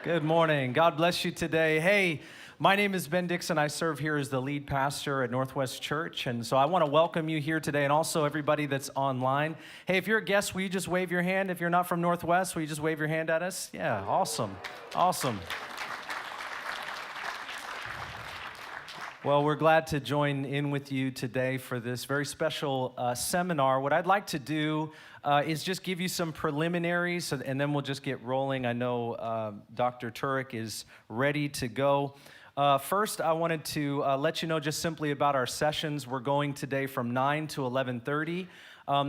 Good morning. God bless you today. Hey, my name is Ben Dixon. I serve here as the lead pastor at Northwest Church. And so I want to welcome you here today and also everybody that's online. Hey, if you're a guest, will you just wave your hand? If you're not from Northwest, will you just wave your hand at us? Yeah, awesome. Awesome. Well, we're glad to join in with you today for this very special seminar. What I'd like to do is just give you some preliminaries, and then we'll just get rolling. I know Dr. Turek is ready to go. First, I wanted to let you know just simply about our sessions. We're going today from 9 to 11:30.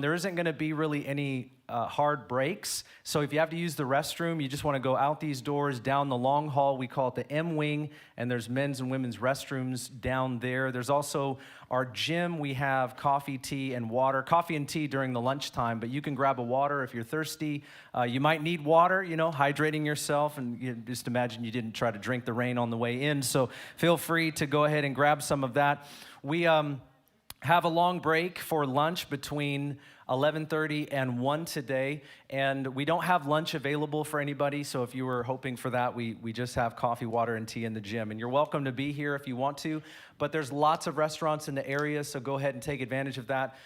There isn't going to be really any hard breaks. So if you have to use the restroom, you just want to go out these doors, down the long hall. We call it the M wing, and there's men's and women's restrooms down there. There's also our gym. We have coffee, tea, and water. Coffee and tea during the lunchtime, but you can grab a water if you're thirsty. You might need water, hydrating yourself, and just imagine you didn't try to drink the rain on the way in. So feel free to go ahead and grab some of that. We have a long break for lunch between 11:30 and 1 today, and we don't have lunch available for anybody, so if you were hoping for that, we just have coffee, water, and tea in the gym, and you're welcome to be here if you want to, but there's lots of restaurants in the area, so go ahead and take advantage of that.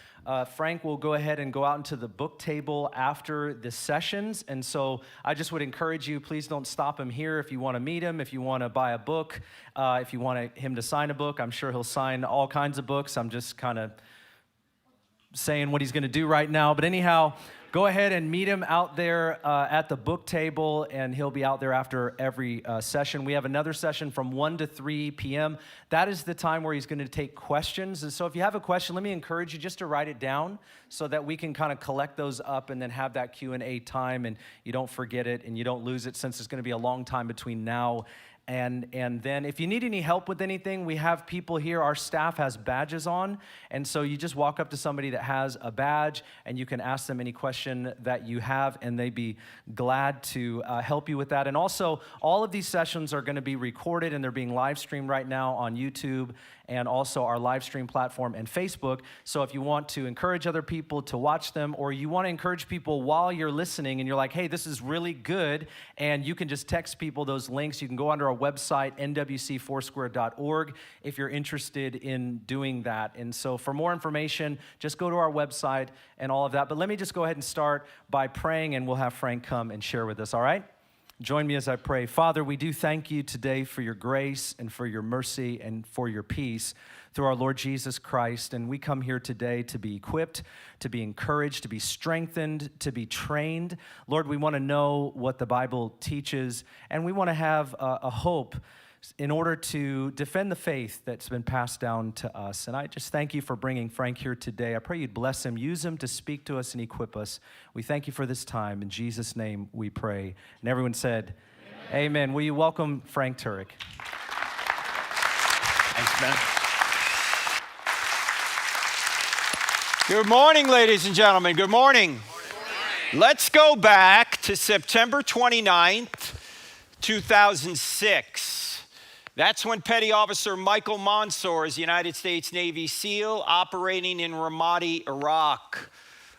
Frank will go ahead and go out into the book table after the sessions, and so I just would encourage you, please don't stop him here if you want to meet him, if you want to buy a book, if you want him to sign a book. I'm sure he'll sign all kinds of books. I'm just kind of saying what he's going to do right now. But anyhow, go ahead and meet him out there at the book table, and he'll be out there after every session. We have another session from 1 to 3 p.m. That is the time where he's going to take questions. And so if you have a question, let me encourage you just to write it down so that we can kind of collect those up and then have that Q&A time, and you don't forget it and you don't lose it, since it's going to be a long time between now and then if you need any help with anything, we have people here. Our staff has badges on, and so you just walk up to somebody that has a badge, and you can ask them any question that you have, and they'd be glad to help you with that. And also, all of these sessions are going to be recorded, and they're being live streamed right now on YouTube and also our live stream platform and Facebook. So if you want to encourage other people to watch them, or you want to encourage people while you're listening and you're like, hey, this is really good, and you can just text people those links. You can go onto our website, nwcfoursquare.org, if you're interested in doing that. And so for more information, just go to our website and all of that. But let me just go ahead and start by praying, and we'll have Frank come and share with us, all right? Join me as I pray. Father, we do thank you today for your grace and for your mercy and for your peace through our Lord Jesus Christ. And we come here today to be equipped, to be encouraged, to be strengthened, to be trained. Lord, we want to know what the Bible teaches, and we want to have a hope in order to defend the faith that's been passed down to us. And I just thank you for bringing Frank here today. I pray you'd bless him, use him to speak to us and equip us. We thank you for this time. In Jesus' name we pray. And everyone said, Amen. Will you welcome Frank Turek? Thanks, Ben. Good morning, ladies and gentlemen. Good morning. Let's go back to September 29th, 2006. That's when Petty Officer Michael Monsour is United States Navy SEAL operating in Ramadi, Iraq.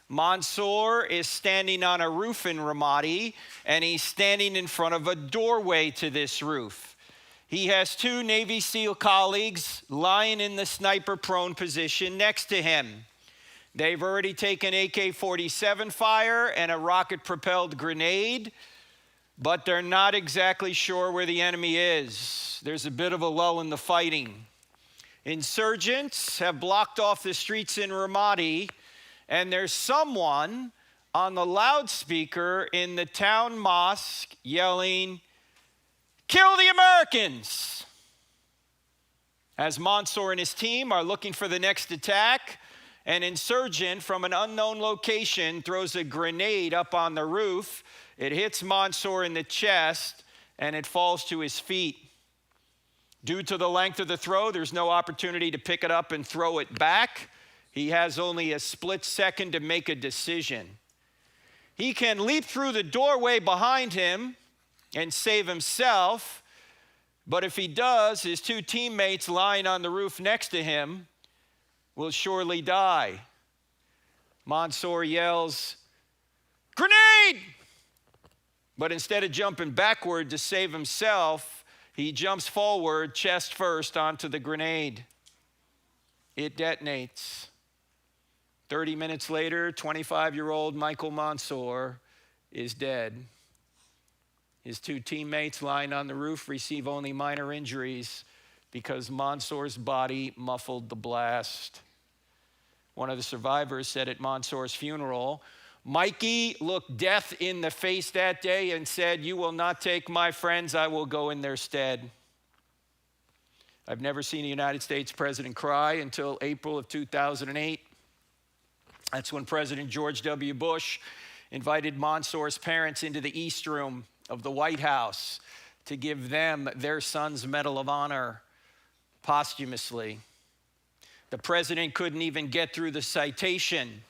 Monsour is standing on a roof in Ramadi, and he's standing in front of a doorway to this roof. He has two Navy SEAL colleagues lying in the sniper-prone position next to him. They've already taken AK-47 fire and a rocket-propelled grenade, but they're not exactly sure where the enemy is. There's a bit of a lull in the fighting. Insurgents have blocked off the streets in Ramadi, and there's someone on the loudspeaker in the town mosque yelling, "Kill the Americans!" As Monsour and his team are looking for the next attack, an insurgent from an unknown location throws a grenade up on the roof. It hits Monsour in the chest, and it falls to his feet. Due to the length of the throw, there's no opportunity to pick it up and throw it back. He has only a split second to make a decision. He can leap through the doorway behind him and save himself, but if he does, his two teammates lying on the roof next to him will surely die. Monsour yells, "Grenade!" But instead of jumping backward to save himself, he jumps forward, chest first, onto the grenade. It detonates. 30 minutes later, 25-year-old Michael Monsour is dead. His two teammates lying on the roof receive only minor injuries because Monsour's body muffled the blast. One of the survivors said at Monsour's funeral, "Mikey looked death in the face that day and said, 'You will not take my friends, I will go in their stead.'" I've never seen a United States president cry until April of 2008. That's when President George W. Bush invited Monsour's parents into the East Room of the White House to give them their son's Medal of Honor posthumously. The president couldn't even get through the citation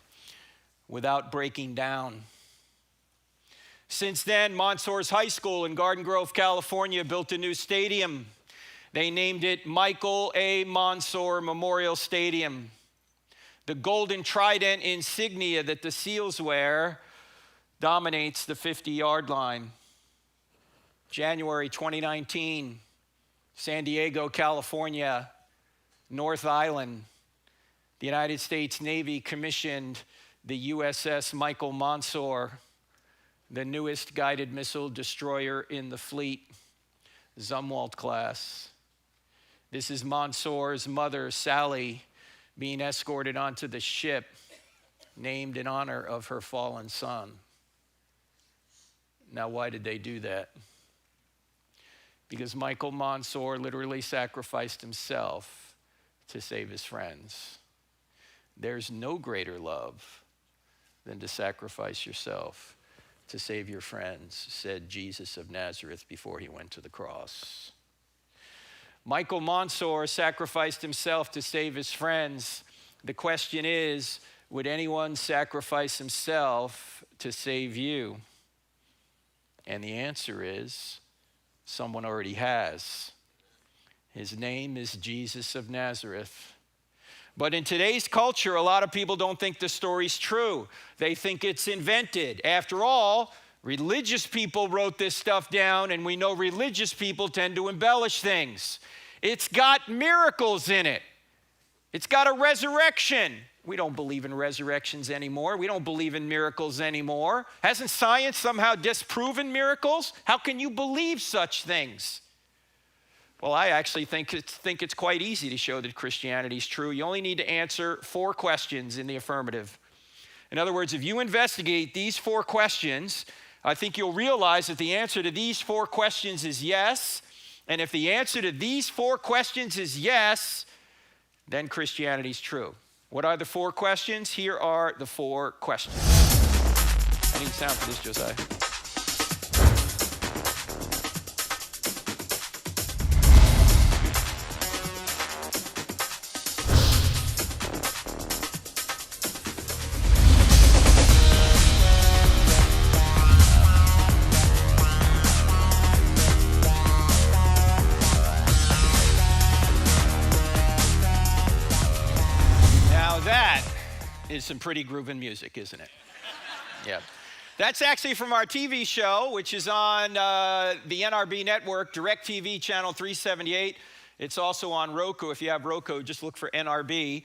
without breaking down. Since then, Monsour's High School in Garden Grove, California built a new stadium. They named it Michael A. Monsour Memorial Stadium. The golden trident insignia that the SEALs wear dominates the 50-yard line. January 2019, San Diego, California, North Island. The United States Navy commissioned the USS Michael Monsour, the newest guided missile destroyer in the fleet, Zumwalt class. This is Monsour's mother, Sally, being escorted onto the ship named in honor of her fallen son. Now, why did they do that? Because Michael Monsour literally sacrificed himself to save his friends. There's no greater love than to sacrifice yourself to save your friends, said Jesus of Nazareth before he went to the cross. Michael Monsour sacrificed himself to save his friends. The question is, would anyone sacrifice himself to save you? And the answer is, someone already has. His name is Jesus of Nazareth. But in today's culture, a lot of people don't think the story's true. They think it's invented. After all, religious people wrote this stuff down, and we know religious people tend to embellish things. It's got miracles in it. It's got a resurrection. We don't believe in resurrections anymore. We don't believe in miracles anymore. Hasn't science somehow disproven miracles? How can you believe such things? Well, I actually think it's quite easy to show that Christianity is true. You only need to answer 4 questions in the affirmative. In other words, if you investigate these 4 questions, I think you'll realize that the answer to these 4 questions is yes. And if the answer to these 4 questions is yes, then Christianity is true. What are the 4 questions? Here are the 4 questions. I need sound for this, Josiah. Is some pretty grooving music, isn't it? Yeah. That's actually from our TV show, which is on the NRB network, DirecTV channel 378. It's also on Roku. If you have Roku, just look for NRB.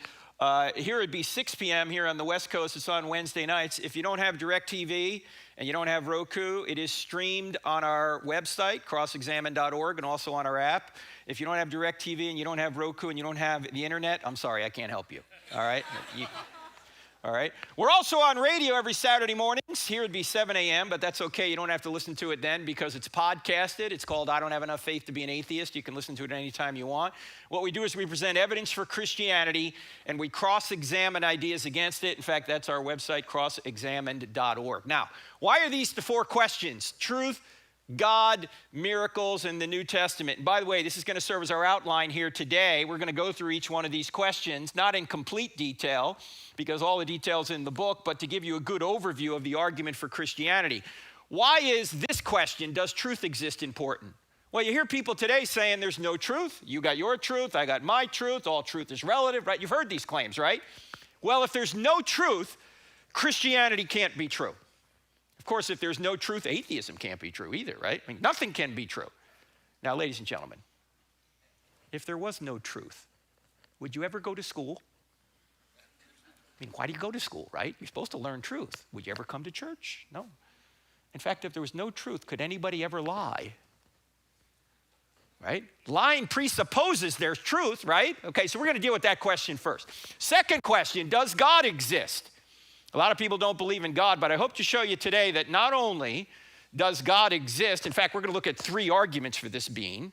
Here it'd be 6 p.m. here on the West Coast. It's on Wednesday nights. If you don't have DirecTV and you don't have Roku, it is streamed on our website, crossexamine.org, and also on our app. If you don't have DirecTV and you don't have Roku and you don't have the internet, I'm sorry, I can't help you. All right? All right. We're also on radio every Saturday mornings. Here it'd be 7 a.m., but that's okay. You don't have to listen to it then because it's podcasted. It's called I Don't Have Enough Faith to Be an Atheist. You can listen to it anytime you want. What we do is we present evidence for Christianity, and we cross-examine ideas against it. In fact, that's our website, crossexamined.org. Now, why are these the 4 questions? Truth, God, miracles, and the New Testament. And by the way, this is going to serve as our outline here today. We're going to go through each one of these questions, not in complete detail, because all the details in the book, but to give you a good overview of the argument for Christianity. Why is this question, does truth exist, important? Well, you hear people today saying there's no truth. You got your truth, I got my truth, all truth is relative, right? You've heard these claims, right? Well, if there's no truth, Christianity can't be true. Of course, if there's no truth, atheism can't be true either, right? I mean, nothing can be true. Now, ladies and gentlemen, if there was no truth, would you ever go to school? I mean, why do you go to school, right? You're supposed to learn truth. Would you ever come to church? No. In fact, if there was no truth, could anybody ever lie? Right? Lying presupposes there's truth, right? Okay, so we're going to deal with that question first. Second question, does God exist? A lot of people don't believe in God, but I hope to show you today that not only does God exist, in fact, we're going to look at 3 arguments for this being.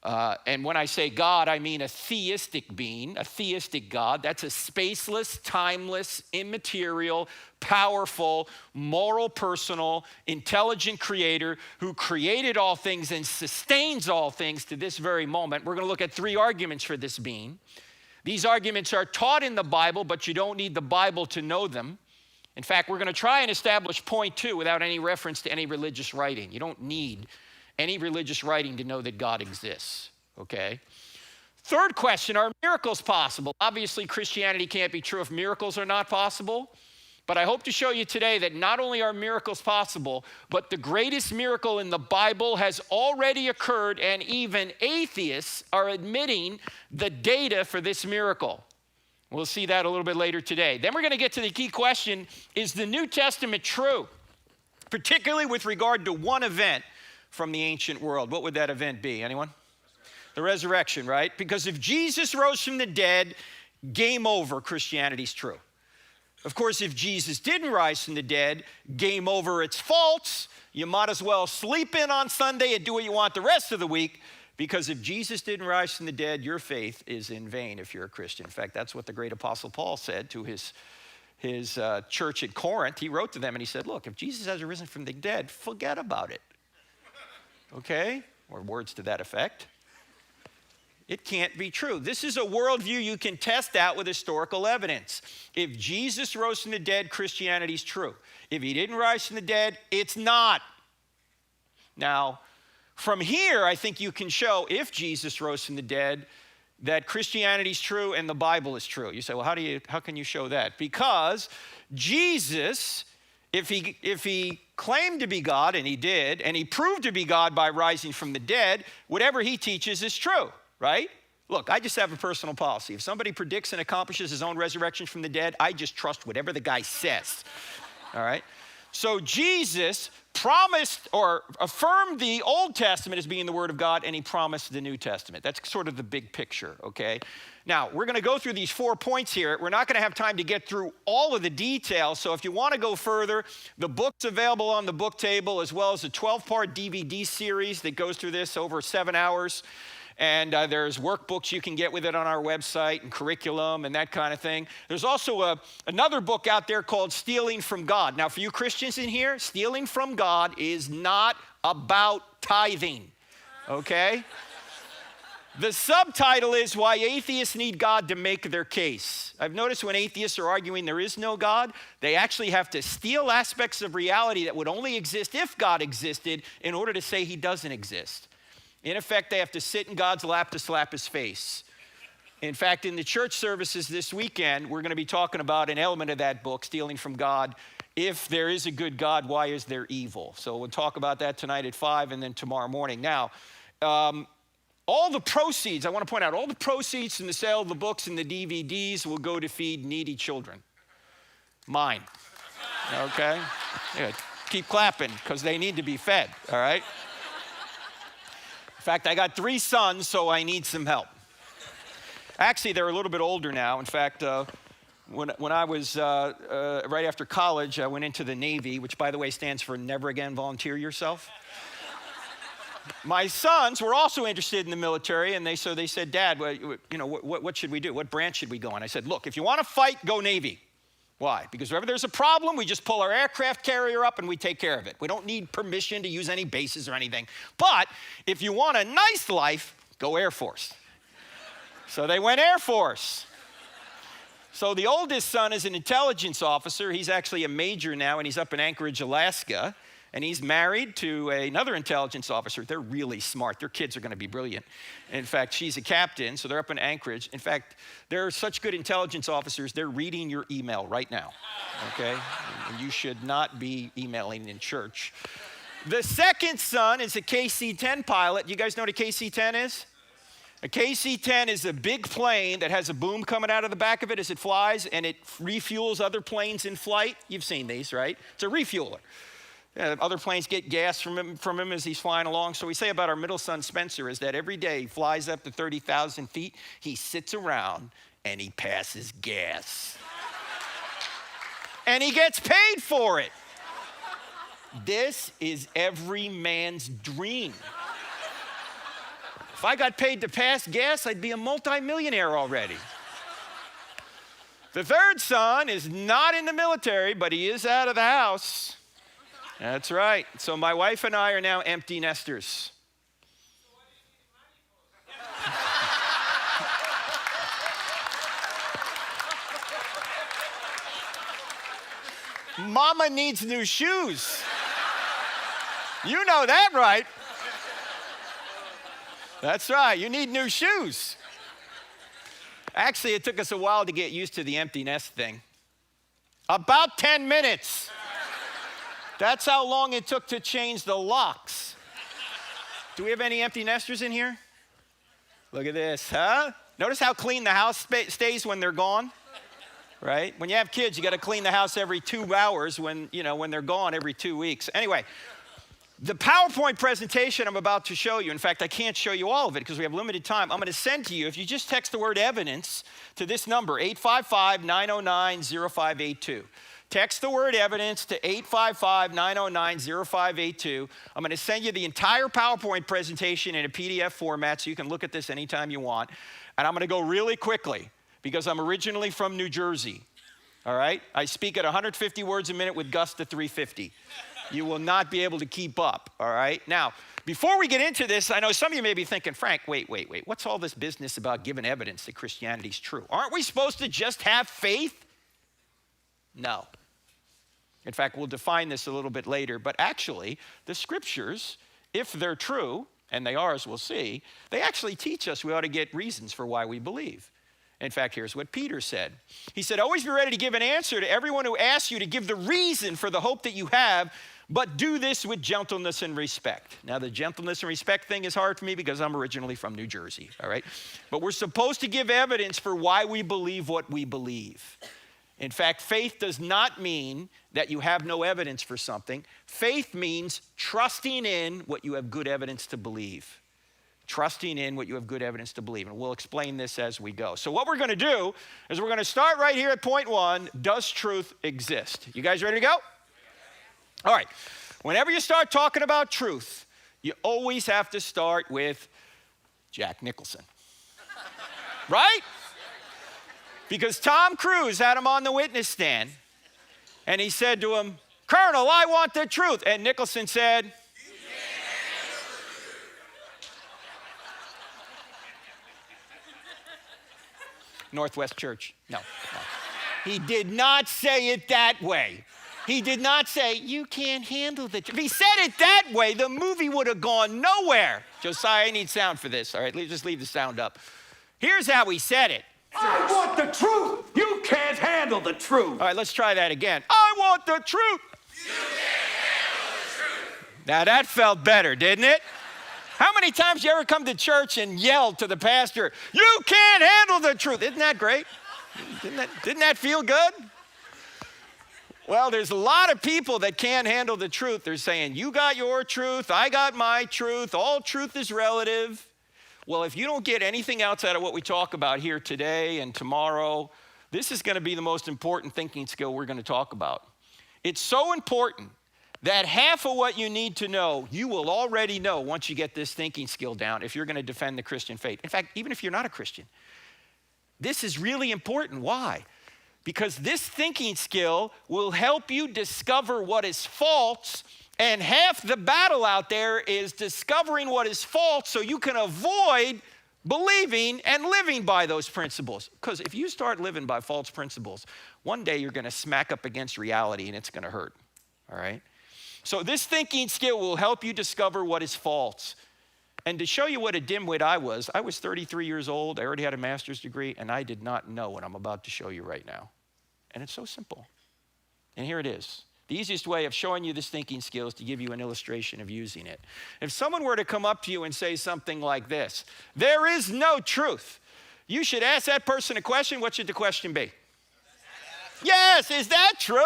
And when I say God, I mean a theistic being, a theistic God. That's a spaceless, timeless, immaterial, powerful, moral, personal, intelligent creator who created all things and sustains all things to this very moment. We're going to look at 3 arguments for this being. These arguments are taught in the Bible, but you don't need the Bible to know them. In fact, we're going to try and establish point 2 without any reference to any religious writing. You don't need any religious writing to know that God exists, okay? Third question, are miracles possible? Obviously, Christianity can't be true if miracles are not possible. But I hope to show you today that not only are miracles possible, but the greatest miracle in the Bible has already occurred, and even atheists are admitting the data for this miracle. We'll see that a little bit later today. Then we're going to get to the key question, is the New Testament true? Particularly with regard to one event from the ancient world. What would that event be? Anyone? The resurrection, right? Because if Jesus rose from the dead, game over, Christianity's true. Of course, if Jesus didn't rise from the dead, game over, it's false. You might as well sleep in on Sunday and do what you want the rest of the week, because if Jesus didn't rise from the dead, your faith is in vain if you're a Christian. In fact, that's what the great Apostle Paul said to his church at Corinth. He wrote to them and he said, look, if Jesus has arisen from the dead, forget about it. Okay? Or words to that effect. It can't be true. This is a worldview you can test out with historical evidence. If Jesus rose from the dead, Christianity's true. If he didn't rise from the dead, it's not. Now, from here, I think you can show, if Jesus rose from the dead, that Christianity's true and the Bible is true. You say, well, how can you show that? Because Jesus, if he claimed to be God, and he did, and he proved to be God by rising from the dead, whatever he teaches is true. Right? Look, I just have a personal policy. If somebody predicts and accomplishes his own resurrection from the dead, I just trust whatever the guy says. All right? So Jesus promised or affirmed the Old Testament as being the Word of God, and he promised the New Testament. That's sort of the big picture, okay? Now, we're going to go through these 4 points here. We're not going to have time to get through all of the details, so if you want to go further, the book's available on the book table, as well as a 12-part DVD series that goes through this over 7 hours. And there's workbooks you can get with it on our website, and curriculum and that kind of thing. There's also another book out there called Stealing from God. Now, for you Christians in here, stealing from God is not about tithing, okay? The subtitle is Why Atheists Need God to Make Their Case. I've noticed when atheists are arguing there is no God, they actually have to steal aspects of reality that would only exist if God existed in order to say he doesn't exist. In effect, they have to sit in God's lap to slap his face. In fact, in the church services this weekend, we're going to be talking about an element of that book, Stealing from God. If there is a good God, why is there evil? So we'll talk about that tonight at 5 and then tomorrow morning. Now, all the proceeds, I want to point out, all the proceeds from the sale of the books and the DVDs will go to feed needy children. Mine. Okay? Yeah, keep clapping, because they need to be fed, all right? In fact, I got 3 sons, so I need some help. Actually, they're a little bit older now. In fact, when I was right after college, I went into the Navy, which, by the way, stands for Never Again Volunteer Yourself. My sons were also interested in the military, and they said, Dad, what should we do? What branch should we go in? I said, look, if you want to fight, go Navy. Why? Because whenever there's a problem, we just pull our aircraft carrier up and we take care of it. We don't need permission to use any bases or anything. But if you want a nice life, go Air Force. So they went Air Force. So the oldest son is an intelligence officer. He's actually a major now, and he's up in Anchorage, Alaska. And he's married to another intelligence officer. They're really smart. Their kids are going to be brilliant. In fact, she's a captain, so they're up in Anchorage. In fact, they're such good intelligence officers, they're reading your email right now, okay? And you should not be emailing in church. The second son is a KC-10 pilot. You guys know what a KC-10 is? A KC-10 is a big plane that has a boom coming out of the back of it as it flies, and it refuels other planes in flight. You've seen these, right? It's a refueler. Other planes get gas from him as he's flying along. So we say about our middle son, Spencer, is that every day he flies up to 30,000 feet, he sits around and he passes gas. And he gets paid for it. This is every man's dream. If I got paid to pass gas, I'd be a multimillionaire already. The third son is not in the military, but he is out of the house. That's right. So my wife and I are now empty nesters. Mama needs new shoes. You know that, right? That's right. You need new shoes. Actually, it took us a while to get used to the empty nest thing. About 10 minutes. That's how long it took to change the locks. Do we have any empty nesters in here? Look at this, huh? Notice how clean the house stays when they're gone, right? When you have kids, you got to clean the house every 2 hours when they're gone every 2 weeks. Anyway, the PowerPoint presentation I'm about to show you, in fact, I can't show you all of it because we have limited time. I'm going to send to you, if you just text the word evidence to this number, 855-909-0582. Text the word evidence to 855-909-0582. I'm going to send you the entire PowerPoint presentation in a PDF format so you can look at this anytime you want. And I'm going to go really quickly because I'm originally from New Jersey. All right? I speak at 150 words a minute with gusts to 350. You will not be able to keep up. All right? Now, before we get into this, I know some of you may be thinking, Frank, wait. What's all this business about giving evidence that Christianity's true? Aren't we supposed to just have faith? No. In fact, we'll define this a little bit later, but actually, the scriptures, if they're true, and they are as we'll see, they actually teach us we ought to get reasons for why we believe. In fact, here's what Peter said. He said, always be ready to give an answer to everyone who asks you to give the reason for the hope that you have, but do this with gentleness and respect. Now, the gentleness and respect thing is hard for me because I'm originally from New Jersey, all right? But we're supposed to give evidence for why we believe what we believe. In fact, faith does not mean that you have no evidence for something. Faith means trusting in what you have good evidence to believe. Trusting in what you have good evidence to believe. And we'll explain this as we go. So what we're going to do is we're going to start right here at point 1. Does truth exist? You guys ready to go? All right. Whenever you start talking about truth, you always have to start with Jack Nicholson. Right? Because Tom Cruise had him on the witness stand, and he said to him, Colonel, I want the truth. And Nicholson said, you can't handle the truth. Northwest Church. No. He did not say it that way. He did not say, you can't handle the truth. If he said it that way, the movie would have gone nowhere. Josiah, I need sound for this. All right, just leave the sound up. Here's how he said it. I want the truth. You can't handle the truth. All right, let's try that again. I want the truth. You can't handle the truth. Now that felt better, didn't it? How many times you ever come to church and yell to the pastor, you can't handle the truth? Isn't that great? Didn't that feel good? Well, there's a lot of people that can't handle the truth. They're saying, you got your truth, I got my truth, all truth is relative. Well, if you don't get anything else out of what we talk about here today and tomorrow, this is going to be the most important thinking skill we're going to talk about. It's so important that half of what you need to know, you will already know once you get this thinking skill down if you're going to defend the Christian faith. In fact, even if you're not a Christian, this is really important. Why? Because this thinking skill will help you discover what is false. And half the battle out there is discovering what is false so you can avoid believing and living by those principles. Because if you start living by false principles, one day you're going to smack up against reality and it's going to hurt, all right? So this thinking skill will help you discover what is false. And to show you what a dimwit I was 33 years old, I already had a master's degree, and I did not know what I'm about to show you right now. And it's so simple. And here it is. The easiest way of showing you this thinking skill is to give you an illustration of using it. If someone were to come up to you and say something like this, there is no truth, you should ask that person a question. What should the question be? Yes, is that true?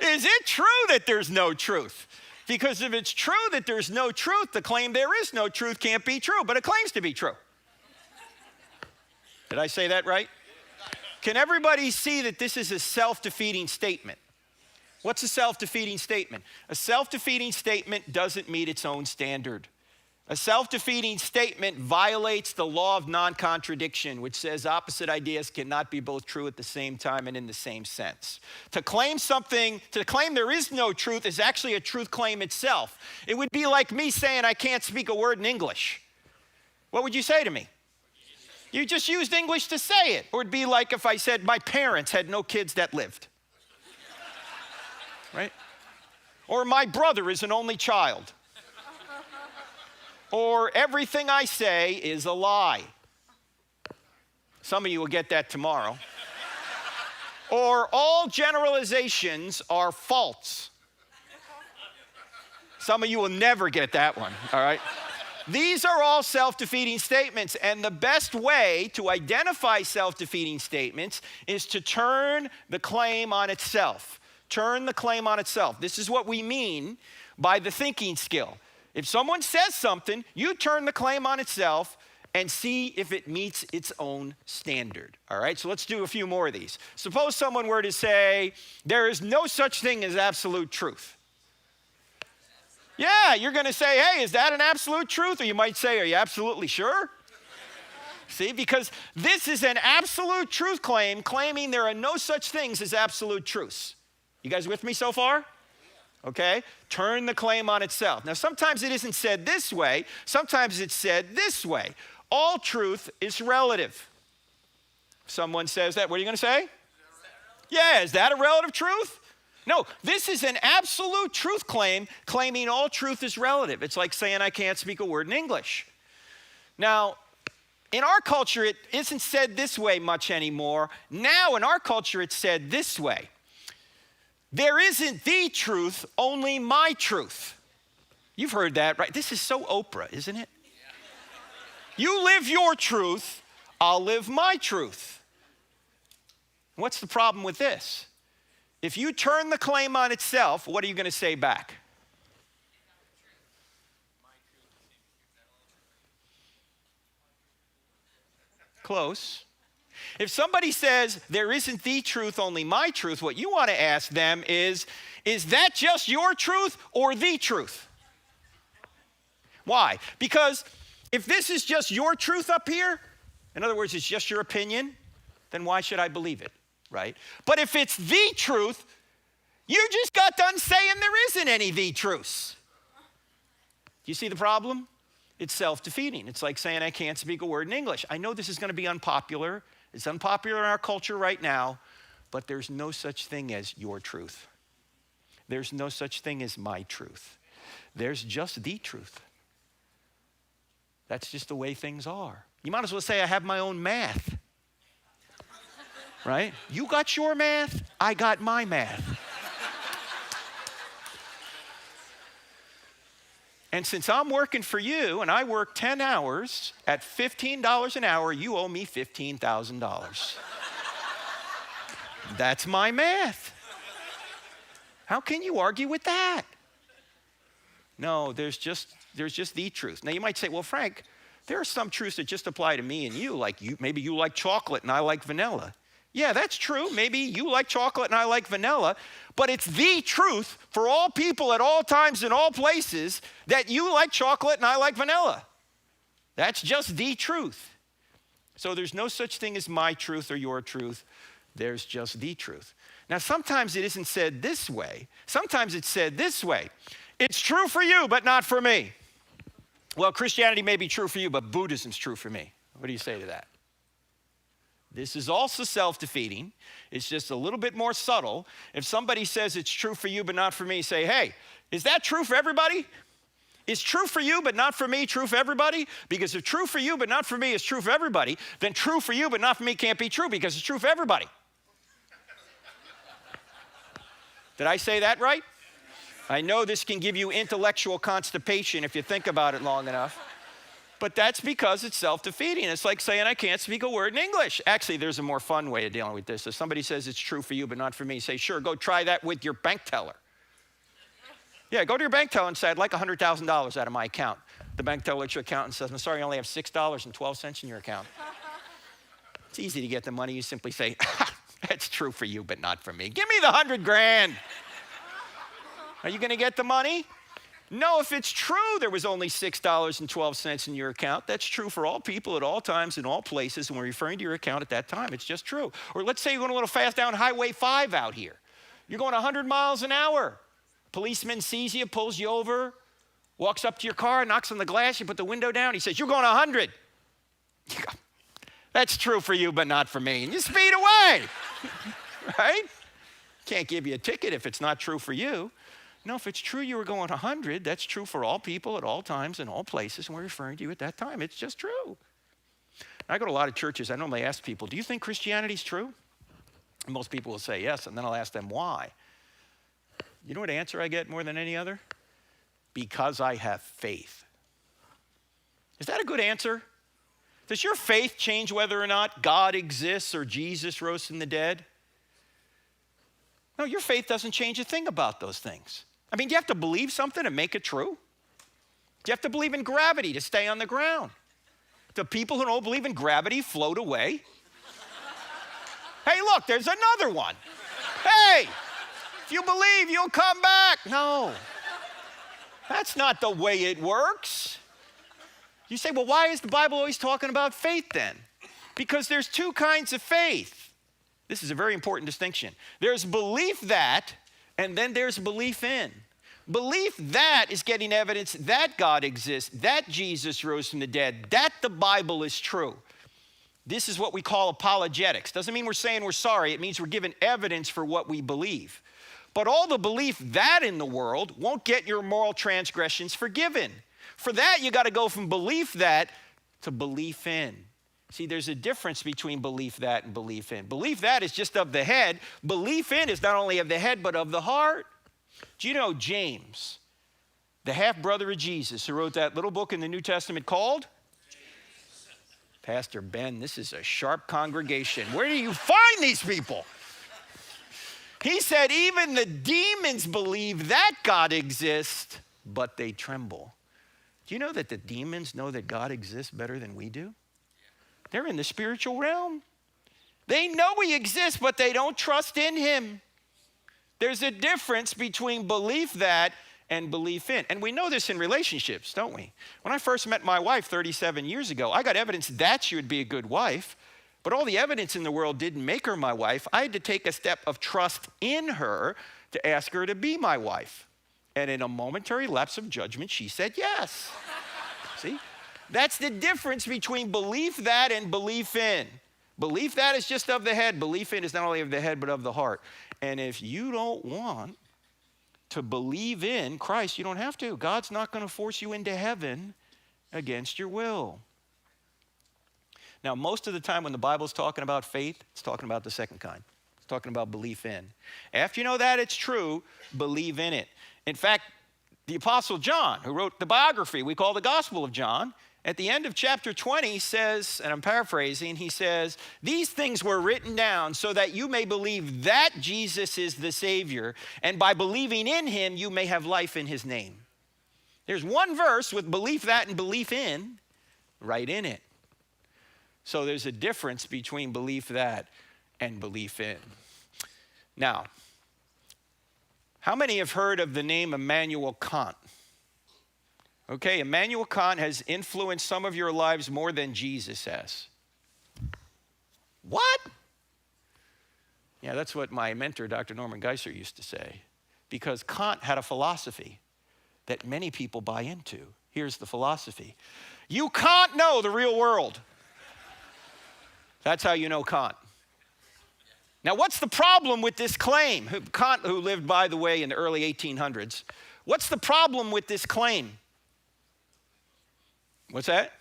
Is it true that there's no truth? Because if it's true that there's no truth, the claim there is no truth can't be true, but it claims to be true. Did I say that right? Can everybody see that this is a self-defeating statement? What's a self-defeating statement? A self-defeating statement doesn't meet its own standard. A self-defeating statement violates the law of non-contradiction, which says opposite ideas cannot be both true at the same time and in the same sense. To claim there is no truth is actually a truth claim itself. It would be like me saying I can't speak a word in English. What would you say to me? You just used English to say it. Or it'd be like if I said my parents had no kids that lived. Right? Or my brother is an only child. Or everything I say is a lie. Some of you will get that tomorrow. Or all generalizations are false. Some of you will never get that one, all right? These are all self-defeating statements, and the best way to identify self-defeating statements is to turn the claim on itself. Turn the claim on itself. This is what we mean by the thinking skill. If someone says something, you turn the claim on itself and see if it meets its own standard. All right, so let's do a few more of these. Suppose someone were to say, there is no such thing as absolute truth. Yeah, you're going to say, hey, is that an absolute truth? Or you might say, are you absolutely sure? See, because this is an absolute truth claim, claiming there are no such things as absolute truths. You guys with me so far? Okay, turn the claim on itself. Now, sometimes it isn't said this way. Sometimes it's said this way. All truth is relative. Someone says that, what are you going to say? Yeah, is that a relative truth? No, this is an absolute truth claim, claiming all truth is relative. It's like saying I can't speak a word in English. Now, in our culture, it isn't said this way much anymore. Now, in our culture, it's said this way. There isn't the truth, only my truth. You've heard that, right? This is so Oprah, isn't it? You live your truth, I'll live my truth. What's the problem with this? If you turn the claim on itself, what are you going to say back? Close. If somebody says, there isn't the truth, only my truth, what you want to ask them is that just your truth or the truth? Why? Because if this is just your truth up here, in other words, it's just your opinion, then why should I believe it, right? But if it's the truth, you just got done saying there isn't any the truths. Do you see the problem? It's self-defeating. It's like saying I can't speak a word in English. I know this is going to be unpopular. It's unpopular in our culture right now, but there's no such thing as your truth. There's no such thing as my truth. There's just the truth. That's just the way things are. You might as well say I have my own math, right? You got your math, I got my math. And since I'm working for you and I work 10 hours at $15 an hour, you owe me $15,000. That's my math. How can you argue with that? No, there's just the truth. Now you might say, well, Frank, there are some truths that just apply to me and you. Like maybe you like chocolate and I like vanilla. Yeah, that's true. Maybe you like chocolate and I like vanilla, but it's the truth for all people at all times in all places that you like chocolate and I like vanilla. That's just the truth. So there's no such thing as my truth or your truth. There's just the truth. Now, sometimes it isn't said this way. Sometimes it's said this way. It's true for you, but not for me. Well, Christianity may be true for you, but Buddhism's true for me. What do you say to that? This is also self-defeating. It's just a little bit more subtle. If somebody says it's true for you but not for me, say, hey, is that true for everybody? Is true for you but not for me true for everybody? Because if true for you but not for me is true for everybody, then true for you but not for me can't be true because it's true for everybody. Did I say that right? I know this can give you intellectual constipation if you think about it long enough. But that's because it's self-defeating. It's like saying I can't speak a word in English. Actually, there's a more fun way of dealing with this. If somebody says it's true for you but not for me, say, sure, go try that with your bank teller. Yeah, go to your bank teller and say, I'd like $100,000 out of my account. The bank teller looks at your account and says, I'm sorry, you only have $6.12 in your account. It's easy to get the money. You simply say, that's true for you but not for me. Give me the $100,000. Are you going to get the money? No, if it's true there was only $6.12 in your account, that's true for all people at all times in all places, and we're referring to your account at that time. It's just true. Or let's say you're going a little fast down Highway 5 out here. You're going 100 miles an hour. Policeman sees you, pulls you over, walks up to your car, knocks on the glass, you put the window down, he says, you're going 100. You go, that's true for you but not for me. And you speed away, right? Can't give you a ticket if it's not true for you. No, if it's true you were going 100, that's true for all people at all times in all places, and we're referring to you at that time. It's just true. I go to a lot of churches. I normally ask people, do you think Christianity's true? And most people will say yes, and then I'll ask them why. You know what answer I get more than any other? Because I have faith. Is that a good answer? Does your faith change whether or not God exists or Jesus rose from the dead? No, your faith doesn't change a thing about those things. I mean, do you have to believe something to make it true? Do you have to believe in gravity to stay on the ground? The people who don't believe in gravity float away. Hey, look, there's another one. Hey, if you believe, you'll come back. No, that's not the way it works. You say, well, why is the Bible always talking about faith then? Because there's two kinds of faith. This is a very important distinction. There's belief that, and then there's belief in. Belief that is getting evidence that God exists, that Jesus rose from the dead, that the Bible is true. This is what we call apologetics. Doesn't mean we're saying we're sorry. It means we're giving evidence for what we believe. But all the belief that in the world won't get your moral transgressions forgiven. For that, you got to go from belief that to belief in. See, there's a difference between belief that and belief in. Belief that is just of the head. Belief in is not only of the head, but of the heart. Do you know James, the half-brother of Jesus, who wrote that little book in the New Testament called? James. Pastor Ben, this is a sharp congregation. Where do you find these people? He said, even the demons believe that God exists, but they tremble. Do you know that the demons know that God exists better than we do? They're in the spiritual realm. They know he exists, but they don't trust in him. There's a difference between belief that and belief in. And we know this in relationships, don't we? When I first met my wife 37 years ago, I got evidence that she would be a good wife, but all the evidence in the world didn't make her my wife. I had to take a step of trust in her to ask her to be my wife. And in a momentary lapse of judgment, she said yes. See? That's the difference between belief that and belief in. Belief that is just of the head. Belief in is not only of the head, but of the heart. And if you don't want to believe in Christ, you don't have to. God's not going to force you into heaven against your will. Now, most of the time when the Bible's talking about faith, it's talking about the second kind. It's talking about belief in. After you know that it's true, believe in it. In fact, the Apostle John, who wrote the biography we call the Gospel of John, at the end of chapter 20 says, and I'm paraphrasing, he says, these things were written down so that you may believe that Jesus is the Savior, and by believing in him, you may have life in his name. There's one verse with belief that and belief in right in it. So there's a difference between belief that and belief in. Now, how many have heard of the name Immanuel Kant? Okay, Immanuel Kant has influenced some of your lives more than Jesus has. What? Yeah, that's what my mentor, Dr. Norman Geisler, used to say. Because Kant had a philosophy that many people buy into. Here's the philosophy. You can't know the real world. That's how you know Kant. Now, what's the problem with this claim? Kant, who lived, by the way, in the early 1800s, what's the problem with this claim? What's that?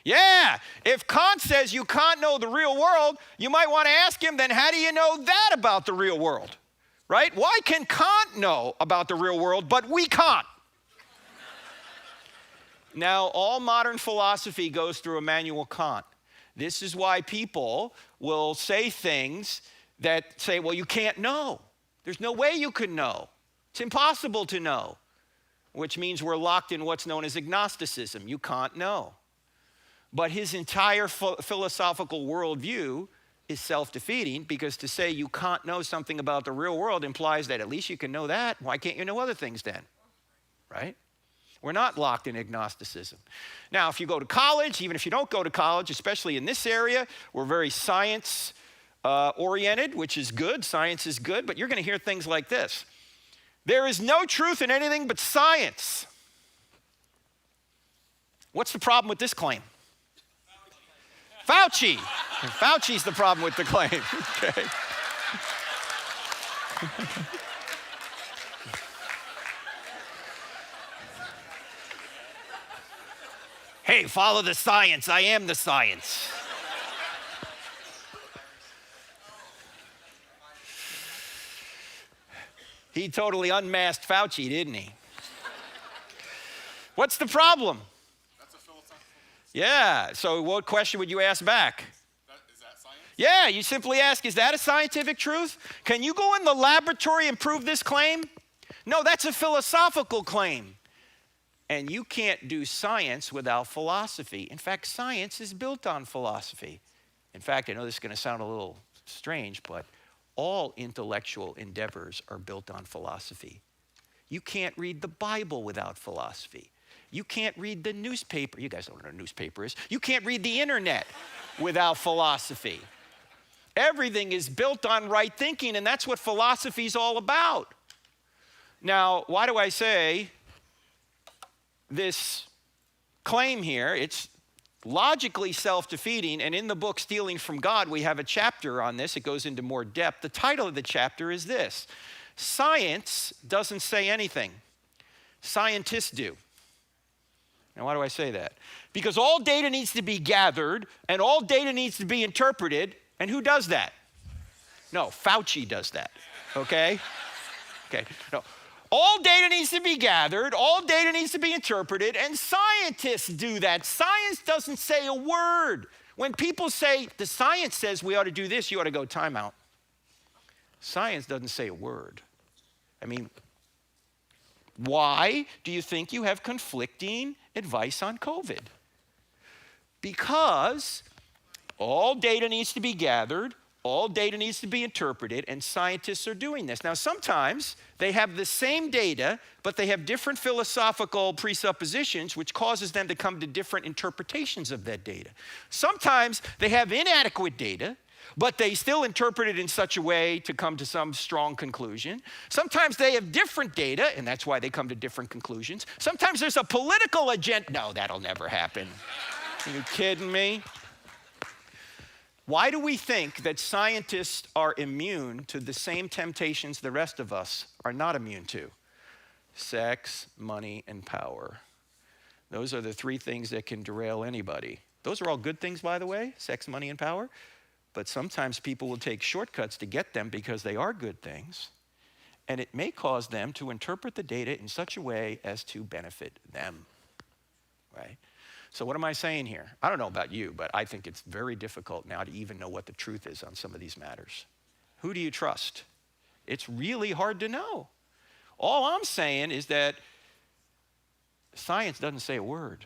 Yeah, if Kant says you can't know the real world, you might want to ask him, then how do you know that about the real world? Right? Why can Kant know about the real world, but we can't? Now, all modern philosophy goes through Immanuel Kant. This is why people will say things that say, well, you can't know. There's no way you can know. It's impossible to know, which means we're locked in what's known as agnosticism. You can't know. But his entire philosophical worldview is self-defeating, because to say you can't know something about the real world implies that at least you can know that. Why can't you know other things then? Right? We're not locked in agnosticism. Now, if you go to college, even if you don't go to college, especially in this area, we're very science oriented, which is good. Science is good, but you're going to hear things like this. There is no truth in anything but science. What's the problem with this claim? Fauci. Fauci's the problem with the claim. Okay. Hey, follow the science. I am the science. He totally unmasked Fauci, didn't he? What's the problem? That's a philosophical. Yeah, so what question would you ask back? Is that science? Yeah, you simply ask, is that a scientific truth? Can you go in the laboratory and prove this claim? No, that's a philosophical claim. And you can't do science without philosophy. In fact, science is built on philosophy. In fact, I know this is going to sound a little strange, but all intellectual endeavors are built on philosophy. You can't read the Bible without philosophy. You can't read the newspaper. You guys don't know what a newspaper is. You can't read the internet without philosophy. Everything is built on right thinking, and that's what philosophy is all about. Now, why do I say this claim here? It's logically self-defeating, and in the book Stealing from God, we have a chapter on this. It goes into more depth. The title of the chapter is this: Science doesn't say anything. Scientists do. Now, why do I say that? Because all data needs to be gathered, and all data needs to be interpreted, and who does that? No, Fauci does that, okay? Okay, no. All data needs to be gathered, all data needs to be interpreted, and scientists do that. Science doesn't say a word. When people say, the science says we ought to do this, you ought to go, time out. Science doesn't say a word. I mean, why do you think you have conflicting advice on COVID? Because all data needs to be gathered, all data needs to be interpreted, and scientists are doing this. Now, sometimes they have the same data, but they have different philosophical presuppositions, which causes them to come to different interpretations of that data. Sometimes they have inadequate data, but they still interpret it in such a way to come to some strong conclusion. Sometimes they have different data, and that's why they come to different conclusions. Sometimes there's a political agenda. No, that'll never happen. Are you kidding me? Why do we think that scientists are immune to the same temptations the rest of us are not immune to? Sex, money, and power. Those are the three things that can derail anybody. Those are all good things, by the way, sex, money, and power. But sometimes people will take shortcuts to get them because they are good things. And it may cause them to interpret the data in such a way as to benefit them, right? So what am I saying here? I don't know about you, but I think it's very difficult now to even know what the truth is on some of these matters. Who do you trust? It's really hard to know. All I'm saying is that science doesn't say a word.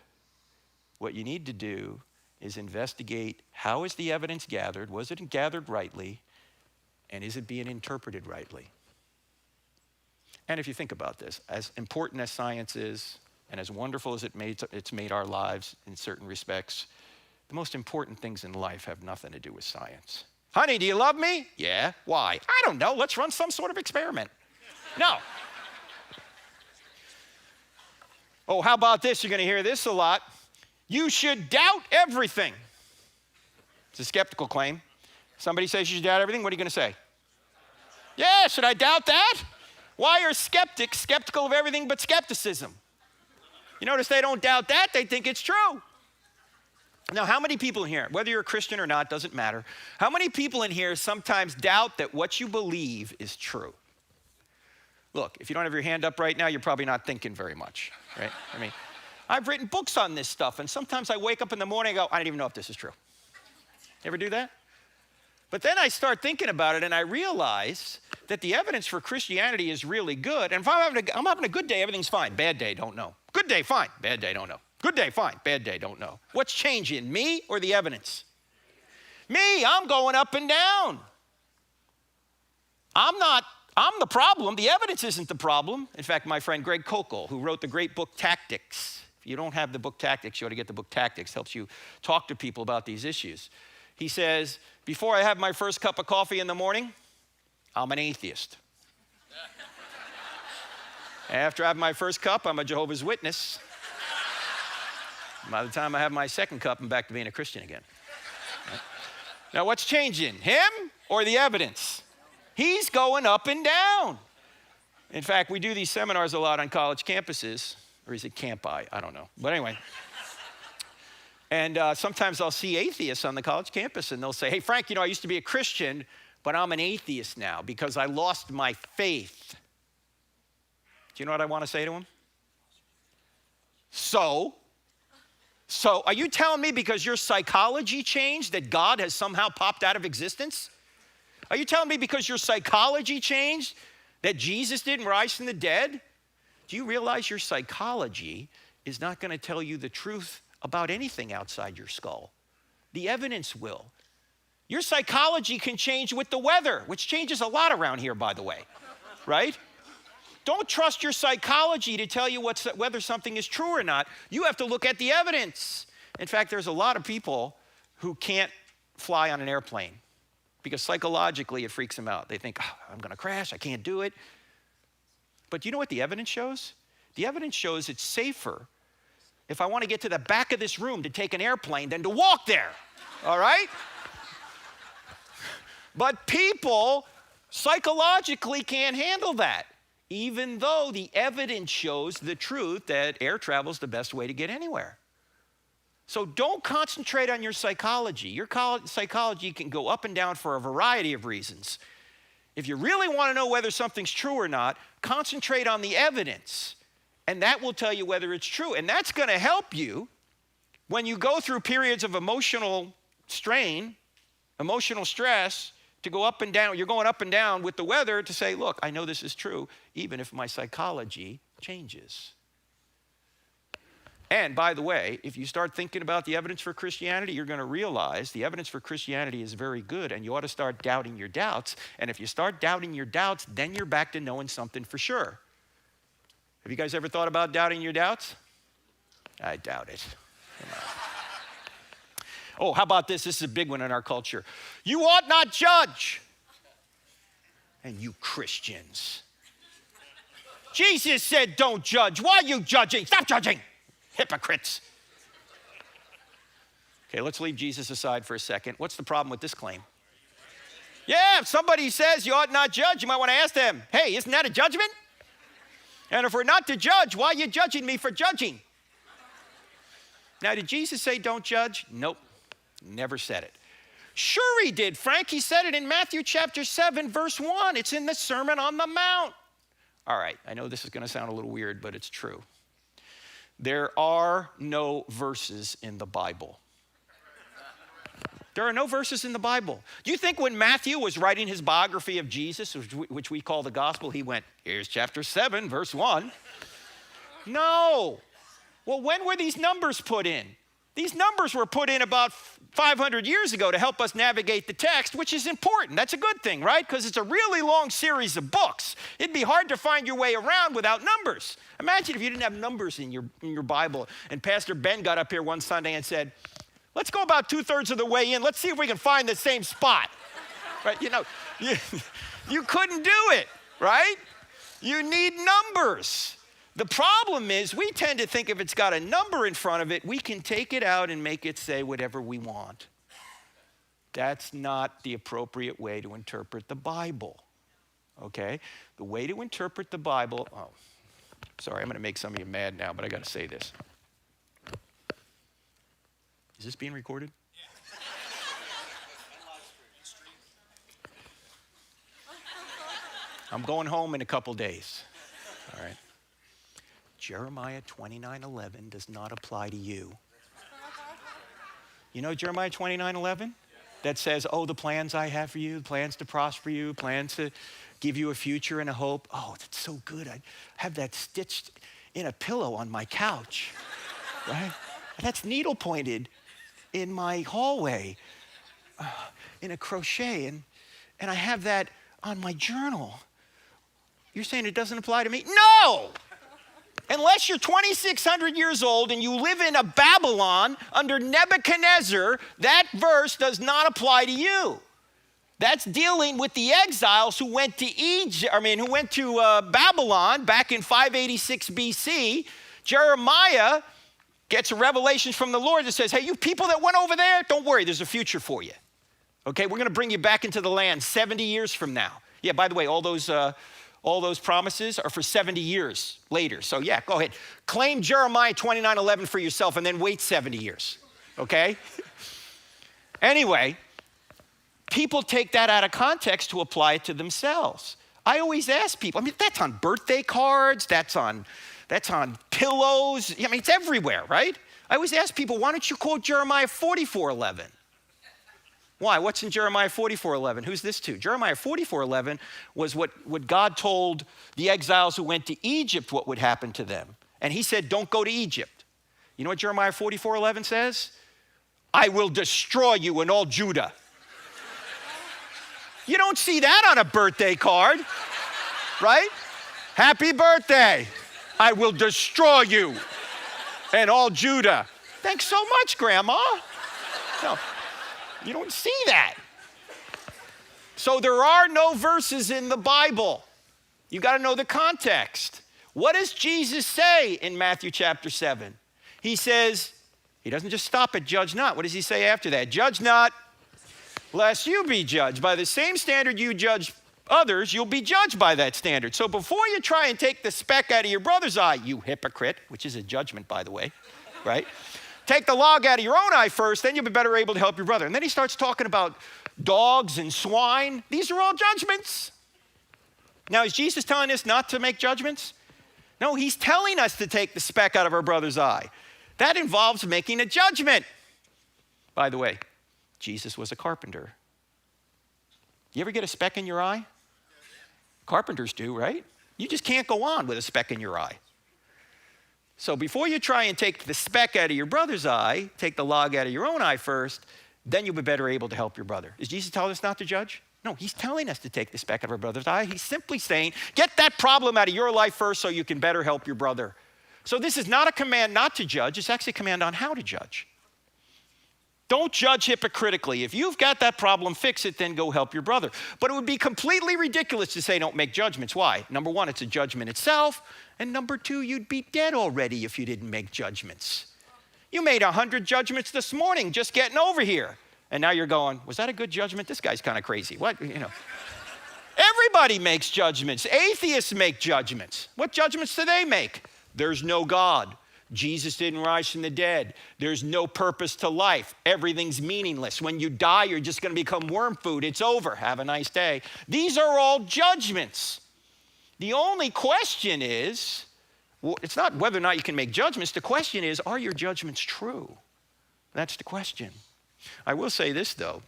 What you need to do is investigate, how is the evidence gathered? Was it gathered rightly? And is it being interpreted rightly? And if you think about this, as important as science is, and as wonderful as it's made our lives in certain respects, the most important things in life have nothing to do with science. Honey, do you love me? Yeah. Why? I don't know. Let's run some sort of experiment. No. Oh, how about this? You're going to hear this a lot. You should doubt everything. It's a skeptical claim. Somebody says you should doubt everything, what are you going to say? Yeah, should I doubt that? Why are skeptics skeptical of everything but skepticism? You notice they don't doubt that, they think it's true. Now, how many people in here, whether you're a Christian or not, doesn't matter, how many people in here sometimes doubt that what you believe is true? Look, if you don't have your hand up right now, you're probably not thinking very much, right? I mean, I've written books on this stuff, and sometimes I wake up in the morning and go, I don't even know if this is true. You ever do that? But then I start thinking about it, and I realize that the evidence for Christianity is really good. And if I'm having a good day, everything's fine. Bad day, don't know. Good day, fine. Bad day, don't know. Good day, fine. Bad day, don't know. What's changing, me or the evidence? Me, I'm going up and down. I'm the problem. The evidence isn't the problem. In fact, my friend Greg Koukl, who wrote the great book Tactics. If you don't have the book Tactics, you ought to get the book Tactics. Helps you talk to people about these issues. He says, before I have my first cup of coffee in the morning, I'm an atheist. After I have my first cup, I'm a Jehovah's Witness. By the time I have my second cup, I'm back to being a Christian again. Right? Now, what's changing? Him or the evidence? He's going up and down. In fact, we do these seminars a lot on college campuses. Or is it campi? I don't know. But anyway. And sometimes I'll see atheists on the college campus, and they'll say, hey, Frank, I used to be a Christian, but I'm an atheist now because I lost my faith. Do you know what I want to say to them? So are you telling me because your psychology changed that God has somehow popped out of existence? Are you telling me because your psychology changed that Jesus didn't rise from the dead? Do you realize your psychology is not going to tell you the truth about anything outside your skull? The evidence will. Your psychology can change with the weather, which changes a lot around here, by the way, right? Don't trust your psychology to tell you whether something is true or not. You have to look at the evidence. In fact, there's a lot of people who can't fly on an airplane because psychologically it freaks them out. They think, I'm going to crash, I can't do it. But you know what the evidence shows? The evidence shows it's safer if I want to get to the back of this room to take an airplane than to walk there, all right? But people psychologically can't handle that, even though the evidence shows the truth that air travel is the best way to get anywhere. So don't concentrate on your psychology. Your psychology can go up and down for a variety of reasons. If you really want to know whether something's true or not, concentrate on the evidence, and that will tell you whether it's true. And that's going to help you when you go through periods of emotional strain, emotional stress, to go up and down. You're going up and down with the weather to say, look, I know this is true, even if my psychology changes. And by the way, if you start thinking about the evidence for Christianity, you're going to realize the evidence for Christianity is very good, and you ought to start doubting your doubts. And if you start doubting your doubts, then you're back to knowing something for sure. Have you guys ever thought about doubting your doubts? I doubt it. Oh, how about this? This is a big one in our culture. You ought not judge. And you Christians. Jesus said don't judge. Why are you judging? Stop judging. Hypocrites. Okay, let's leave Jesus aside for a second. What's the problem with this claim? Yeah, if somebody says you ought not judge, you might want to ask them, hey, isn't that a judgment? And if we're not to judge, why are you judging me for judging? Now, did Jesus say don't judge? Nope, never said it. Sure he did, Frank. He said it in Matthew chapter 7, verse 1. It's in the Sermon on the Mount. All right, I know this is going to sound a little weird, but it's true. There are no verses in the Bible. There are no verses in the Bible. Do you think when Matthew was writing his biography of Jesus, which we call the gospel, he went, here's chapter 7, verse 1? No. Well, when were these numbers put in? These numbers were put in about 500 years ago to help us navigate the text, which is important. That's a good thing, right? Because it's a really long series of books. It'd be hard to find your way around without numbers. Imagine if you didn't have numbers in your Bible, and Pastor Ben got up here one Sunday and said, let's go about 2/3 of the way in. Let's see if we can find the same spot. Right? You couldn't do it, right? You need numbers. The problem is we tend to think if it's got a number in front of it, we can take it out and make it say whatever we want. That's not the appropriate way to interpret the Bible, okay? The way to interpret the Bible, oh, sorry, I'm going to make some of you mad now, but I got to say this. Is this being recorded? Yeah. I'm going home in a couple days, all right? Jeremiah 29:11 does not apply to you. You know Jeremiah 29:11? That says, oh, the plans I have for you, plans to prosper you, plans to give you a future and a hope. Oh, that's so good. I have that stitched in a pillow on my couch, right? That's needle pointed in my hallway in a crochet, and I have that on my journal. You're saying it doesn't apply to me? No! Unless you're 2,600 years old and you live in a Babylon under Nebuchadnezzar, that verse does not apply to you. That's dealing with the exiles who went to who went to Babylon back in 586 BC. Jeremiah gets a revelation from the Lord that says, hey, you people that went over there, don't worry, there's a future for you. Okay, we're going to bring you back into the land 70 years from now. Yeah, by the way, all those promises are for 70 years later. So yeah, go ahead. Claim Jeremiah 29:11 for yourself and then wait 70 years, okay? Anyway, people take that out of context to apply it to themselves. I always ask people, that's on birthday cards, that's on pillows. I mean, it's everywhere, right? I always ask people, why don't you quote Jeremiah 44:11? Why? What's in Jeremiah 44:11? Who's this to? Jeremiah 44:11 was what God told the exiles who went to Egypt what would happen to them. And he said, don't go to Egypt. You know what Jeremiah 44:11 says? I will destroy you and all Judah. You don't see that on a birthday card, right? Happy birthday. I will destroy you and all Judah. Thanks so much, Grandma. No. You don't see that. So there are no verses in the Bible. You got to know the context. What does Jesus say in Matthew chapter 7? He says, he doesn't just stop at judge not. What does he say after that? Judge not, lest you be judged. By the same standard you judge others, you'll be judged by that standard. So before you try and take the speck out of your brother's eye, you hypocrite, which is a judgment, by the way, right? Take the log out of your own eye first, then you'll be better able to help your brother. And then he starts talking about dogs and swine. These are all judgments. Now, is Jesus telling us not to make judgments? No, he's telling us to take the speck out of our brother's eye. That involves making a judgment. By the way, Jesus was a carpenter. You ever get a speck in your eye? Carpenters do, right? You just can't go on with a speck in your eye. So before you try and take the speck out of your brother's eye, take the log out of your own eye first, then you'll be better able to help your brother. Is Jesus telling us not to judge? No, he's telling us to take the speck out of our brother's eye. He's simply saying, get that problem out of your life first so you can better help your brother. So this is not a command not to judge. It's actually a command on how to judge. Don't judge hypocritically. If you've got that problem, fix it, then go help your brother. But it would be completely ridiculous to say don't make judgments. Why? Number one, it's a judgment itself. And number two, you'd be dead already if you didn't make judgments. You made 100 judgments this morning just getting over here. And now you're going, was that a good judgment? This guy's kind of crazy. What, Everybody makes judgments. Atheists make judgments. What judgments do they make? There's no God. Jesus didn't rise from the dead. There's no purpose to life. Everything's meaningless. When you die, you're just going to become worm food. It's over. Have a nice day. These are all judgments. The only question is, well, it's not whether or not you can make judgments. The question is, are your judgments true? That's the question. I will say this, though.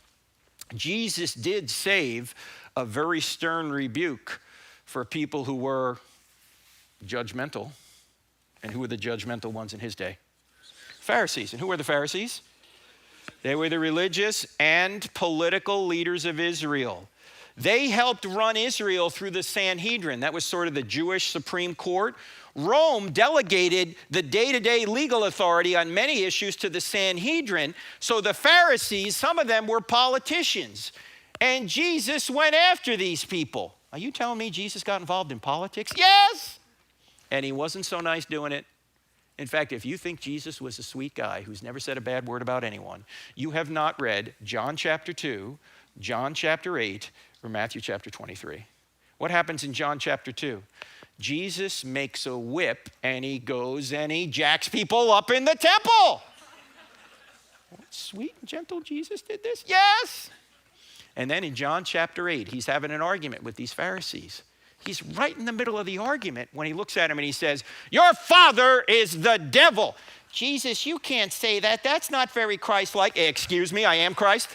Jesus did save a very stern rebuke for people who were judgmental. And who were the judgmental ones in his day? Pharisees. And who were the Pharisees? They were the religious and political leaders of Israel. They helped run Israel through the Sanhedrin. That was sort of the Jewish Supreme Court. Rome delegated the day-to-day legal authority on many issues to the Sanhedrin. So the Pharisees, some of them were politicians. And Jesus went after these people. Are you telling me Jesus got involved in politics? Yes! And he wasn't so nice doing it. In fact, if you think Jesus was a sweet guy who's never said a bad word about anyone, you have not read John chapter 2, John chapter 8, or Matthew chapter 23. What happens in John chapter 2? Jesus makes a whip and he goes and he jacks people up in the temple. Sweet and gentle Jesus did this? Yes. And then in John chapter 8, he's having an argument with these Pharisees. He's right in the middle of the argument when he looks at him and he says, your father is the devil. Jesus, you can't say that. That's not very Christ-like. Excuse me, I am Christ.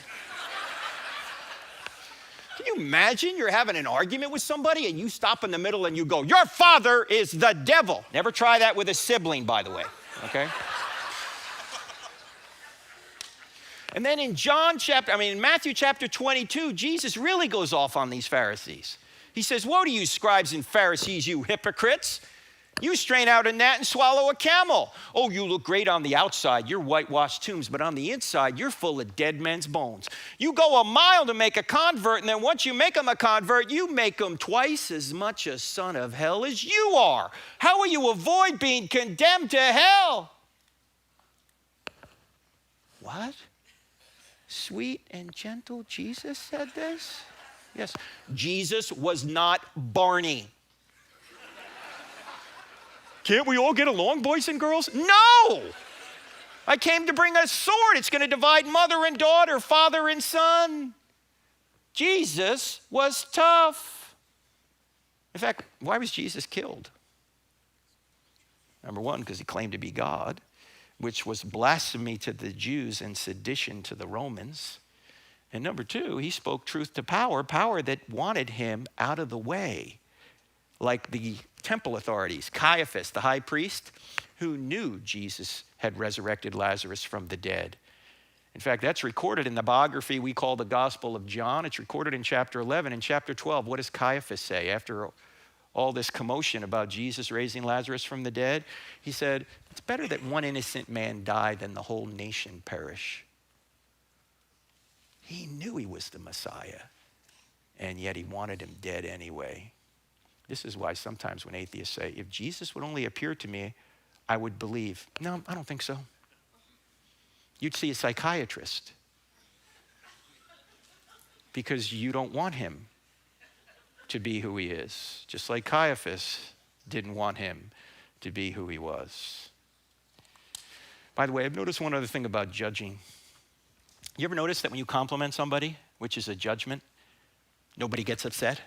Can you imagine you're having an argument with somebody and you stop in the middle and you go, your father is the devil. Never try that with a sibling, by the way, okay? And then in Matthew chapter 22, Jesus really goes off on these Pharisees. He says, woe to you scribes and Pharisees, you hypocrites. You strain out a gnat and swallow a camel. Oh, you look great on the outside. You're whitewashed tombs, but on the inside, you're full of dead men's bones. You go a mile to make a convert, and then once you make them a convert, you make them twice as much a son of hell as you are. How will you avoid being condemned to hell? What? Sweet and gentle Jesus said this? Yes. Jesus was not Barney. Can't we all get along, boys and girls? No! I came to bring a sword. It's going to divide mother and daughter, father and son. Jesus was tough. In fact, why was Jesus killed? Number one, because he claimed to be God, which was blasphemy to the Jews and sedition to the Romans. And number two, he spoke truth to power, power that wanted him out of the way. Like the temple authorities, Caiaphas, the high priest, who knew Jesus had resurrected Lazarus from the dead. In fact, that's recorded in the biography we call the Gospel of John. It's recorded in chapter 11. In chapter 12, what does Caiaphas say after all this commotion about Jesus raising Lazarus from the dead? He said, it's better that one innocent man die than the whole nation perish. He knew he was the Messiah, and yet he wanted him dead anyway. This is why sometimes when atheists say, if Jesus would only appear to me, I would believe. No, I don't think so. You'd see a psychiatrist because you don't want him to be who he is, just like Caiaphas didn't want him to be who he was. By the way, I've noticed one other thing about judging. You ever notice that when you compliment somebody, which is a judgment, nobody gets upset?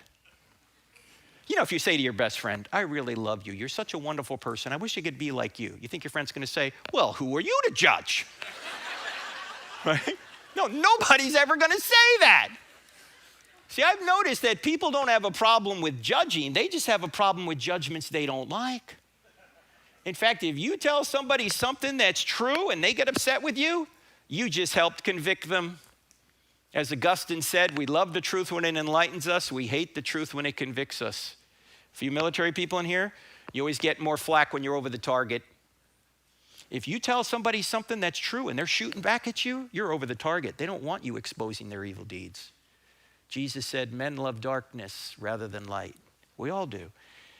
You know, if you say to your best friend, I really love you. You're such a wonderful person. I wish I could be like you. You think your friend's going to say, well, who are you to judge? Right? No, nobody's ever going to say that. See, I've noticed that people don't have a problem with judging. They just have a problem with judgments they don't like. In fact, if you tell somebody something that's true and they get upset with you, you just helped convict them. As Augustine said, we love the truth when it enlightens us. We hate the truth when it convicts us. For you military people in here, you always get more flack when you're over the target. If you tell somebody something that's true and they're shooting back at you, you're over the target. They don't want you exposing their evil deeds. Jesus said, men love darkness rather than light. We all do. In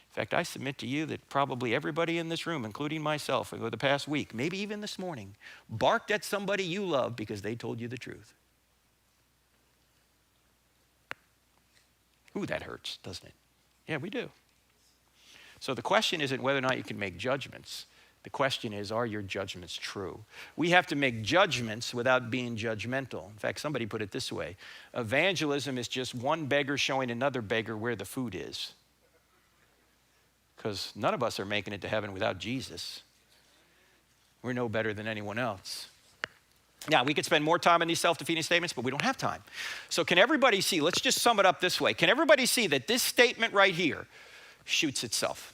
fact, I submit to you that probably everybody in this room, including myself, over the past week, maybe even this morning, barked at somebody you love because they told you the truth. Ooh, that hurts, doesn't it? Yeah, we do. So the question isn't whether or not you can make judgments. The question is, are your judgments true? We have to make judgments without being judgmental. In fact, somebody put it this way. Evangelism is just one beggar showing another beggar where the food is. Because none of us are making it to heaven without Jesus. We're no better than anyone else. Now, we could spend more time on these self-defeating statements, but we don't have time. So can everybody see, let's just sum it up this way. Can everybody see that this statement right here shoots itself?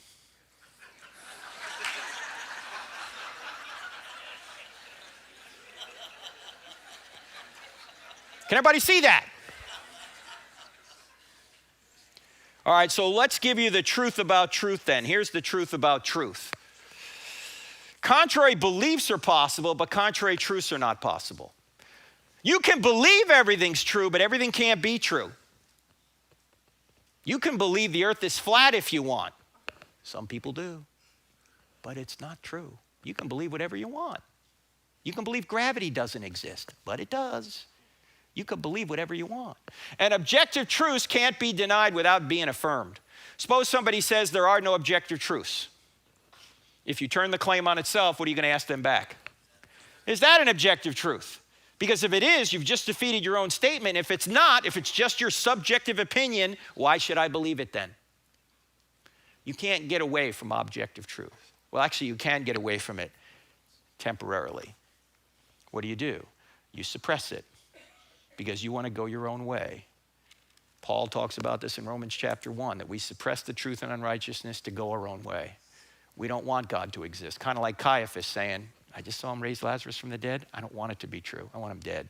Can everybody see that? All right, so let's give you the truth about truth then. Here's the truth about truth. Contrary beliefs are possible, but contrary truths are not possible. You can believe everything's true, but everything can't be true. You can believe the earth is flat if you want. Some people do, but it's not true. You can believe whatever you want. You can believe gravity doesn't exist, but it does. You can believe whatever you want. And objective truths can't be denied without being affirmed. Suppose somebody says there are no objective truths. If you turn the claim on itself, what are you going to ask them back? Is that an objective truth? Because if it is, you've just defeated your own statement. If it's not, if it's just your subjective opinion, why should I believe it then? You can't get away from objective truth. Well, actually, you can get away from it temporarily. What do? You suppress it because you want to go your own way. Paul talks about this in Romans chapter 1, that we suppress the truth and unrighteousness to go our own way. We don't want God to exist. Kind of like Caiaphas saying, I just saw him raise Lazarus from the dead. I don't want it to be true. I want him dead.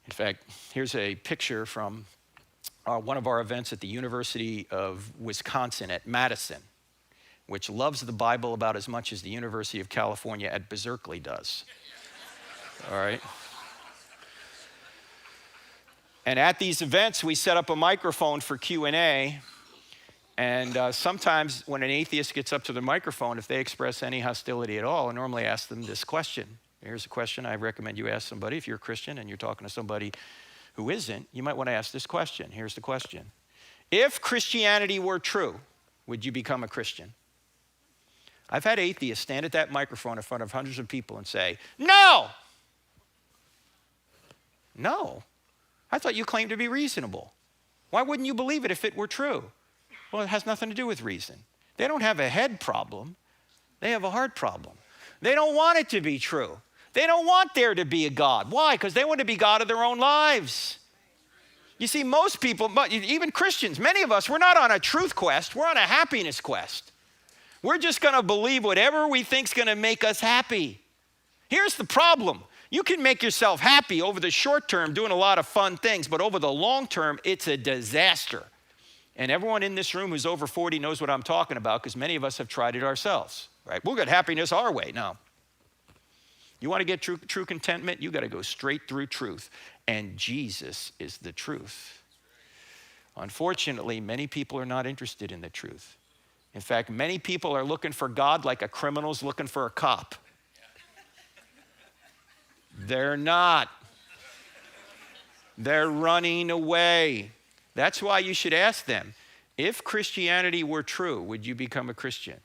In fact, here's a picture from one of our events at the University of Wisconsin at Madison, which loves the Bible about as much as the University of California at Berkeley does. All right? And at these events, we set up a microphone for Q&A. And sometimes when an atheist gets up to the microphone, if they express any hostility at all, I normally ask them this question. Here's a question I recommend you ask somebody. If you're a Christian and you're talking to somebody who isn't, you might want to ask this question. Here's the question. If Christianity were true, would you become a Christian? I've had atheists stand at that microphone in front of hundreds of people and say, no! No. I thought you claimed to be reasonable. Why wouldn't you believe it if it were true? Well, it has nothing to do with reason. They don't have a head problem. They have a heart problem. They don't want it to be true. They don't want there to be a God. Why? Because they want to be God of their own lives. You see, most people, even Christians, many of us, we're not on a truth quest. We're on a happiness quest. We're just going to believe whatever we think is going to make us happy. Here's the problem. You can make yourself happy over the short term doing a lot of fun things, but over the long term, it's a disaster. And everyone in this room who's over 40 knows what I'm talking about because many of us have tried it ourselves, right? We'll get happiness our way. No. You want to get true contentment? You got to go straight through truth. And Jesus is the truth. Unfortunately, many people are not interested in the truth. In fact, many people are looking for God like a criminal's looking for a cop. They're not. They're running away. That's why you should ask them, if Christianity were true, would you become a Christian?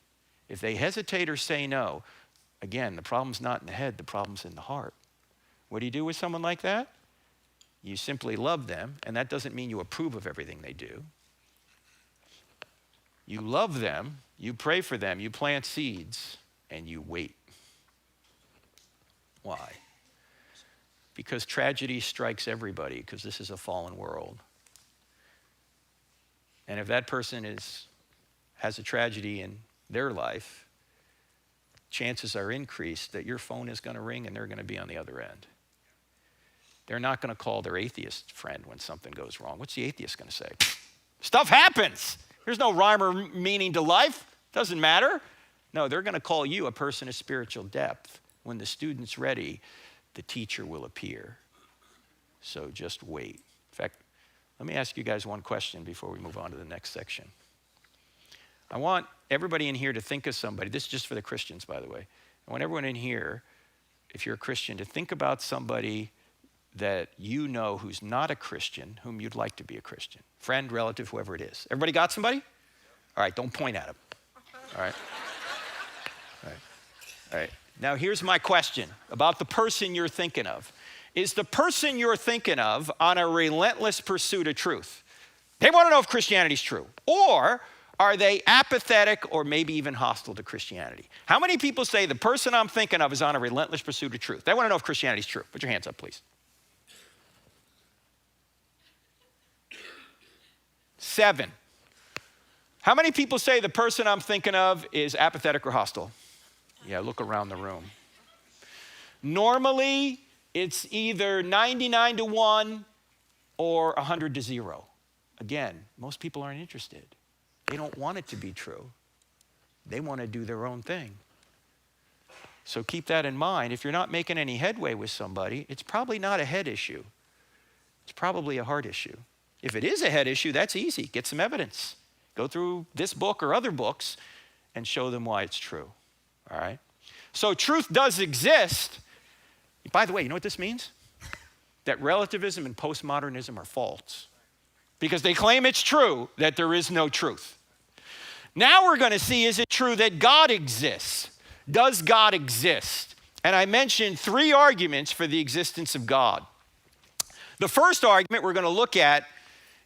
If they hesitate or say no, again, the problem's not in the head, the problem's in the heart. What do you do with someone like that? You simply love them, and that doesn't mean you approve of everything they do. You love them, you pray for them, you plant seeds, and you wait. Why? Because tragedy strikes everybody, because this is a fallen world. And if that person has a tragedy in their life, chances are increased that your phone is going to ring and they're going to be on the other end. They're not going to call their atheist friend when something goes wrong. What's the atheist going to say? Stuff happens. There's no rhyme or meaning to life. Doesn't matter. No, they're going to call you a person of spiritual depth. When the student's ready, the teacher will appear. So just wait. In fact, let me ask you guys one question before we move on to the next section. I want everybody in here to think of somebody. This is just for the Christians, by the way. I want everyone in here, if you're a Christian, to think about somebody that you know who's not a Christian, whom you'd like to be a Christian. Friend, relative, whoever it is. Everybody got somebody? All right, don't point at them. All right? All right. All right. Now here's my question about the person you're thinking of. Is the person you're thinking of on a relentless pursuit of truth? They want to know if Christianity's true. Or are they apathetic or maybe even hostile to Christianity? How many people say the person I'm thinking of is on a relentless pursuit of truth? They want to know if Christianity's true. Put your hands up, please. 7. How many people say the person I'm thinking of is apathetic or hostile? Yeah, look around the room. Normally, it's either 99 to 1 or 100 to 0. Again, most people aren't interested. They don't want it to be true. They want to do their own thing. So keep that in mind. If you're not making any headway with somebody, it's probably not a head issue. It's probably a heart issue. If it is a head issue, that's easy. Get some evidence. Go through this book or other books and show them why it's true. All right? So truth does exist. By the way, you know what this means? That relativism and postmodernism are false. Because they claim it's true that there is no truth. Now we're going to see, is it true that God exists? Does God exist? And I mentioned 3 arguments for the existence of God. The first argument we're going to look at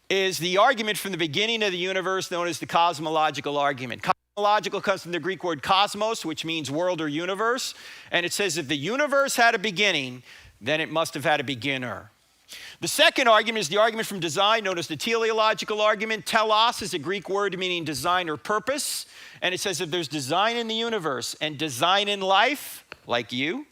is the argument from the beginning of the universe known as the cosmological argument. Cosmological comes from the Greek word cosmos, which means world or universe. And it says if the universe had a beginning, then it must have had a beginner. The second argument is the argument from design known as the teleological argument. Telos is a Greek word meaning design or purpose. And it says if there's design in the universe and design in life, like you,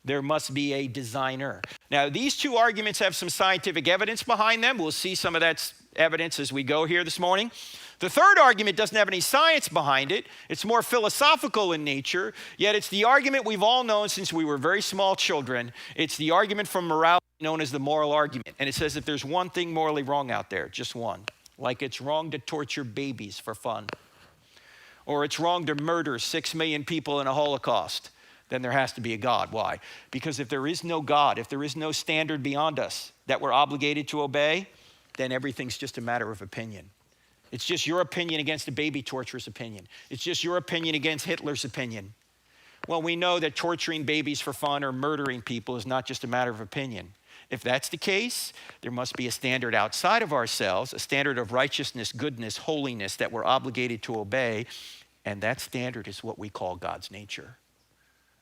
there must be a designer. Now, these 2 arguments have some scientific evidence behind them. We'll see some of that evidence as we go here this morning. The third argument doesn't have any science behind it. It's more philosophical in nature, yet it's the argument we've all known since we were very small children. It's the argument from morality known as the moral argument. And it says if there's one thing morally wrong out there, just one, like it's wrong to torture babies for fun, or it's wrong to murder 6 million people in a Holocaust, then there has to be a God. Why? Because if there is no God, if there is no standard beyond us that we're obligated to obey, then everything's just a matter of opinion. It's just your opinion against a baby torturer's opinion. It's just your opinion against Hitler's opinion. Well, we know that torturing babies for fun or murdering people is not just a matter of opinion. If that's the case, there must be a standard outside of ourselves, a standard of righteousness, goodness, holiness that we're obligated to obey, and that standard is what we call God's nature.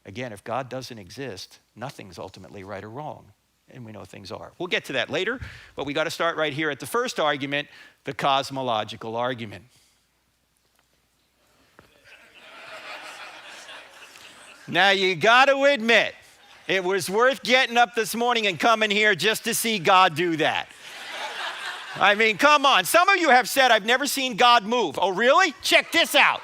Again, if God doesn't exist, nothing's ultimately right or wrong. And we know things are. We'll get to that later, but we got to start right here at the first argument, the cosmological argument. Now, you got to admit, it was worth getting up this morning and coming here just to see God do that. I mean, come on. Some of you have said, I've never seen God move. Oh, really? Check this out.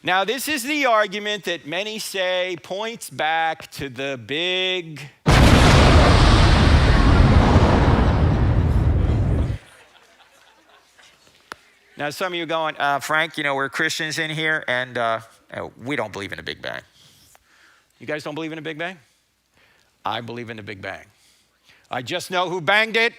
Now, this is the argument that many say points back to the big... Now, some of you are going, Frank, you know, we're Christians in here, and we don't believe in a Big Bang. You guys don't believe in a Big Bang? I believe in a Big Bang. I just know who banged it.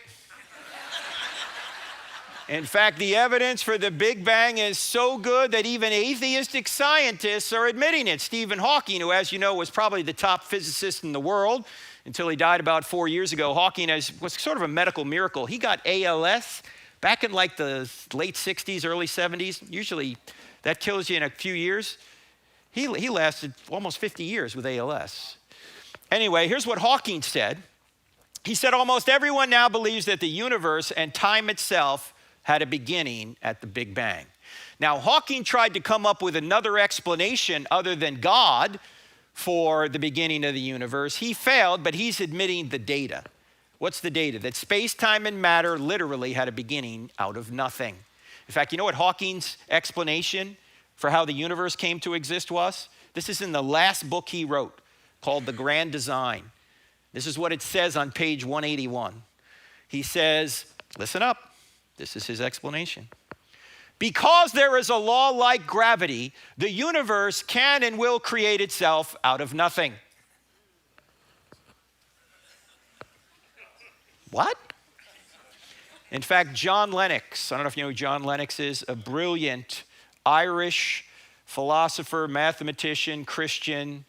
In fact, the evidence for the Big Bang is so good that even atheistic scientists are admitting it. Stephen Hawking, who, as you know, was probably the top physicist in the world until he died about 4 years ago. Hawking was sort of a medical miracle. He got ALS back in like the late 60s, early 70s. Usually that kills you in a few years. He lasted almost 50 years with ALS. Anyway, here's what Hawking said. He said, almost everyone now believes that the universe and time itself had a beginning at the Big Bang. Now, Hawking tried to come up with another explanation other than God for the beginning of the universe. He failed, but he's admitting the data. What's the data? That space, time, and matter literally had a beginning out of nothing. In fact, you know what Hawking's explanation for how the universe came to exist was? This is in the last book he wrote called The Grand Design. This is what it says on page 181. He says, listen up. This is his explanation. Because there is a law like gravity, the universe can and will create itself out of nothing. What? In fact, John Lennox, I don't know if you know who John Lennox is, a brilliant Irish philosopher, mathematician, Christian,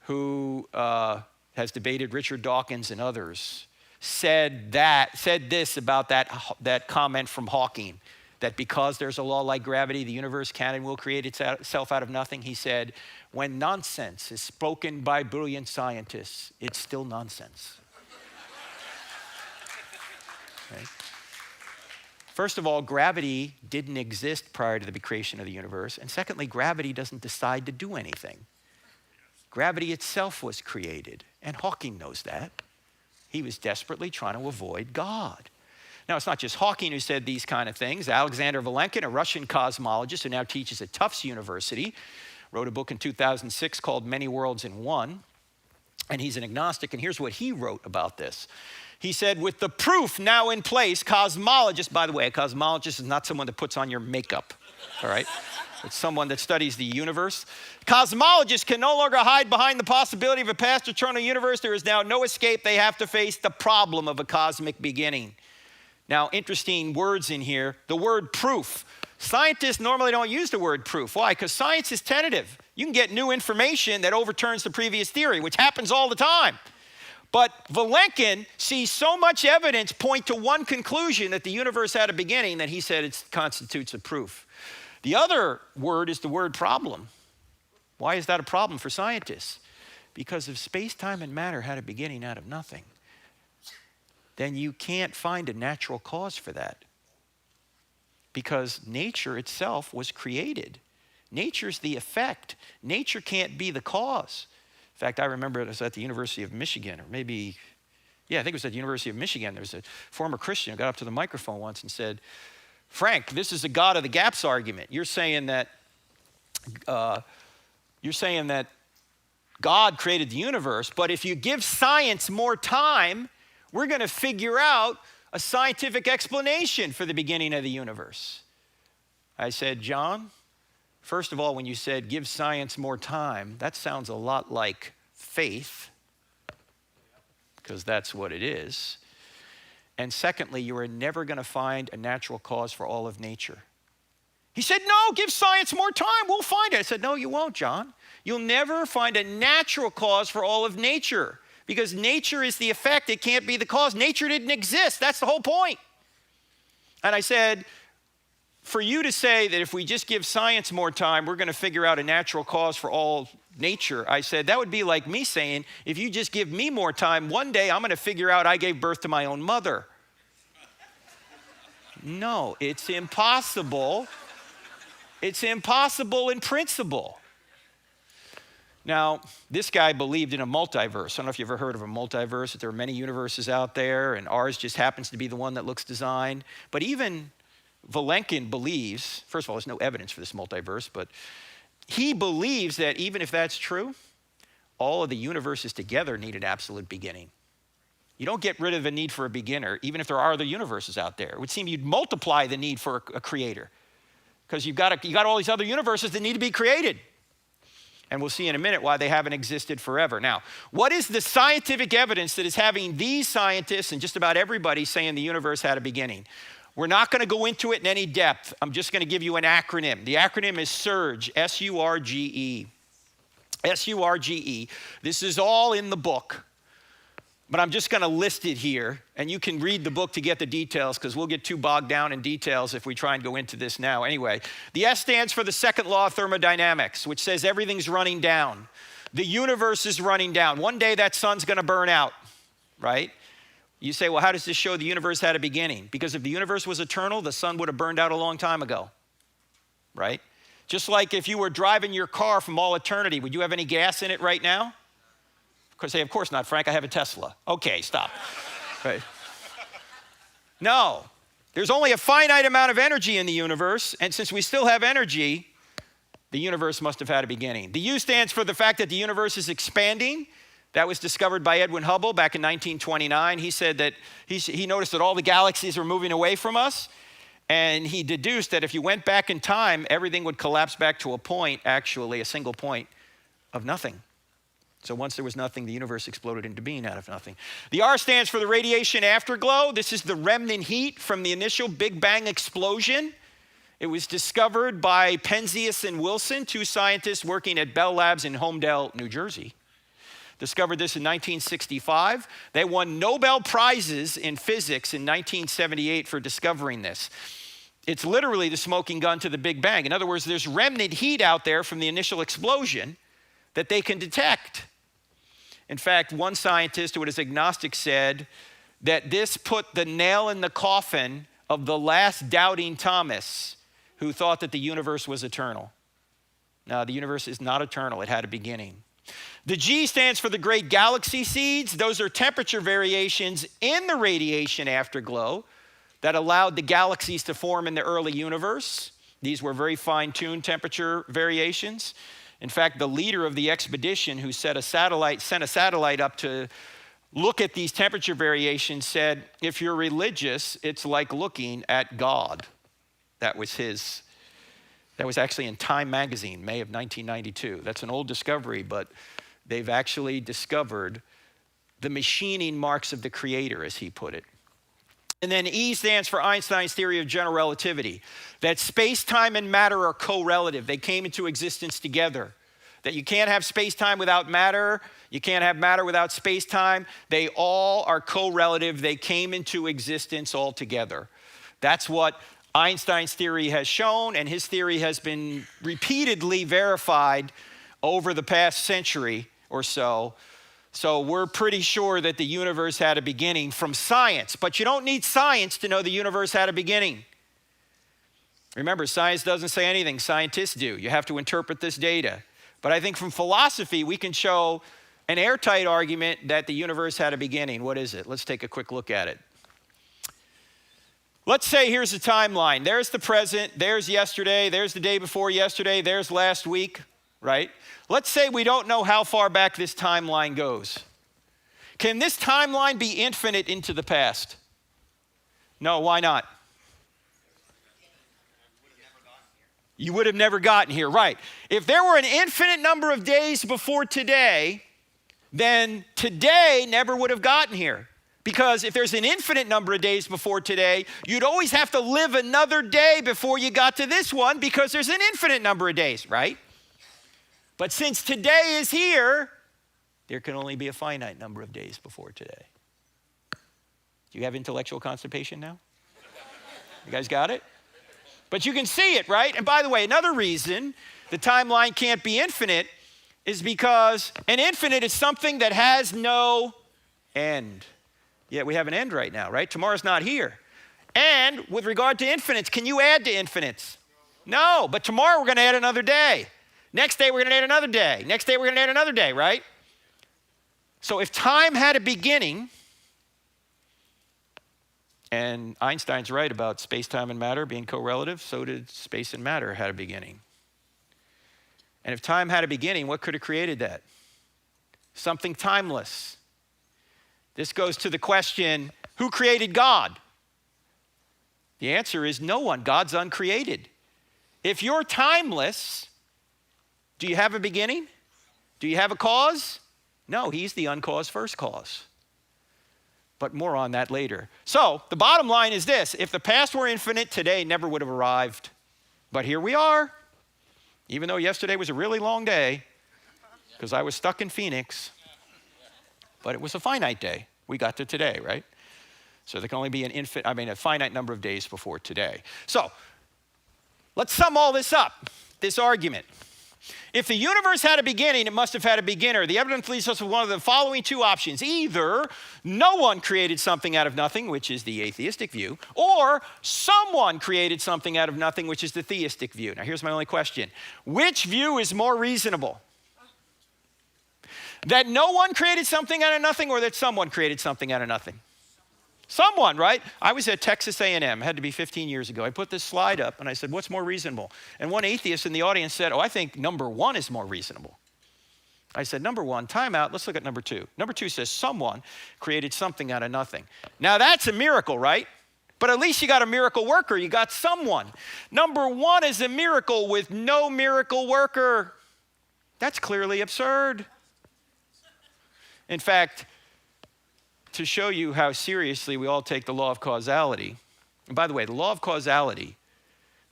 who has debated Richard Dawkins and others, said this about that comment from Hawking, that because there's a law like gravity, the universe can and will create itself out of nothing. He said, when nonsense is spoken by brilliant scientists, it's still nonsense. Okay. First of all, gravity didn't exist prior to the creation of the universe. And secondly, gravity doesn't decide to do anything. Gravity itself was created, and Hawking knows that. He was desperately trying to avoid God. Now, it's not just Hawking who said these kind of things. Alexander Vilenkin, a Russian cosmologist who now teaches at Tufts University, wrote a book in 2006 called Many Worlds in One. and he's an agnostic, and here's what he wrote about this. He said, with the proof now in place, cosmologists, by the way, a cosmologist is not someone that puts on your makeup, all right? It's someone that studies the universe. Cosmologists can no longer hide behind the possibility of a past eternal universe. There is now no escape. They have to face the problem of a cosmic beginning. Now, interesting words in here. The word proof. Scientists normally don't use the word proof. Why? Because science is tentative. You can get new information that overturns the previous theory, which happens all the time. But Vilenkin sees so much evidence point to one conclusion, that the universe had a beginning, that he said it constitutes a proof. The other word is the word problem. Why is that a problem for scientists? Because if space, time, and matter had a beginning out of nothing, then you can't find a natural cause for that. Because nature itself was created. Nature's the effect. Nature can't be the cause. In fact, I remember it was at the University of Michigan, or maybe, I think it was at the University of Michigan. There was a former Christian who got up to the microphone once and said, Frank, this is a God of the gaps argument. You're saying that God created the universe, but if you give science more time, we're going to figure out a scientific explanation for the beginning of the universe. I said, John, first of all, when you said give science more time, that sounds a lot like faith, because that's what it is. And secondly, you are never going to find a natural cause for all of nature. He said, no, give science more time, we'll find it. I said, no, you won't, John. You'll never find a natural cause for all of nature, because nature is the effect, it can't be the cause. Nature didn't exist, that's the whole point. And I said, for you to say that if we just give science more time, we're going to figure out a natural cause for all nature, I said, that would be like me saying, if you just give me more time, one day I'm going to figure out I gave birth to my own mother. No, it's impossible. It's impossible in principle. Now, this guy believed in a multiverse. I don't know if you've ever heard of a multiverse, that there are many universes out there, and ours just happens to be the one that looks designed. But even Vilenkin believes, first of all, there's no evidence for this multiverse, but he believes that even if that's true, all of the universes together need an absolute beginning. You don't get rid of the need for a beginner, even if there are other universes out there. It would seem you'd multiply the need for a creator, because you got all these other universes that need to be created. And we'll see in a minute why they haven't existed forever. Now, what is the scientific evidence that is having these scientists and just about everybody saying the universe had a beginning? We're not going to go into it in any depth. I'm just going to give you an acronym. The acronym is SURGE, S-U-R-G-E. S-U-R-G-E. This is all in the book, but I'm just going to list it here, and you can read the book to get the details, because we'll get too bogged down in details if we try and go into this now. Anyway, the S stands for the second law of thermodynamics, which says everything's running down. The universe is running down. One day that sun's going to burn out, right? You say, well, how does this show the universe had a beginning? Because if the universe was eternal, the sun would have burned out a long time ago, right? Just like if you were driving your car from all eternity, would you have any gas in it right now? Because say, of course not, Frank, I have a Tesla. Okay, stop. Right. No, there's only a finite amount of energy in the universe, and since we still have energy, the universe must have had a beginning. The U stands for the fact that the universe is expanding. That was discovered by Edwin Hubble back in 1929. He said that he noticed that all the galaxies were moving away from us, and he deduced that if you went back in time, everything would collapse back to a point, actually, a single point of nothing. So once there was nothing, the universe exploded into being out of nothing. The R stands for the radiation afterglow. This is the remnant heat from the initial Big Bang explosion. It was discovered by Penzias and Wilson, two scientists working at Bell Labs in Homedale, New Jersey. Discovered this in 1965. They won Nobel Prizes in physics in 1978 for discovering this. It's literally the smoking gun to the Big Bang. In other words, there's remnant heat out there from the initial explosion that they can detect. In fact, one scientist who was agnostic said that this put the nail in the coffin of the last doubting Thomas, who thought that the universe was eternal. Now, the universe is not eternal. It had a beginning. The G stands for the great galaxy seeds. Those are temperature variations in the radiation afterglow that allowed the galaxies to form in the early universe. These were very fine-tuned temperature variations. In fact, the leader of the expedition who sent a satellite up to look at these temperature variations said, if you're religious, it's like looking at God. That was actually in Time magazine, May of 1992. That's an old discovery, but they've actually discovered the machining marks of the Creator, as he put it. And then E stands for Einstein's theory of general relativity, that space-time and matter are correlative. They came into existence together. That you can't have space-time without matter, you can't have matter without space-time. They all are correlative. They came into existence all together. That's what Einstein's theory has shown, and his theory has been repeatedly verified over the past century or so. So we're pretty sure that the universe had a beginning from science, but you don't need science to know the universe had a beginning. Remember, science doesn't say anything, scientists do. You have to interpret this data. But I think from philosophy, we can show an airtight argument that the universe had a beginning. What is it? Let's take a quick look at it. Let's say here's a timeline. There's the present, there's yesterday, there's the day before yesterday, there's last week, right? Let's say we don't know how far back this timeline goes. Can this timeline be infinite into the past? No, why not? You would have never gotten here, right? If there were an infinite number of days before today, then today never would have gotten here. Because if there's an infinite number of days before today, you'd always have to live another day before you got to this one because there's an infinite number of days, right? But since today is here, there can only be a finite number of days before today. Do you have intellectual constipation now? You guys got it? But you can see it, right? And by the way, another reason the timeline can't be infinite is because an infinite is something that has no end. Yeah, we have an end right now, right? Tomorrow's not here. And with regard to infinites, can you add to infinites? No, but tomorrow we're going to add another day. Next day we're going to add another day. Next day we're going to add another day, right? So if time had a beginning, and Einstein's right about space-time and matter being correlative, so did space and matter had a beginning. And if time had a beginning, what could have created that? Something timeless. This goes to the question, who created God? The answer is no one. God's uncreated. If you're timeless, do you have a beginning? Do you have a cause? No, he's the uncaused first cause. But more on that later. So the bottom line is this. If the past were infinite, today never would have arrived. But here we are. Even though yesterday was a really long day, because I was stuck in Phoenix. But it was a finite day. We got to today, right? So there can only be a finite number of days before today. So let's sum all this up, this argument. If the universe had a beginning, it must have had a beginner. The evidence leads us to one of the following two options. Either no one created something out of nothing, which is the atheistic view, or someone created something out of nothing, which is the theistic view. Now here's my only question. Which view is more reasonable? That no one created something out of nothing, or that someone created something out of nothing? Someone, right? I was at Texas A&M, had to be 15 years ago. I put this slide up and I said, what's more reasonable? And one atheist in the audience said, I think number one is more reasonable. I said, number one, time out, let's look at number two. Number two says someone created something out of nothing. Now that's a miracle, right? But at least you got a miracle worker, you got someone. Number one is a miracle with no miracle worker. That's clearly absurd. In fact, to show you how seriously we all take the law of causality, and by the way, the law of causality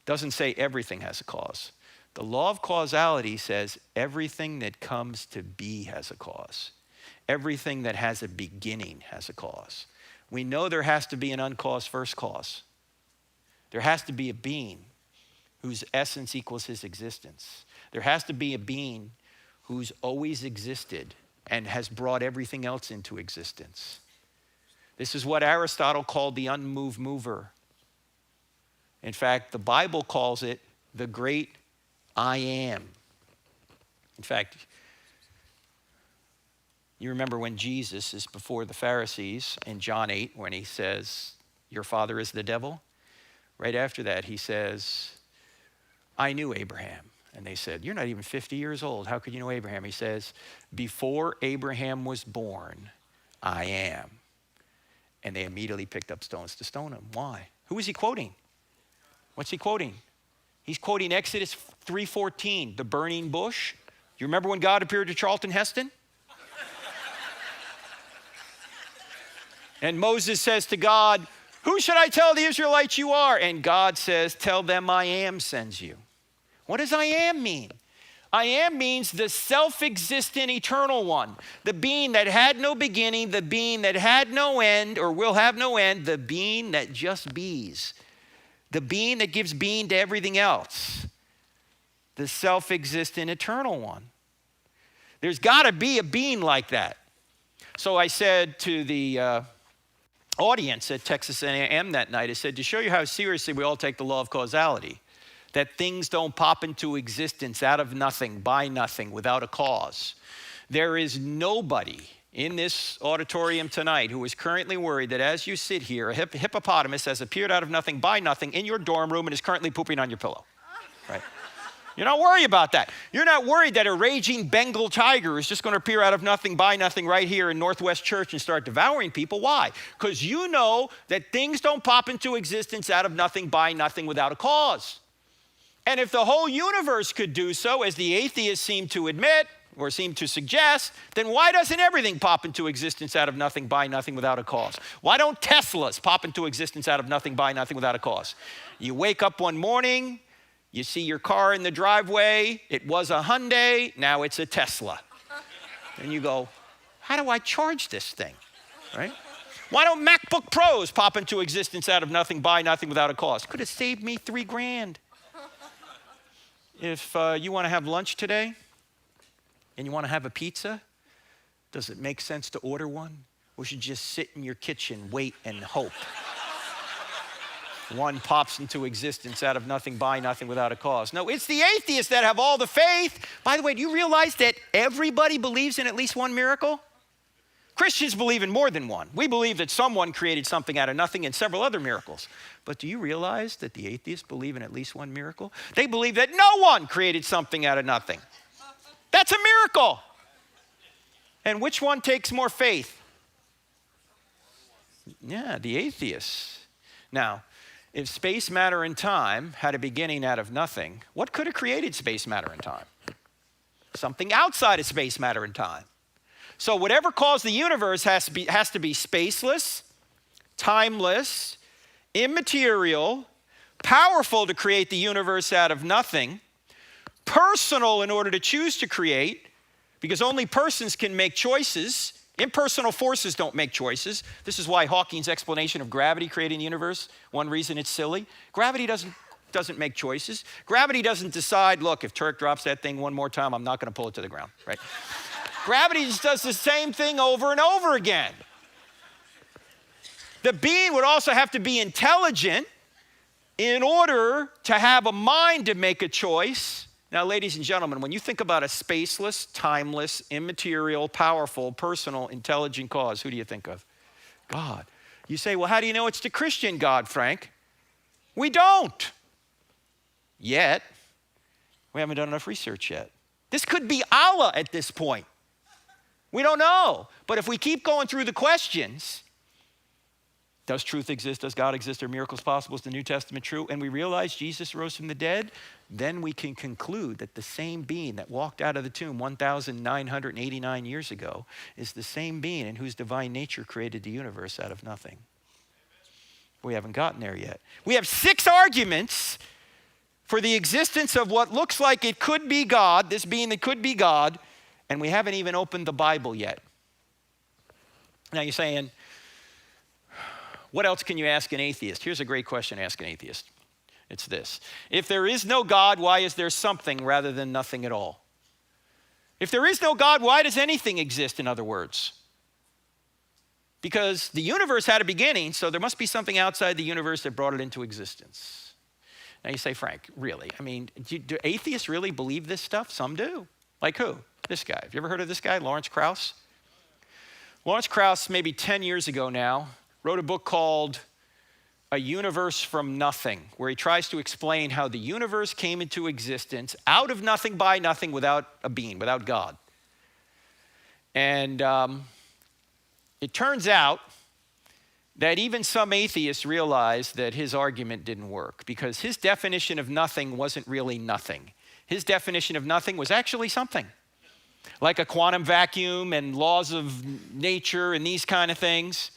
doesn't say everything has a cause. The law of causality says everything that comes to be has a cause. Everything that has a beginning has a cause. We know there has to be an uncaused first cause. There has to be a being whose essence equals his existence. There has to be a being who's always existed and has brought everything else into existence. This is what Aristotle called the unmoved mover. In fact, the Bible calls it the great I am. In fact, you remember when Jesus is before the Pharisees in John 8 when he says, your father is the devil? Right after that, he says, I knew Abraham And they said, you're not even 50 years old. How could you know Abraham? He says, before Abraham was born, I am. And they immediately picked up stones to stone him. Why? Who is he quoting? What's he quoting? He's quoting Exodus 3:14, the burning bush. You remember when God appeared to Charlton Heston? And Moses says to God, who should I tell the Israelites you are? And God says, tell them I am sends you. What does I am mean? I am means the self-existent eternal one, the being that had no beginning, the being that had no end or will have no end, the being that just bees, the being that gives being to everything else, the self-existent eternal one. There's got to be a being like that. So I said to the audience at Texas A&M that night, I said, to show you how seriously we all take the law of causality, that things don't pop into existence out of nothing, by nothing, without a cause. There is nobody in this auditorium tonight who is currently worried that as you sit here, a hippopotamus has appeared out of nothing, by nothing, in your dorm room and is currently pooping on your pillow, right? You're not worried about that. You're not worried that a raging Bengal tiger is just going to appear out of nothing, by nothing, right here in Northwest Church and start devouring people. Why? Because you know that things don't pop into existence out of nothing, by nothing, without a cause. And if the whole universe could do so, as the atheists seem to admit, or seem to suggest, then why doesn't everything pop into existence out of nothing, by nothing, without a cause? Why don't Teslas pop into existence out of nothing, by nothing, without a cause? You wake up one morning, you see your car in the driveway, it was a Hyundai, now it's a Tesla. And you go, how do I charge this thing, right? Why don't MacBook Pros pop into existence out of nothing, by nothing, without a cause? Could have saved me $3,000. If you want to have lunch today and you want to have a pizza, does it make sense to order one? Or should you just sit in your kitchen, wait, and hope? One pops into existence out of nothing, by nothing, without a cause. No, it's the atheists that have all the faith. By the way, do you realize that everybody believes in at least one miracle? Christians believe in more than one. We believe that someone created something out of nothing and several other miracles. But do you realize that the atheists believe in at least one miracle? They believe that no one created something out of nothing. That's a miracle. And which one takes more faith? Yeah, the atheists. Now, if space, matter, and time had a beginning out of nothing, what could have created space, matter, and time? Something outside of space, matter, and time. So whatever caused the universe has to be spaceless, timeless, immaterial, powerful to create the universe out of nothing, personal in order to choose to create, because only persons can make choices. Impersonal forces don't make choices. This is why Hawking's explanation of gravity creating the universe, one reason it's silly. Gravity doesn't make choices. Gravity doesn't decide, look, if Turek drops that thing one more time, I'm not going to pull it to the ground, right? Gravity just does the same thing over and over again. The being would also have to be intelligent in order to have a mind to make a choice. Now, ladies and gentlemen, when you think about a spaceless, timeless, immaterial, powerful, personal, intelligent cause, who do you think of? God. You say, well, how do you know it's the Christian God, Frank? We don't. Yet. We haven't done enough research yet. This could be Allah at this point. We don't know. But if we keep going through the questions, does truth exist? Does God exist? Are miracles possible? Is the New Testament true? And we realize Jesus rose from the dead, then we can conclude that the same being that walked out of the tomb 1,989 years ago is the same being in whose divine nature created the universe out of nothing. We haven't gotten there yet. We have 6 arguments for the existence of what looks like it could be God, this being that could be God, and we haven't even opened the Bible yet. Now you're saying, what else can you ask an atheist? Here's a great question to ask an atheist. It's this. If there is no God, why is there something rather than nothing at all? If there is no God, why does anything exist, in other words? Because the universe had a beginning, so there must be something outside the universe that brought it into existence. Now you say, Frank, really? I mean, do atheists really believe this stuff? Some do. Like who? This guy. Have you ever heard of this guy, Lawrence Krauss? Lawrence Krauss, maybe 10 years ago now, wrote a book called A Universe from Nothing, where he tries to explain how the universe came into existence out of nothing by nothing without a being, without God. And it turns out that even some atheists realized that his argument didn't work, because his definition of nothing wasn't really nothing. His definition of nothing was actually something, like a quantum vacuum and laws of nature and these kind of things.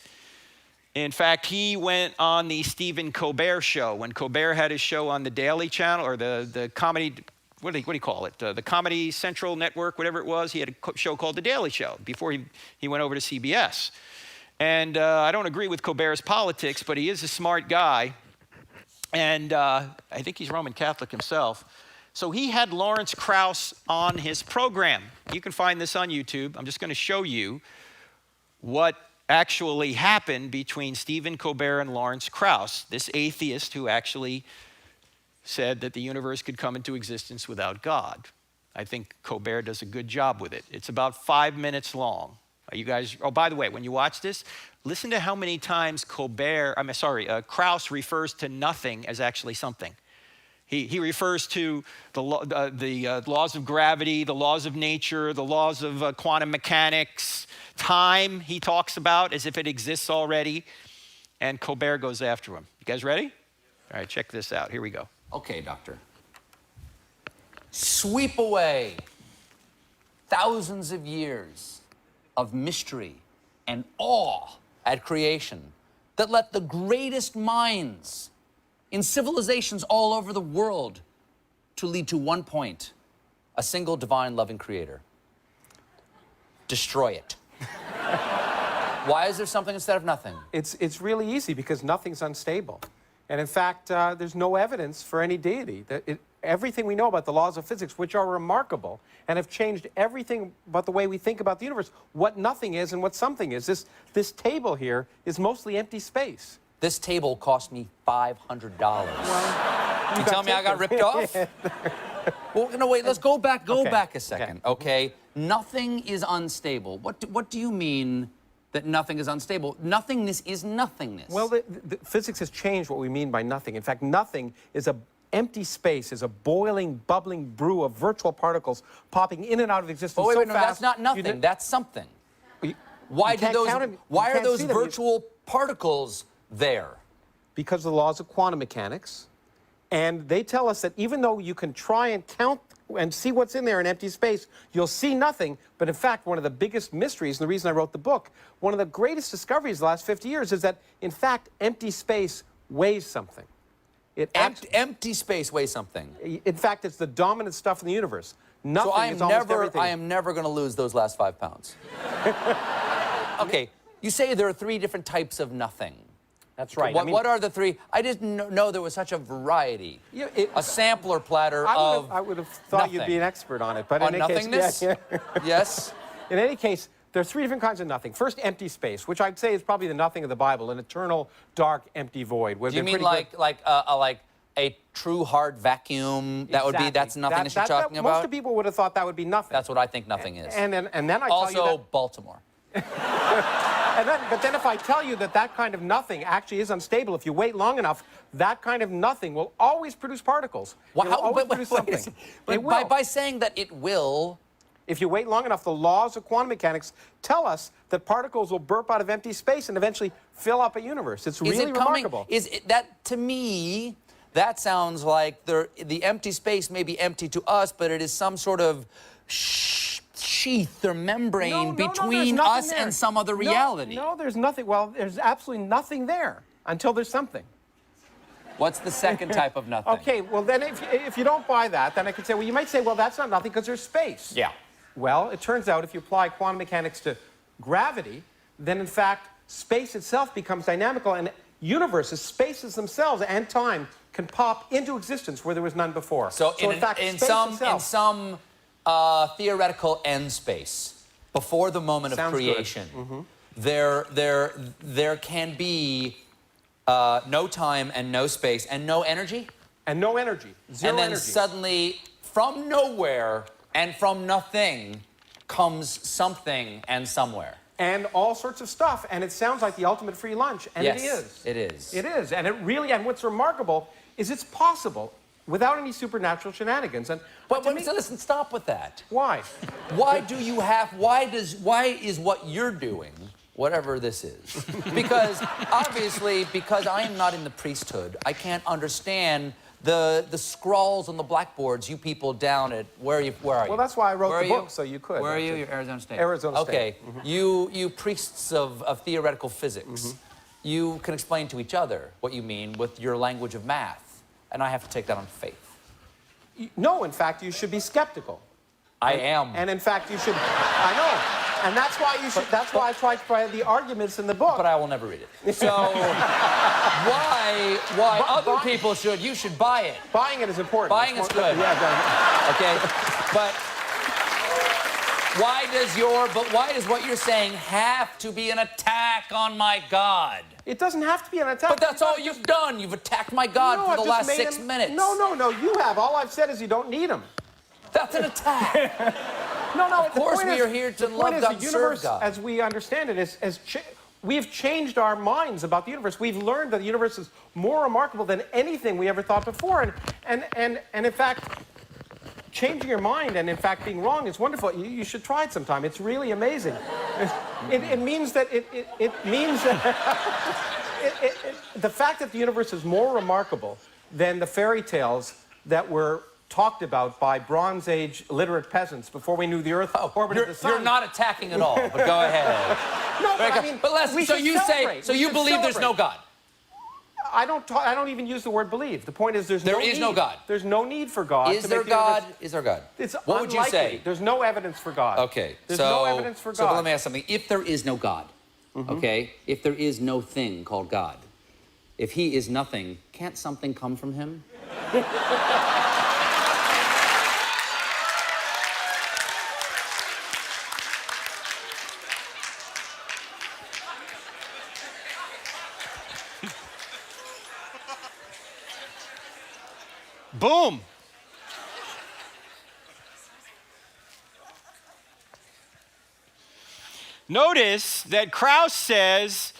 In fact, he went on the Stephen Colbert show. When Colbert had his show on the Daily Channel, or the comedy, what do you call it? The Comedy Central Network, whatever it was. He had a show called The Daily Show before he went over to CBS. And I don't agree with Colbert's politics, but he is a smart guy. And I think he's Roman Catholic himself. So he had Lawrence Krauss on his program. You can find this on YouTube. I'm just going to show you what actually happened between Stephen Colbert and Lawrence Krauss, this atheist who actually said that the universe could come into existence without God. I think Colbert does a good job with it. It's about 5 minutes long. You guys, oh, by the way, when you watch this, listen to how many times Krauss refers to nothing as actually something. He refers to the laws of gravity, the laws of nature, the laws of quantum mechanics, time he talks about as if it exists already, and Colbert goes after him. You guys ready? All right, check this out. Here we go. Okay, doctor. Sweep away thousands of years of mystery and awe at creation that let the greatest minds in civilizations all over the world to lead to one point, a single divine loving creator. Destroy it. Why is there something instead of nothing? It's really easy because nothing's unstable. And in fact, there's no evidence for any deity. Everything we know about the laws of physics, which are remarkable and have changed everything about the way we think about the universe, what nothing is and what something is. This table here is mostly empty space. This table cost me $500. Well, you tell me I got ripped off? Well, no, wait, let's go back a second, okay? Nothing is unstable. What do you mean that nothing is unstable? Nothingness is nothingness. Well, the physics has changed what we mean by nothing. In fact, nothing is a empty space, is a boiling, bubbling brew of virtual particles popping in and out of existence wait, so wait, no, fast. that's not nothing. That's something. Why are those virtual particles there? Because of the laws of quantum mechanics. And they tell us that even though you can try and count and see what's in there in empty space, you'll see nothing. But in fact, one of the biggest mysteries, and the reason I wrote the book, one of the greatest discoveries of the last 50 years is that, in fact, empty space weighs something. Empty space weighs something. In fact, it's the dominant stuff in the universe. Nothing So is almost everything. I am never going to lose those last 5 pounds. Okay, you say there are 3 different types of nothing. That's right. What are the 3? I didn't know there was such a variety. A sampler platter of I would have thought you'd be an expert on it. But on in any nothingness? Case, Yes? In any case, there are 3 different kinds of nothing. First, empty space, which I'd say is probably the nothing of the Bible, an eternal, dark, empty void. Do you mean like a true hard vacuum? That would be, that's nothingness you're talking about? Most of people would have thought that would be nothing. That's what I think nothing is. And then I also, tell you that, Baltimore. but then if I tell you that kind of nothing actually is unstable, if you wait long enough, that kind of nothing will always produce particles. Well, it will always produce something. It will. By saying that it will... If you wait long enough, the laws of quantum mechanics tell us that particles will burp out of empty space and eventually fill up a universe. It's really remarkable. To me, that sounds like the empty space may be empty to us, but it is some sort of sheath or membrane between us and some other reality. No, there's nothing. Well, there's absolutely nothing there until there's something. What's the second type of nothing? Okay, well then if you don't buy that, then I could say, well, you might say, well, that's not nothing because there's space. Yeah. Well, it turns out if you apply quantum mechanics to gravity, then in fact, space itself becomes dynamical, and universes, spaces themselves, and time can pop into existence where there was none before. So in fact, in itself, some theoretical end space, before the moment of creation, there can be no time and no space and no energy? And no energy. Zero and then energy. suddenly, from nowhere and from nothing, comes something and somewhere. and all sorts of stuff, and it sounds like the ultimate free lunch, and Yes, it is. it is. It is, and it really, and what's remarkable is it's possible without any supernatural shenanigans. And But to me, so listen, stop with that. why? Why is what you're doing, whatever this is? Because obviously, because I am not in the priesthood, I can't understand the scrawls on the blackboards you people down at, where are you? Well, that's why I wrote Where the are you? book, so you could. Where are you? actually. You're Arizona State. Arizona State. Okay, you priests of theoretical physics, you can explain to each other what you mean with your language of math, and I have to take that on faith. No, in fact, you should be skeptical. I am. And in fact, you should, I know. And that's why you should, that's why I tried to provide the arguments in the book. But I will never read it. So why other people should, you should buy it. Buying it is important. Buying is good. Yeah, Okay? But why does what you're saying have to be an attack on my God? it doesn't have to be an attack. But that's all you've done. You've attacked my God No, for I've the just last made 6 him- minutes. No, you have. All I've said is you don't need him. That's an attack. No, Of course we are here to love God and the serve universe, God. as we understand it, we've changed our minds about the universe. We've learned that the universe is more remarkable than anything we ever thought before. And in fact, changing your mind and in fact being wrong is wonderful. You should try it sometime. It's really amazing. It means that it means that the fact that the universe is more remarkable than the fairy tales that were talked about by Bronze Age literate peasants before we knew the Earth orbited the sun. You're not attacking at all, but go ahead. No, but I mean, but listen, we so should you celebrate. say, so We you should believe there's no celebrate. God? I don't even use the word believe. The point is There is no God. There's no need for God. Is to there make the universe- God? Is there God? It's What would you unlikely. say? There's no evidence for God. Okay, There's so no evidence for So God. let me ask something. If there is no God, okay, if there is no thing called God, if he is nothing, can't something come from him? Boom. Notice that Krauss says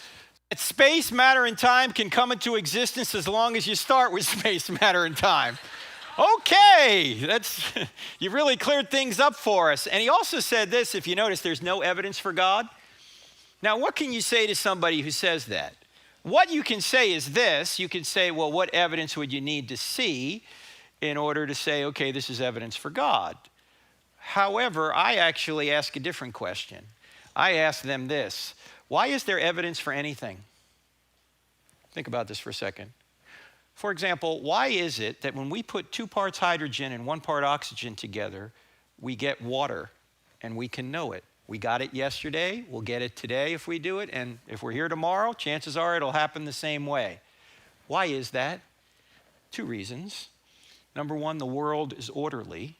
that space, matter, and time can come into existence as long as you start with space, matter, and time. Okay, you really cleared things up for us. And he also said this, if you notice, there's no evidence for God. Now, what can you say to somebody who says that? What you can say is this. You can say, well, what evidence would you need to see in order to say, okay, this is evidence for God? However, I actually ask a different question. I ask them this: why is there evidence for anything? Think about this for a second. For example, why is it that when we put 2 parts hydrogen and 1 part oxygen together, we get water and we can know it? We got it yesterday, we'll get it today if we do it, and if we're here tomorrow, chances are it'll happen the same way. Why is that? 2 reasons. Number 1, the world is orderly.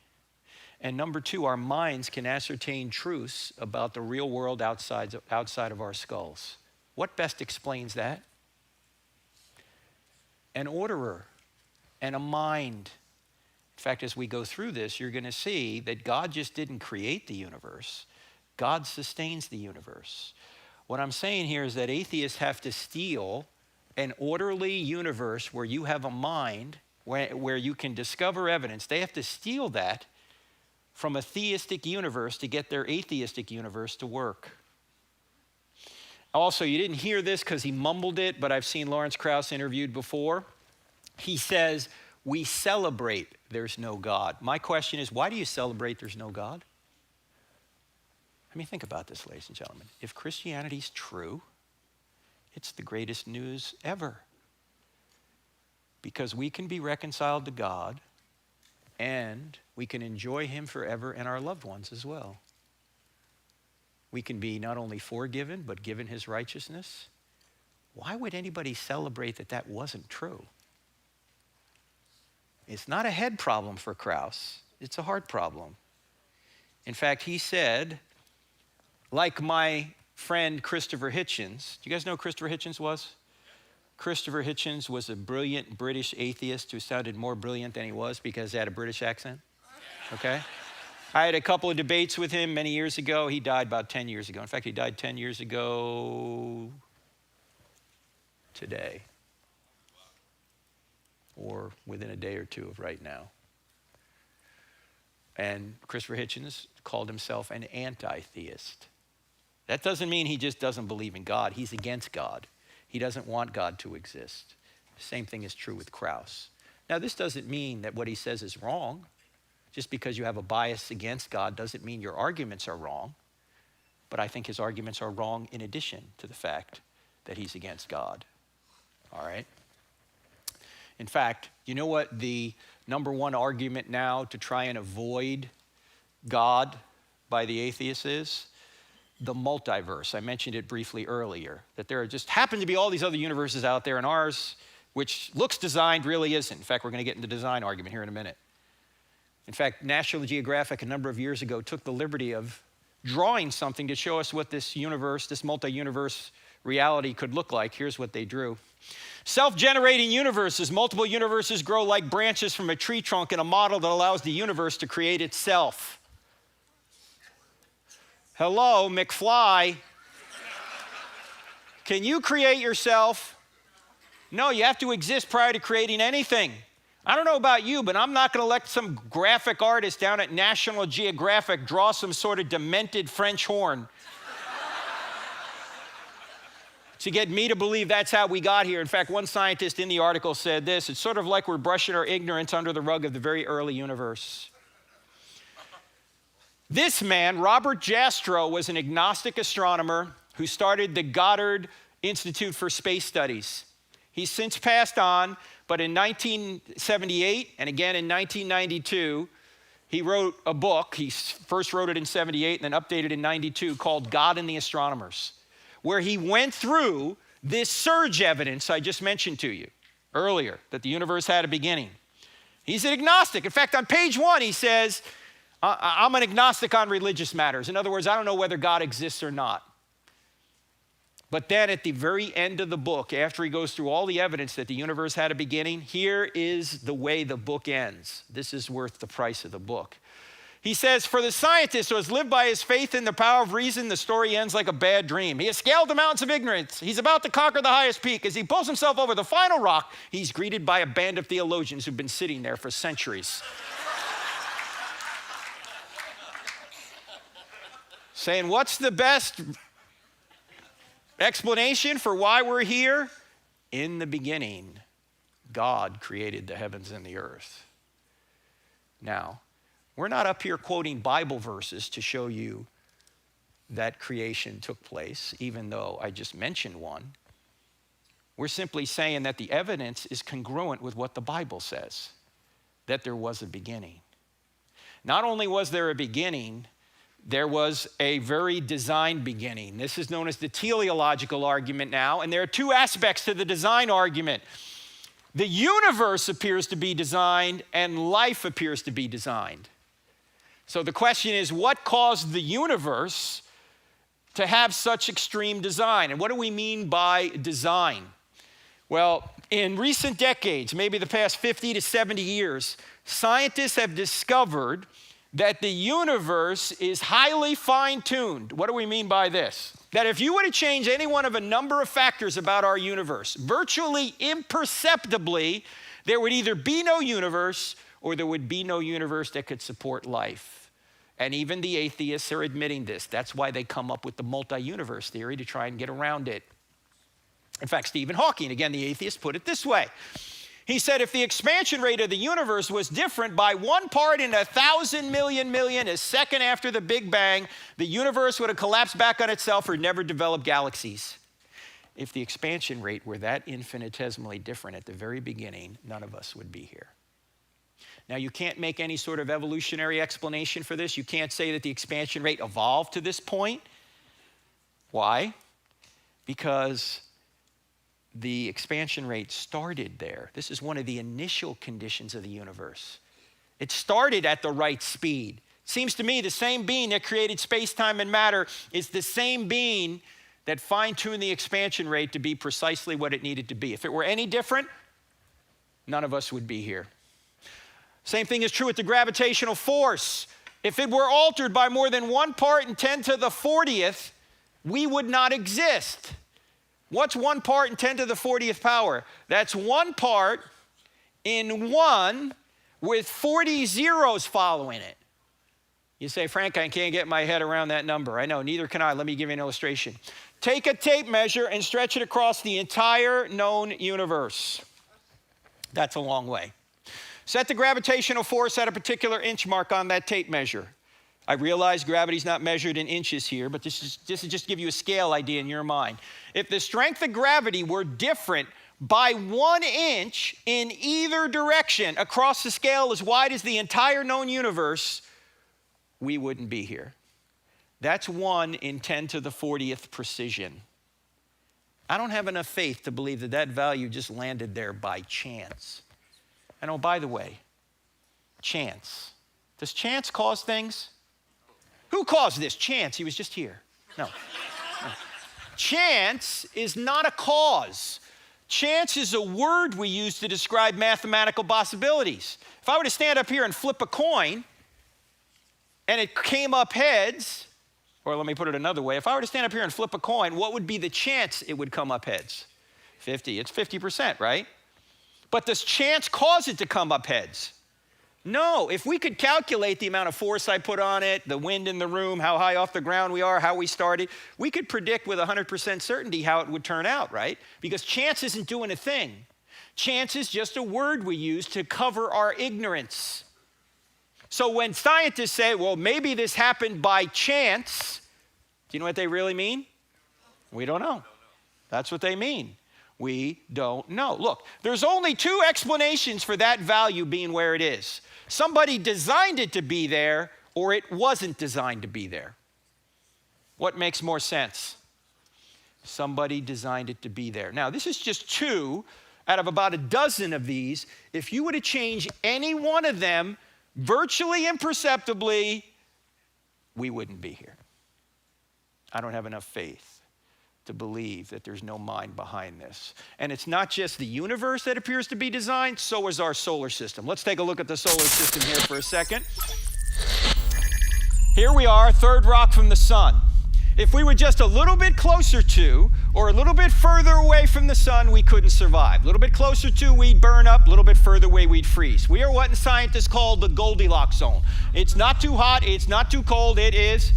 And number 2, our minds can ascertain truths about the real world outside of our skulls. What best explains that? An orderer and a mind. In fact, as we go through this, you're going to see that God just didn't create the universe. God sustains the universe. What I'm saying here is that atheists have to steal an orderly universe where you have a mind, where you can discover evidence. They have to steal that from a theistic universe to get their atheistic universe to work. Also, you didn't hear this because he mumbled it, but I've seen Lawrence Krauss interviewed before. He says, we celebrate there's no God. My question is, why do you celebrate there's no God? I mean, think about this, ladies and gentlemen. If Christianity's true, it's the greatest news ever. Because we can be reconciled to God, and we can enjoy him forever and our loved ones as well. We can be not only forgiven, but given his righteousness. Why would anybody celebrate that that wasn't true? It's not a head problem for Krauss. It's a heart problem. In fact, he said, like my friend Christopher Hitchens. Do you guys know who Christopher Hitchens was? Christopher Hitchens was a brilliant British atheist who sounded more brilliant than he was because he had a British accent. Okay? I had a couple of debates with him many years ago. He died about 10 years ago. In fact, he died 10 years ago today, or within a day or two of right now. And Christopher Hitchens called himself an anti-theist. That doesn't mean he just doesn't believe in God. He's against God. He doesn't want God to exist. The same thing is true with Krauss. Now, this doesn't mean that what he says is wrong. Just because you have a bias against God doesn't mean your arguments are wrong. But I think his arguments are wrong in addition to the fact that he's against God. All right? In fact, you know what the number one argument now to try and avoid God by the atheists is? The multiverse. I mentioned it briefly earlier, that there just happen to be all these other universes out there, and ours, which looks designed, really isn't. In fact, we're going to get into the design argument here in a minute. In fact, National Geographic a number of years ago took the liberty of drawing something to show us what this universe, this multi-universe reality could look like. Here's what they drew. Self-generating universes. Multiple universes grow like branches from a tree trunk in a model that allows the universe to create itself. Hello, McFly. Can you create yourself? No, you have to exist prior to creating anything. I don't know about you, but I'm not going to let some graphic artist down at National Geographic draw some sort of demented French horn to get me to believe that's how we got here. In fact, one scientist in the article said this: it's sort of like we're brushing our ignorance under the rug of the very early universe. This man, Robert Jastrow, was an agnostic astronomer who started the Goddard Institute for Space Studies. He's since passed on, but in 1978 and again in 1992, he wrote a book. He first wrote it in 78 and then updated in 92 called God and the Astronomers, where he went through this surge evidence I just mentioned to you earlier, that the universe had a beginning. He's an agnostic. In fact, on page 1, he says, I'm an agnostic on religious matters. In other words, I don't know whether God exists or not. But then at the very end of the book, after he goes through all the evidence that the universe had a beginning, here is the way the book ends. This is worth the price of the book. He says, for the scientist who has lived by his faith in the power of reason, the story ends like a bad dream. He has scaled the mountains of ignorance. He's about to conquer the highest peak. As he pulls himself over the final rock, he's greeted by a band of theologians who've been sitting there for centuries, saying, what's the best explanation for why we're here? In the beginning, God created the heavens and the earth. Now, we're not up here quoting Bible verses to show you that creation took place, even though I just mentioned one. We're simply saying that the evidence is congruent with what the Bible says, that there was a beginning. Not only was there a beginning, there was a very designed beginning. This is known as the teleological argument now, and there are two aspects to the design argument. The universe appears to be designed, and life appears to be designed. So the question is, what caused the universe to have such extreme design? And what do we mean by design? Well, in recent decades, maybe the past 50 to 70 years, scientists have discovered that the universe is highly fine-tuned. What do we mean by this? That if you were to change any one of a number of factors about our universe, virtually imperceptibly, there would either be no universe or there would be no universe that could support life. And even the atheists are admitting this. That's why they come up with the multi-universe theory, to try and get around it. In fact, Stephen Hawking, again, the atheist, put it this way. He said, if the expansion rate of the universe was different by 1 part in 1,000 million million, a second after the Big Bang, the universe would have collapsed back on itself or never developed galaxies. If the expansion rate were that infinitesimally different at the very beginning, none of us would be here. Now, you can't make any sort of evolutionary explanation for this. You can't say that the expansion rate evolved to this point. Why? Because the expansion rate started there. This is one of the initial conditions of the universe. It started at the right speed. Seems to me the same being that created space-time and matter is the same being that fine-tuned the expansion rate to be precisely what it needed to be. If it were any different, none of us would be here. Same thing is true with the gravitational force. If it were altered by more than 1 part in 10 to the 40th, we would not exist. What's 1 part in 10 to the 40th power? That's 1 part in 1 with 40 zeros following it. You say, Frank, I can't get my head around that number. I know, neither can I. Let me give you an illustration. Take a tape measure and stretch it across the entire known universe. That's a long way. Set the gravitational force at a particular inch mark on that tape measure. I realize gravity's not measured in inches here, but this is just to give you a scale idea in your mind. If the strength of gravity were different by 1 inch in either direction across the scale as wide as the entire known universe, we wouldn't be here. That's 1 in 10 to the 40th precision. I don't have enough faith to believe that that value just landed there by chance. And oh, by the way, chance. Does chance cause things? Who caused this? Chance. He was just here. No. Chance is not a cause. Chance is a word we use to describe mathematical possibilities. If I were to stand up here and flip a coin and it came up heads, or let me put it another way, if I were to stand up here and flip a coin, what would be the chance it would come up heads? 50. It's 50%, right? But does chance cause it to come up heads? No. If we could calculate the amount of force I put on it, the wind in the room, how high off the ground we are, how we started, we could predict with 100% certainty how it would turn out, right? Because chance isn't doing a thing. Chance is just a word we use to cover our ignorance. So when scientists say, well, maybe this happened by chance, do you know what they really mean? We don't know. That's what they mean. We don't know. Look, there's only 2 explanations for that value being where it is. Somebody designed it to be there, or it wasn't designed to be there. What makes more sense? Somebody designed it to be there. Now, this is just 2 out of about a dozen of these. If you were to change any one of them virtually imperceptibly, we wouldn't be here. I don't have enough faith to believe that there's no mind behind this. And it's not just the universe that appears to be designed, so is our solar system. Let's take a look at the solar system here for a second. Here we are, 3rd rock from the sun. If we were just a little bit closer to, or a little bit further away from the sun, we couldn't survive. A little bit closer to, we'd burn up. A little bit further away, we'd freeze. We are what scientists call the Goldilocks zone. It's not too hot, it's not too cold, it is.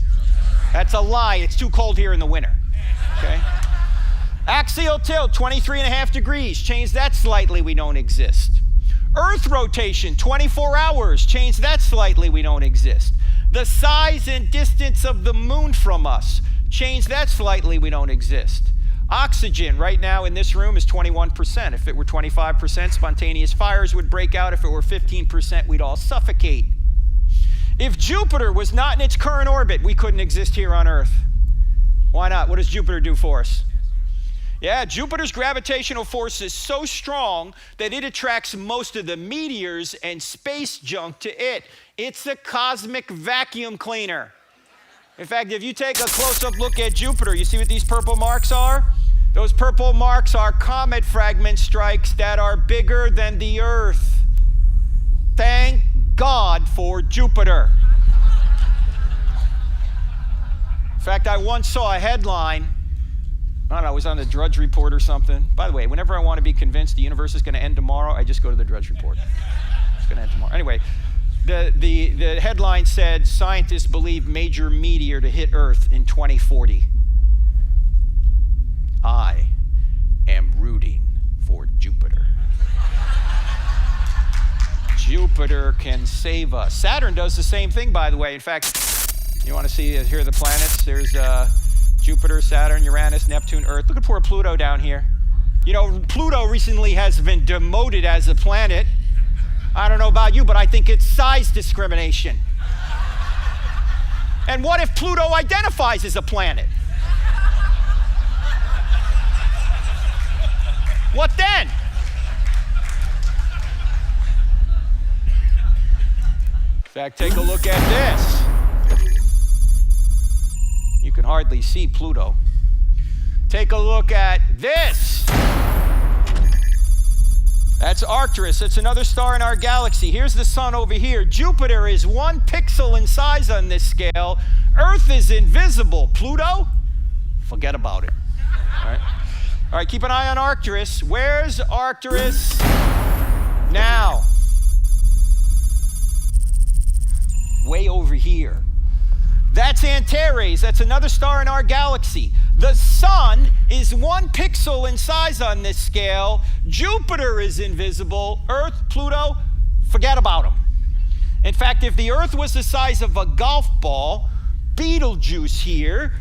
That's a lie, it's too cold here in the winter. Okay. Axial tilt, 23.5 degrees. Change that slightly, we don't exist. Earth rotation, 24 hours. Change that slightly, we don't exist. The size and distance of the moon from us. Change that slightly, we don't exist. Oxygen right now in this room is 21%. If it were 25%, spontaneous fires would break out. If it were 15%, we'd all suffocate. If Jupiter was not in its current orbit, we couldn't exist here on Earth. Why not? What does Jupiter do for us? Yeah, Jupiter's gravitational force is so strong that it attracts most of the meteors and space junk to it. It's a cosmic vacuum cleaner. In fact, if you take a close-up look at Jupiter, you see what these purple marks are? Those purple marks are comet fragment strikes that are bigger than the Earth. Thank God for Jupiter. In fact, I once saw a headline, I don't know, it was on the Drudge Report or something. By the way, whenever I want to be convinced the universe is going to end tomorrow, I just go to the Drudge Report. It's going to end tomorrow. Anyway, the headline said, scientists believe major meteor to hit Earth in 2040. I am rooting for Jupiter. Jupiter can save us. Saturn does the same thing, by the way. In fact, you want to see, here are the planets. There's Jupiter, Saturn, Uranus, Neptune, Earth. Look at poor Pluto down here. You know, Pluto recently has been demoted as a planet. I don't know about you, but I think it's size discrimination. And what if Pluto identifies as a planet? What then? In fact, take a look at this. You can hardly see Pluto. Take a look at this. That's Arcturus. That's another star in our galaxy. Here's the sun over here. Jupiter is 1 pixel in size on this scale. Earth is invisible. Pluto? Forget about it. All right. All right, keep an eye on Arcturus. Where's Arcturus now? Way over here. That's Antares. That's another star in our galaxy. The sun is 1 pixel in size on this scale. Jupiter is invisible. Earth, Pluto, forget about them. In fact, if the Earth was the size of a golf ball, Betelgeuse here.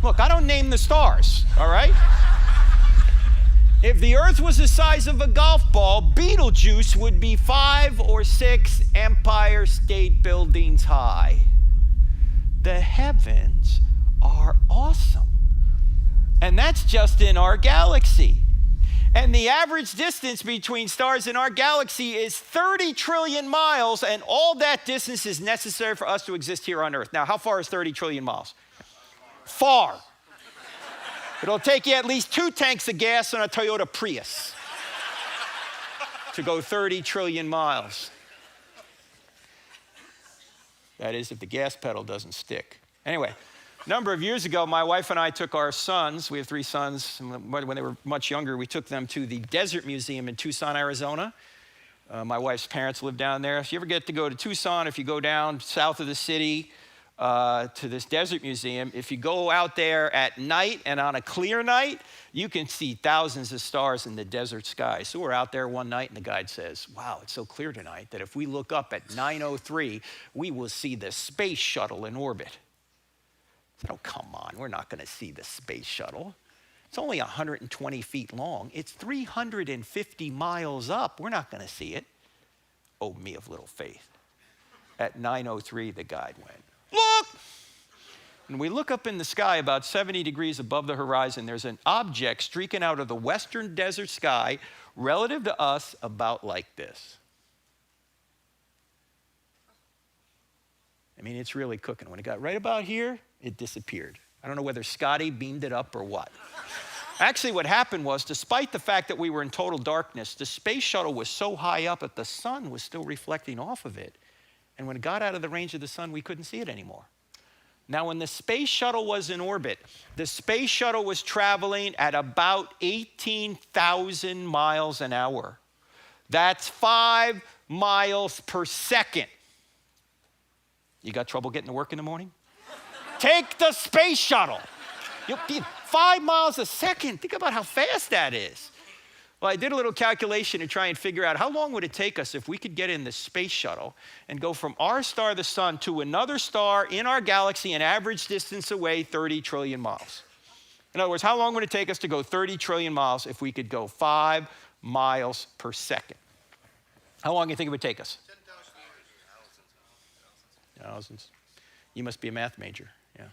Look, I don't name the stars, all right? If the Earth was the size of a golf ball, Betelgeuse would be 5 or 6 Empire State Buildings high. The heavens are awesome. And that's just in our galaxy. And the average distance between stars in our galaxy is 30 trillion miles, and all that distance is necessary for us to exist here on Earth. Now, how far is 30 trillion miles? Far. It'll take you at least 2 tanks of gas on a Toyota Prius to go 30 trillion miles. That is, if the gas pedal doesn't stick. Anyway, a number of years ago, my wife and I took our sons, we have 3 sons, when they were much younger, we took them to the Desert Museum in Tucson, Arizona. My wife's parents live down there. If you ever get to go to Tucson, if you go down south of the city, to this desert museum, if you go out there at night and on a clear night, you can see thousands of stars in the desert sky. So we're out there one night and the guide says, wow, it's so clear tonight that if we look up at 9:03, we will see the space shuttle in orbit. I said, oh, come on, we're not going to see the space shuttle. It's only 120 feet long. It's 350 miles up. We're not going to see it. Oh, me of little faith. At 9:03, the guide went, look! And we look up in the sky about 70 degrees above the horizon. There's an object streaking out of the western desert sky relative to us about like this. I mean, it's really cooking. When it got right about here, it disappeared. I don't know whether Scotty beamed it up or what. Actually, what happened was, despite the fact that we were in total darkness, the space shuttle was so high up that the sun was still reflecting off of it. And when it got out of the range of the sun, we couldn't see it anymore. Now, when the space shuttle was in orbit, the space shuttle was traveling at about 18,000 miles an hour. That's 5 miles per second. You got trouble getting to work in the morning? Take the space shuttle. You'll be 5 miles a second. Think about how fast that is. Well, I did a little calculation to try and figure out how long would it take us if we could get in the space shuttle and go from our star, the sun, to another star in our galaxy an average distance away 30 trillion miles. In other words, how long would it take us to go 30 trillion miles if we could go 5 miles per second? How long do you think it would take us? 10,000 years. Thousands. You must be a math major, yeah.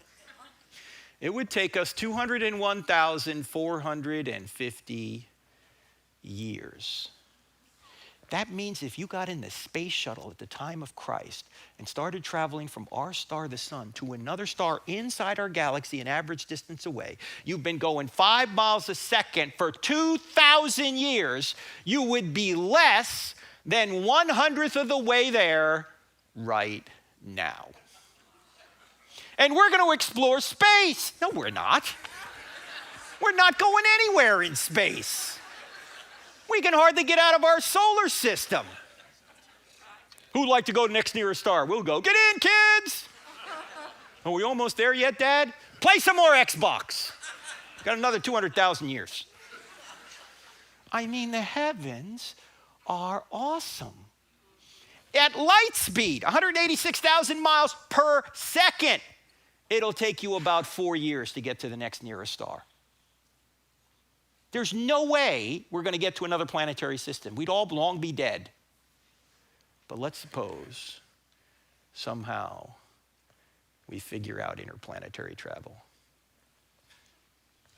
It would take us 201,450 years. That means if you got in the space shuttle at the time of Christ and started traveling from our star, the sun, to another star inside our galaxy an average distance away, you've been going 5 miles a second for 2,000 years, you would be less than 1/100th of the way there right now. And we're going to explore space. No, we're not. We're not going anywhere in space. We can hardly get out of our solar system. Who'd like to go next nearest star? We'll go. Get in, kids! Are we almost there yet, Dad? Play some more Xbox. Got another 200,000 years. I mean, the heavens are awesome. At light speed, 186,000 miles per second, it'll take you about 4 years to get to the next nearest star. There's no way we're going to get to another planetary system. We'd all long be dead. But let's suppose somehow we figure out interplanetary travel.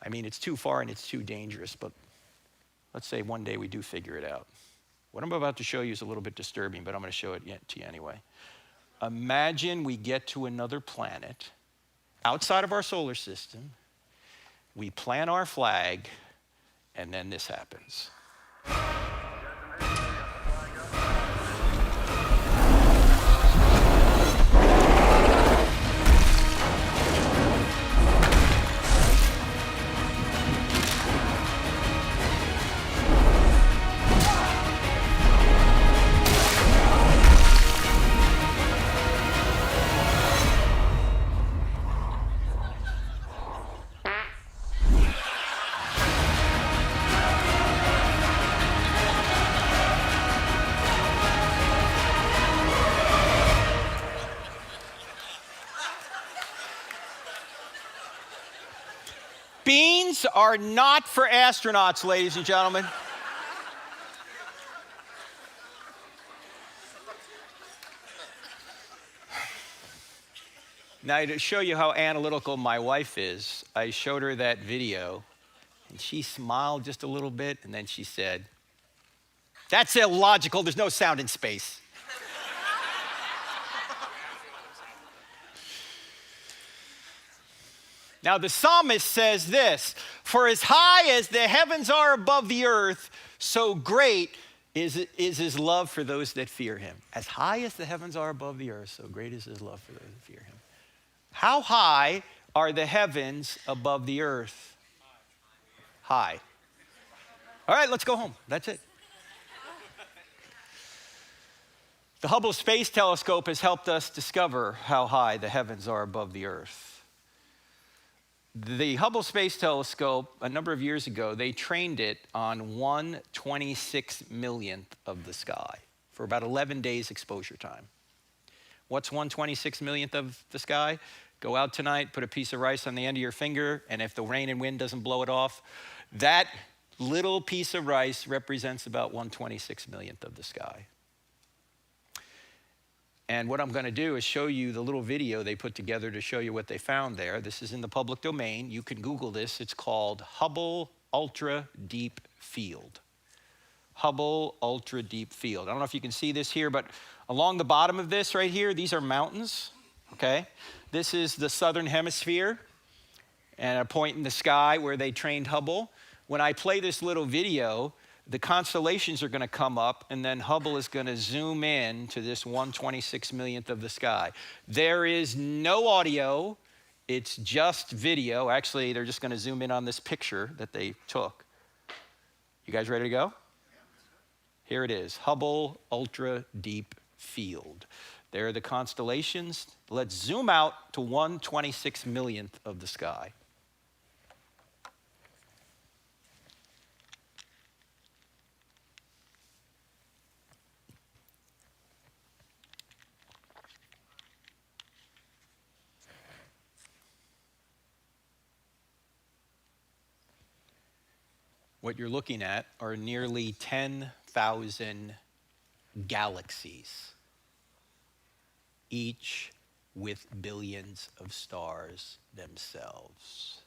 I mean, it's too far and it's too dangerous, but let's say one day we do figure it out. What I'm about to show you is a little bit disturbing, but I'm going to show it to you anyway. Imagine we get to another planet outside of our solar system, we plant our flag, And then this happens. Beans are not for astronauts, ladies and gentlemen. Now, to show you how analytical my wife is, I showed her that video, and she smiled just a little bit, and then she said, "That's illogical. There's no sound in space." Now, the psalmist says this, "For as high as the heavens are above the earth, so great is his love for those that fear him." As high as the heavens are above the earth, so great is his love for those that fear him. How high are the heavens above the earth? High. All right, let's go home. That's it. The Hubble Space Telescope has helped us discover how high the heavens are above the earth. The Hubble Space Telescope, a number of years ago, they trained it on 1/26 millionth of the sky for about 11 days exposure time. What's 1/26 millionth of the sky? Go out tonight, put a piece of rice on the end of your finger, and if the rain and wind doesn't blow it off, that little piece of rice represents about 1/26 millionth of the sky. And what I'm going to do is show you the little video they put together to show you what they found there. This is in the public domain. You can Google this. It's called Hubble Ultra Deep Field. Hubble Ultra Deep Field. I don't know if you can see this here, but along the bottom of this right here, these are mountains, okay? This is the southern hemisphere and a point in the sky where they trained Hubble. When I play this little video, the constellations are going to come up, and then Hubble is going to zoom in to this 1/26 millionth of the sky. There is no audio. It's just video. Actually, they're just going to zoom in on this picture that they took. You guys ready to go? Here it is, Hubble Ultra Deep Field. There are the constellations. Let's zoom out to 1/26 millionth of the sky. What you're looking at are nearly 10,000 galaxies, each with billions of stars themselves.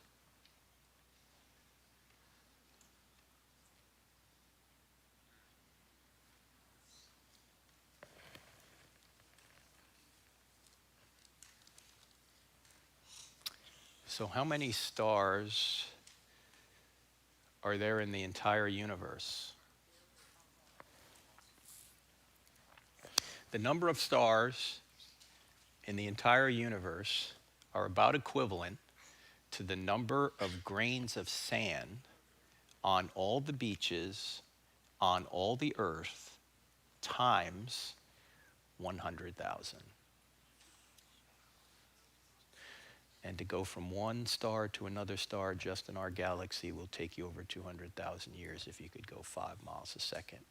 So how many stars are there in the entire universe? The number of stars in the entire universe are about equivalent to the number of grains of sand on all the beaches on all the earth times 100,000. And to go from one star to another star just in our galaxy will take you over 200,000 years if you could go 5 miles a second.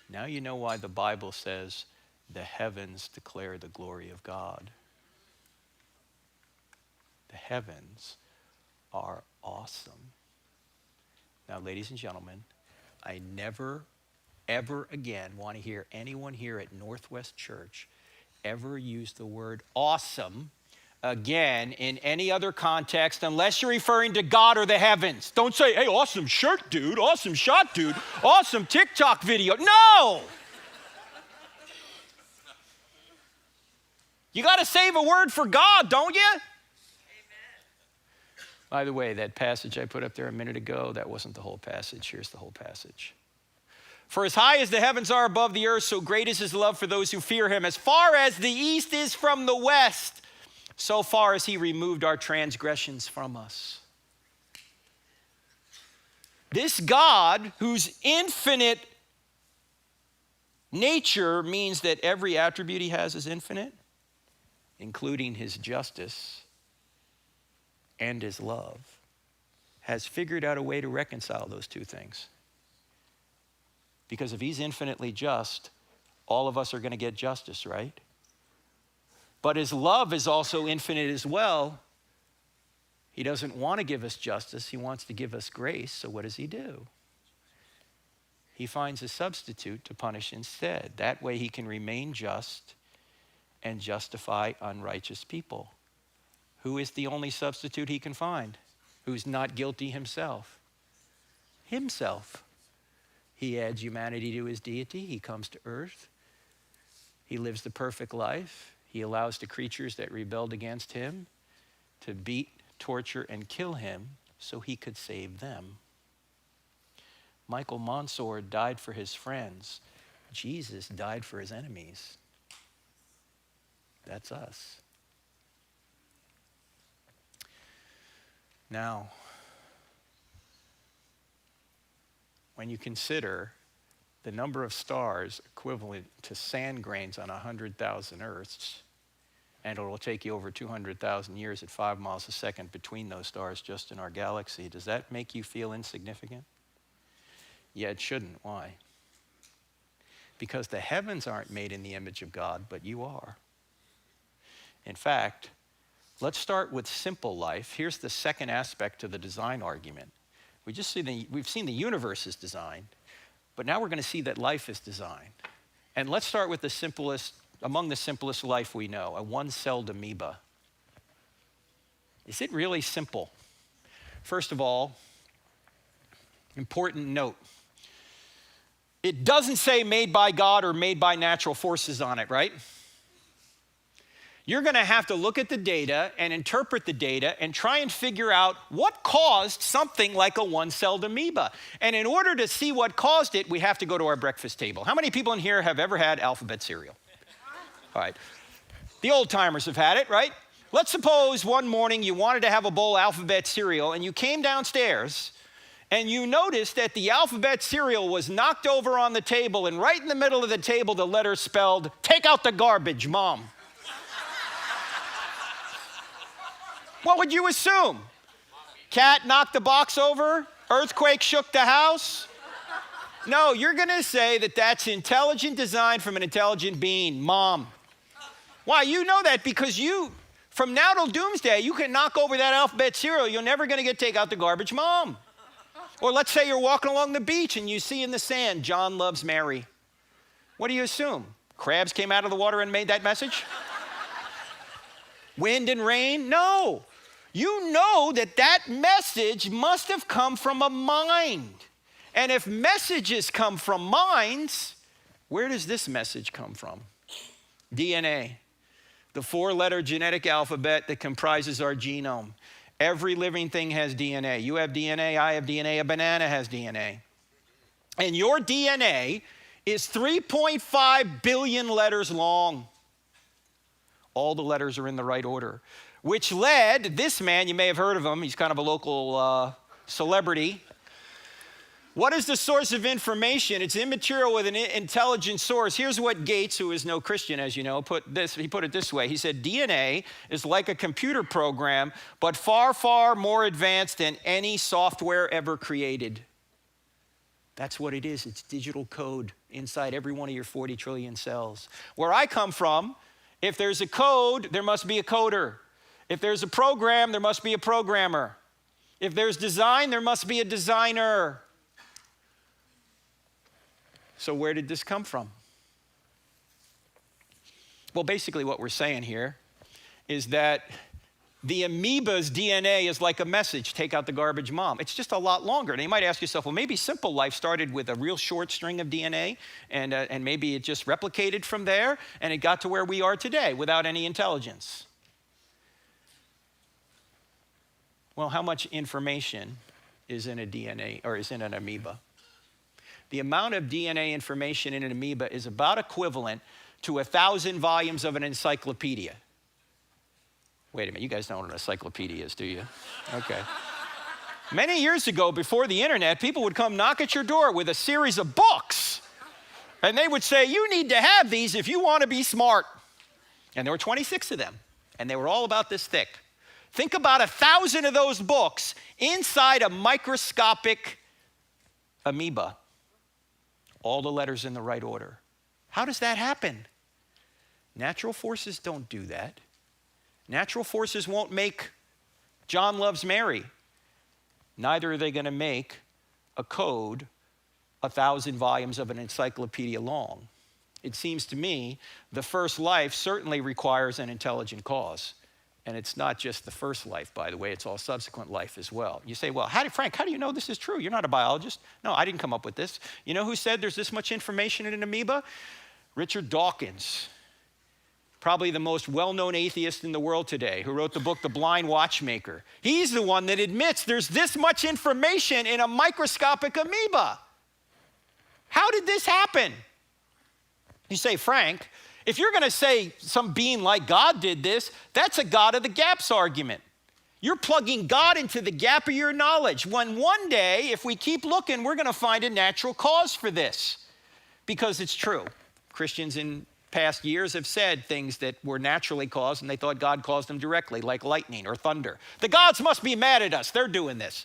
Now you know why the Bible says the heavens declare the glory of God. The heavens are awesome. Now, ladies and gentlemen, I never, ever again want to hear anyone here at Northwest Church ever use the word awesome again in any other context unless you're referring to God or the heavens. Don't say, "Hey, awesome shirt, dude, awesome shot, dude, awesome TikTok video." No! You got to save a word for God, don't you? Amen. By the way, that passage I put up there a minute ago, that wasn't the whole passage. Here's the whole passage. For as high as the heavens are above the earth, so great is his love for those who fear him. As far as the east is from the west, so far as he removed our transgressions from us. This God, whose infinite nature means that every attribute he has is infinite, including his justice and his love, has figured out a way to reconcile those two things. Because if he's infinitely just, all of us are going to get justice, right? But his love is also infinite as well. He doesn't want to give us justice. He wants to give us grace. So what does he do? He finds a substitute to punish instead. That way he can remain just and justify unrighteous people. Who is the only substitute he can find? Who's not guilty himself? Himself. He adds humanity to his deity. He comes to earth. He lives the perfect life. He allows the creatures that rebelled against him to beat, torture, and kill him so he could save them. Michael Monsour died for his friends. Jesus died for his enemies. That's us. Now, when you consider the number of stars equivalent to sand grains on 100,000 Earths, and it will take you over 200,000 years at 5 miles a second between those stars just in our galaxy, does that make you feel insignificant? Yeah, it shouldn't. Why? Because the heavens aren't made in the image of God, but you are. In fact, let's start with simple life. Here's the second aspect to the design argument. We've seen the universe is designed, but now we're going to see that life is designed. And let's start with the simplest, among the simplest life we know, a one-celled amoeba. Is it really simple? First of all, important note. It doesn't say made by God or made by natural forces on it, right? You're going to have to look at the data and interpret the data and try and figure out what caused something like a one-celled amoeba. And in order to see what caused it, we have to go to our breakfast table. How many people in here have ever had alphabet cereal? All right. The old timers have had it, right? Let's suppose one morning you wanted to have a bowl of alphabet cereal and you came downstairs and you noticed that the alphabet cereal was knocked over on the table, and right in the middle of the table the letter spelled, "Take out the garbage, Mom." What would you assume? Cat knocked the box over? Earthquake shook the house? No, you're going to say that that's intelligent design from an intelligent being, Mom. Why? You know that because you, from now till doomsday, you can knock over that alphabet cereal. You're never going to get take out the garbage, Mom. Or let's say you're walking along the beach and you see in the sand, John loves Mary. What do you assume? Crabs came out of the water and made that message? Wind and rain? No. You know that that message must have come from a mind. And if messages come from minds, where does this message come from? DNA, the 4-letter genetic alphabet that comprises our genome. Every living thing has DNA. You have DNA, I have DNA, a banana has DNA. And your DNA is 3.5 billion letters long. All the letters are in the right order, which led this man, you may have heard of him, he's kind of a local celebrity. What is the source of information? It's immaterial with an intelligent source. Here's what Gates, who is no Christian, as you know, put it this way. He said, DNA is like a computer program, but far, far more advanced than any software ever created. That's what it is. It's digital code inside every one of your 40 trillion cells. Where I come from, if there's a code, there must be a coder. If there's a program, there must be a programmer. If there's design, there must be a designer. So where did this come from? Well, basically what we're saying here is that the amoeba's DNA is like a message, take out the garbage, Mom. It's just a lot longer. And you might ask yourself, well, maybe simple life started with a real short string of DNA, and maybe it just replicated from there, and it got to where we are today without any intelligence. Well, how much information is in a DNA or is in an amoeba? The amount of DNA information in an amoeba is about equivalent to 1,000 volumes of an encyclopedia. Wait a minute, you guys know what an encyclopedia is, do you? Okay. Many years ago, before the internet, people would come knock at your door with a series of books. And they would say, you need to have these if you want to be smart. And there were 26 of them. And they were all about this thick. Think about 1,000 of those books inside a microscopic amoeba. All the letters in the right order. How does that happen? Natural forces don't do that. Natural forces won't make John loves Mary. Neither are they going to make a code 1,000 volumes of an encyclopedia long. It seems to me the first life certainly requires an intelligent cause. And it's not just the first life, by the way, it's all subsequent life as well. You say, well, Frank, how do you know this is true? You're not a biologist. No, I didn't come up with this. You know who said there's this much information in an amoeba? Richard Dawkins, probably the most well-known atheist in the world today, who wrote the book, The Blind Watchmaker. He's the one that admits there's this much information in a microscopic amoeba. How did this happen? You say, Frank, if you're going to say some being like God did this, that's a God of the gaps argument. You're plugging God into the gap of your knowledge, when one day, if we keep looking, we're going to find a natural cause for this. Because it's true. Christians in past years have said things that were naturally caused, and they thought God caused them directly, like lightning or thunder. The gods must be mad at us. They're doing this.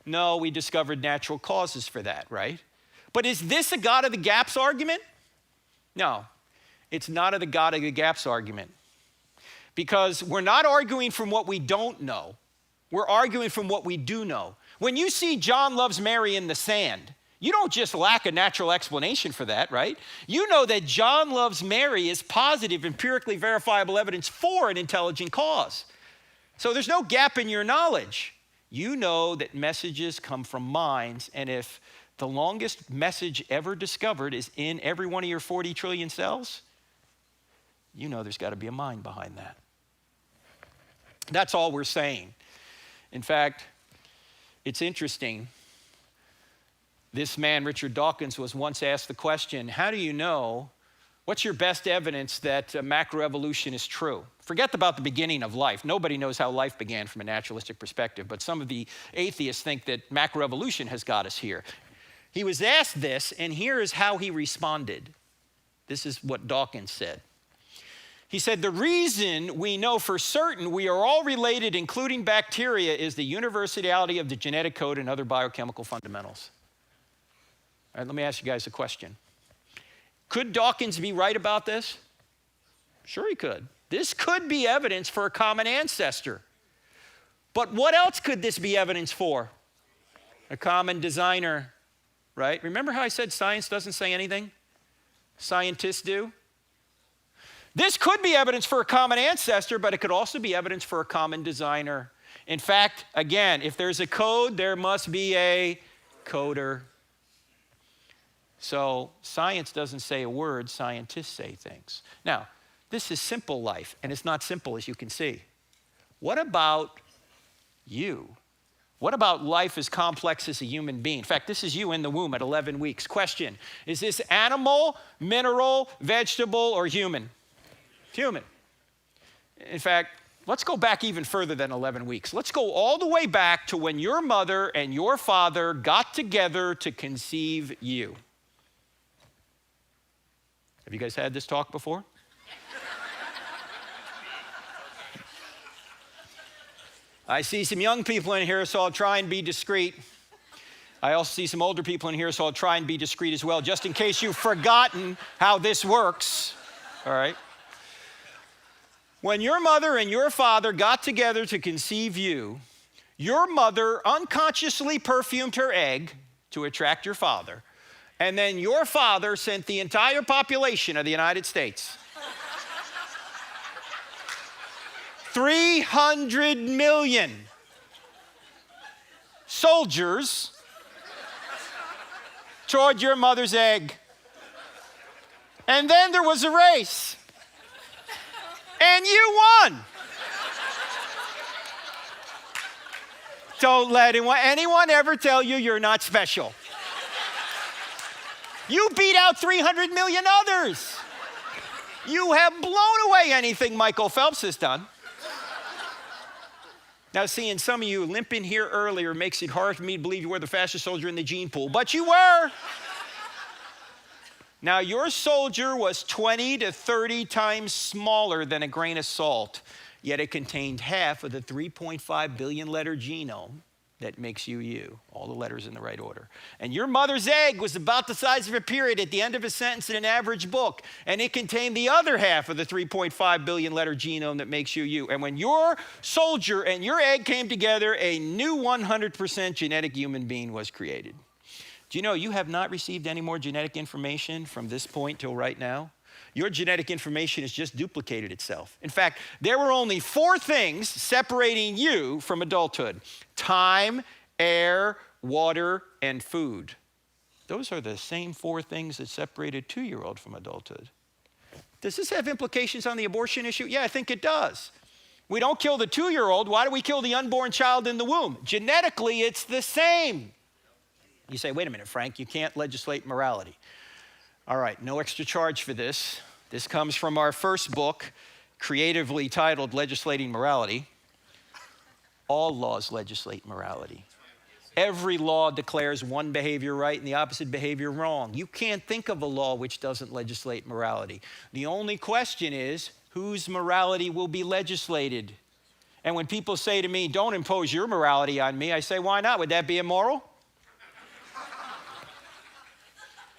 No, we discovered natural causes for that, right? But is this a God of the gaps argument? No. It's not a God of the gaps argument, because we're not arguing from what we don't know. We're arguing from what we do know. When you see John loves Mary in the sand, you don't just lack a natural explanation for that, right? You know that John loves Mary is positive, empirically verifiable evidence for an intelligent cause. So there's no gap in your knowledge. You know that messages come from minds, and if the longest message ever discovered is in every one of your 40 trillion cells, you know there's got to be a mind behind that. That's all we're saying. In fact, it's interesting. This man, Richard Dawkins, was once asked the question, how do you know, what's your best evidence that macroevolution is true? Forget about the beginning of life. Nobody knows how life began from a naturalistic perspective, but some of the atheists think that macroevolution has got us here. He was asked this, and here is how he responded. This is what Dawkins said. He said, the reason we know for certain we are all related, including bacteria, is the universality of the genetic code and other biochemical fundamentals. All right, let me ask you guys a question. Could Dawkins be right about this? Sure he could. This could be evidence for a common ancestor. But what else could this be evidence for? A common designer, right? Remember how I said science doesn't say anything? Scientists do. This could be evidence for a common ancestor, but it could also be evidence for a common designer. In fact, again, if there's a code, there must be a coder. So science doesn't say a word, scientists say things. Now, this is simple life, and it's not simple, as you can see. What about you? What about life as complex as a human being? In fact, this is you in the womb at 11 weeks. Question, is this animal, mineral, vegetable, or human? Human. In fact, let's go back even further than 11 weeks. Let's go all the way back to when your mother and your father got together to conceive you. Have you guys had this talk before? I see some young people in here, so I'll try and be discreet. I also see some older people in here, so I'll try and be discreet as well, just in case you've forgotten how this works. All right? When your mother and your father got together to conceive you, your mother unconsciously perfumed her egg to attract your father, and then your father sent the entire population of the United States, 300 million soldiers, toward your mother's egg. And then there was a race. And you won. Don't let anyone ever tell you you're not special. You beat out 300 million others. You have blown away anything Michael Phelps has done. Now, seeing some of you limping here earlier makes it hard for me to believe you were the fastest soldier in the gene pool, but you were. Now, your soldier was 20 to 30 times smaller than a grain of salt, yet it contained half of the 3.5 billion letter genome that makes you you, all the letters in the right order. And your mother's egg was about the size of a period at the end of a sentence in an average book, and it contained the other half of the 3.5 billion letter genome that makes you you. And when your soldier and your egg came together, a new 100% genetic human being was created. Do you know you have not received any more genetic information from this point till right now? Your genetic information has just duplicated itself. In fact, there were only 4 things separating you from adulthood: time, air, water, and food. Those are the same 4 things that separated a 2-year-old from adulthood. Does this have implications on the abortion issue? Yeah, I think it does. We don't kill the 2-year-old. Why do we kill the unborn child in the womb? Genetically, it's the same. You say, wait a minute, Frank, you can't legislate morality. All right, no extra charge for this. This comes from our first book, creatively titled Legislating Morality. All laws legislate morality. Every law declares one behavior right and the opposite behavior wrong. You can't think of a law which doesn't legislate morality. The only question is, whose morality will be legislated? And when people say to me, don't impose your morality on me, I say, why not? Would that be immoral?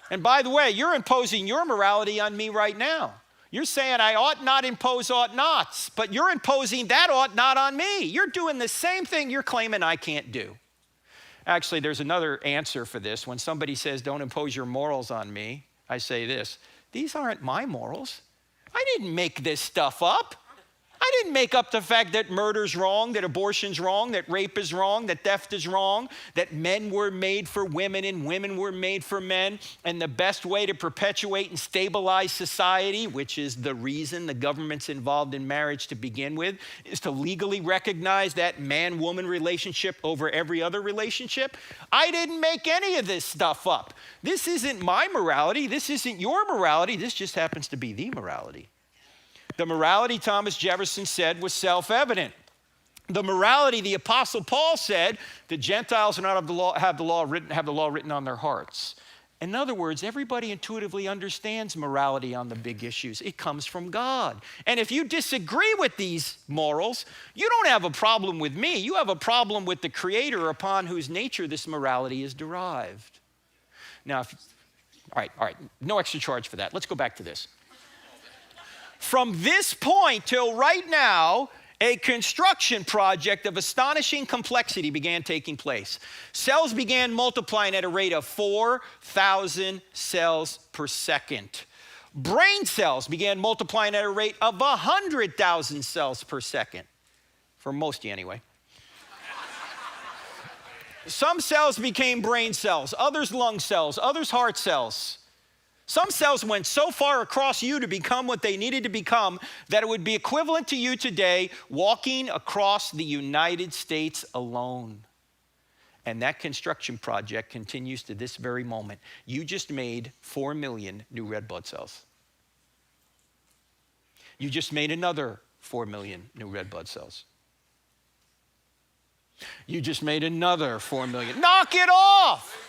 And by the way, you're imposing your morality on me right now. You're saying I ought not impose ought nots, but you're imposing that ought not on me. You're doing the same thing you're claiming I can't do. Actually, there's another answer for this. When somebody says, don't impose your morals on me, I say this: these aren't my morals. I didn't make this stuff up. I didn't make up the fact that murder's wrong, that abortion's wrong, that rape is wrong, that theft is wrong, that men were made for women and women were made for men, and the best way to perpetuate and stabilize society, which is the reason the government's involved in marriage to begin with, is to legally recognize that man-woman relationship over every other relationship. I didn't make any of this stuff up. This isn't my morality. This isn't your morality. This just happens to be the morality. The morality, Thomas Jefferson said, was self-evident. The morality, the Apostle Paul said, the Gentiles are not have the law written on their hearts. In other words, everybody intuitively understands morality on the big issues. It comes from God. And if you disagree with these morals, you don't have a problem with me. You have a problem with the Creator upon whose nature this morality is derived. Now, all right, no extra charge for that. Let's go back to this. From this point till right now, a construction project of astonishing complexity began taking place. Cells began multiplying at a rate of 4,000 cells per second. Brain cells began multiplying at a rate of 100,000 cells per second. For most of you anyway. Some cells became brain cells, others lung cells, others heart cells. Some cells went so far across you to become what they needed to become that it would be equivalent to you today walking across the United States alone. And that construction project continues to this very moment. You just made 4 million new red blood cells. You just made another 4 million new red blood cells. You just made another 4 million. Knock it off!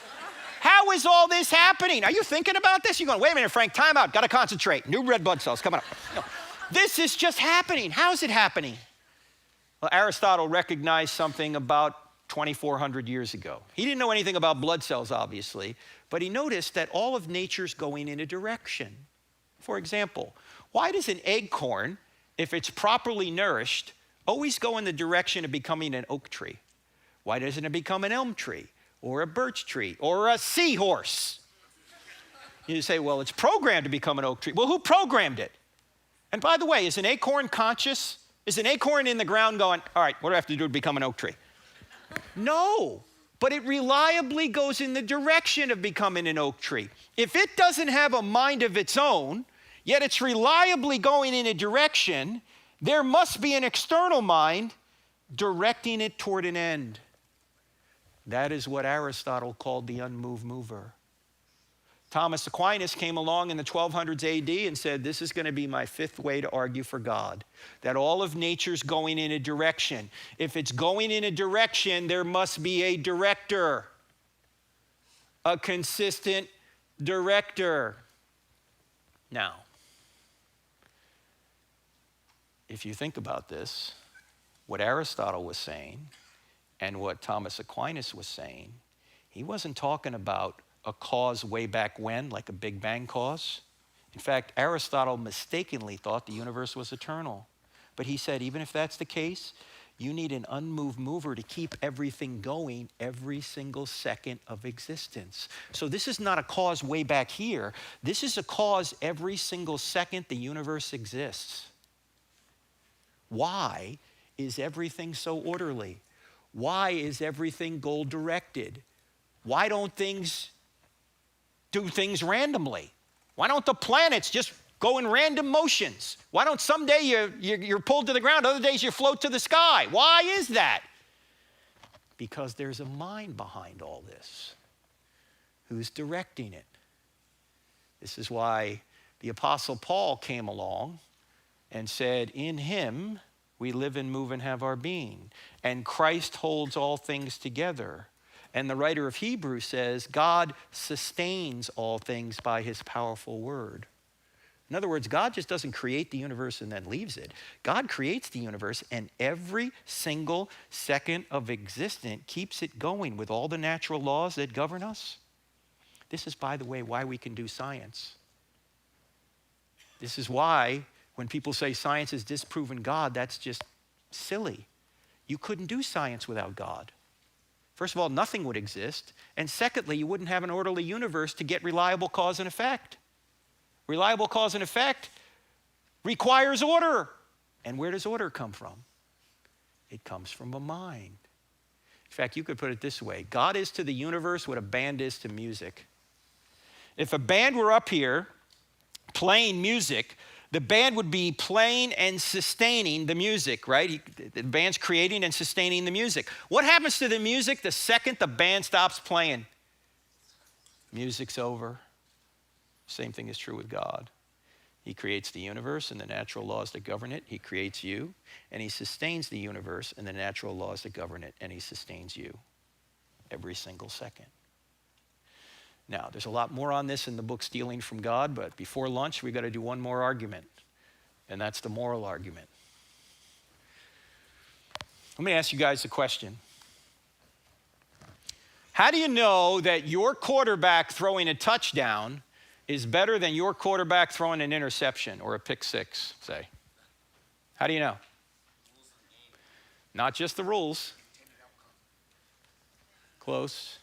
How is all this happening? Are you thinking about this? You're going, wait a minute, Frank, time out. Got to concentrate. New red blood cells coming up. No, this is just happening. How is it happening? Well, Aristotle recognized something about 2,400 years ago. He didn't know anything about blood cells, obviously, but he noticed that all of nature's going in a direction. For example, why does an acorn, if it's properly nourished, always go in the direction of becoming an oak tree? Why doesn't it become an elm tree? Or a birch tree, or a seahorse? You say, well, it's programmed to become an oak tree. Well, who programmed it? And by the way, is an acorn conscious? Is an acorn in the ground going, all right, what do I have to do to become an oak tree? No, but it reliably goes in the direction of becoming an oak tree. If it doesn't have a mind of its own, yet it's reliably going in a direction, there must be an external mind directing it toward an end. That is what Aristotle called the unmoved mover. Thomas Aquinas came along in the 1200s AD and said, this is going to be my fifth way to argue for God, that all of nature's going in a direction. If it's going in a direction, there must be a director, a consistent director. Now, if you think about this, what Aristotle was saying and what Thomas Aquinas was saying, he wasn't talking about a cause way back when, like a Big Bang cause. In fact, Aristotle mistakenly thought the universe was eternal. But he said, even if that's the case, you need an unmoved mover to keep everything going every single second of existence. So this is not a cause way back here. This is a cause every single second the universe exists. Why is everything so orderly? Why is everything goal-directed? Why don't things do things randomly? Why don't the planets just go in random motions? Why don't someday you're pulled to the ground, other days you float to the sky? Why is that? Because there's a mind behind all this. Who's directing it? This is why the Apostle Paul came along and said, in him we live and move and have our being. And Christ holds all things together. And the writer of Hebrews says, God sustains all things by his powerful word. In other words, God just doesn't create the universe and then leaves it. God creates the universe, and every single second of existence keeps it going with all the natural laws that govern us. This is, by the way, why we can do science. This is why when people say science has disproven God, that's just silly. You couldn't do science without God. First of all, nothing would exist. And secondly, you wouldn't have an orderly universe to get reliable cause and effect. Reliable cause and effect requires order. And where does order come from? It comes from a mind. In fact, you could put it this way. God is to the universe what a band is to music. If a band were up here playing music, the band would be playing and sustaining the music, right? The band's creating and sustaining the music. What happens to the music the second the band stops playing? Music's over. Same thing is true with God. He creates the universe and the natural laws that govern it. He creates you, and he sustains the universe and the natural laws that govern it, and he sustains you every single second. Now, there's a lot more on this in the book Stealing from God, but before lunch, we've got to do one more argument, and that's the moral argument. Let me ask you guys a question. How do you know that your quarterback throwing a touchdown is better than your quarterback throwing an interception or a pick six, say? How do you know? Not just the rules. Close.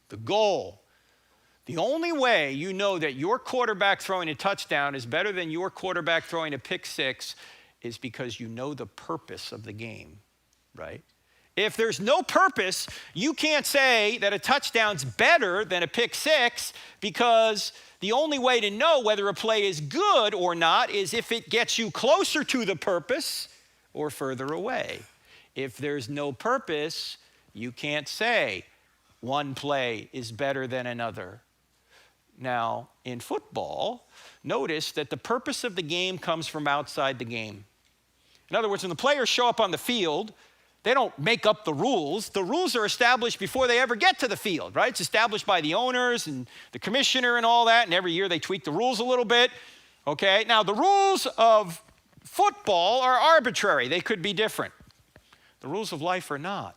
The goal. The only way you know that your quarterback throwing a touchdown is better than your quarterback throwing a pick six is because you know the purpose of the game, right? If there's no purpose, you can't say that a touchdown's better than a pick six, because the only way to know whether a play is good or not is if it gets you closer to the purpose or further away. If there's no purpose, you can't say one play is better than another. Now, in football, notice that the purpose of the game comes from outside the game. In other words, when the players show up on the field, they don't make up the rules. The rules are established before they ever get to the field, right? It's established by the owners and the commissioner and all that, and every year they tweak the rules a little bit, okay? Now, the rules of football are arbitrary. They could be different. The rules of life are not.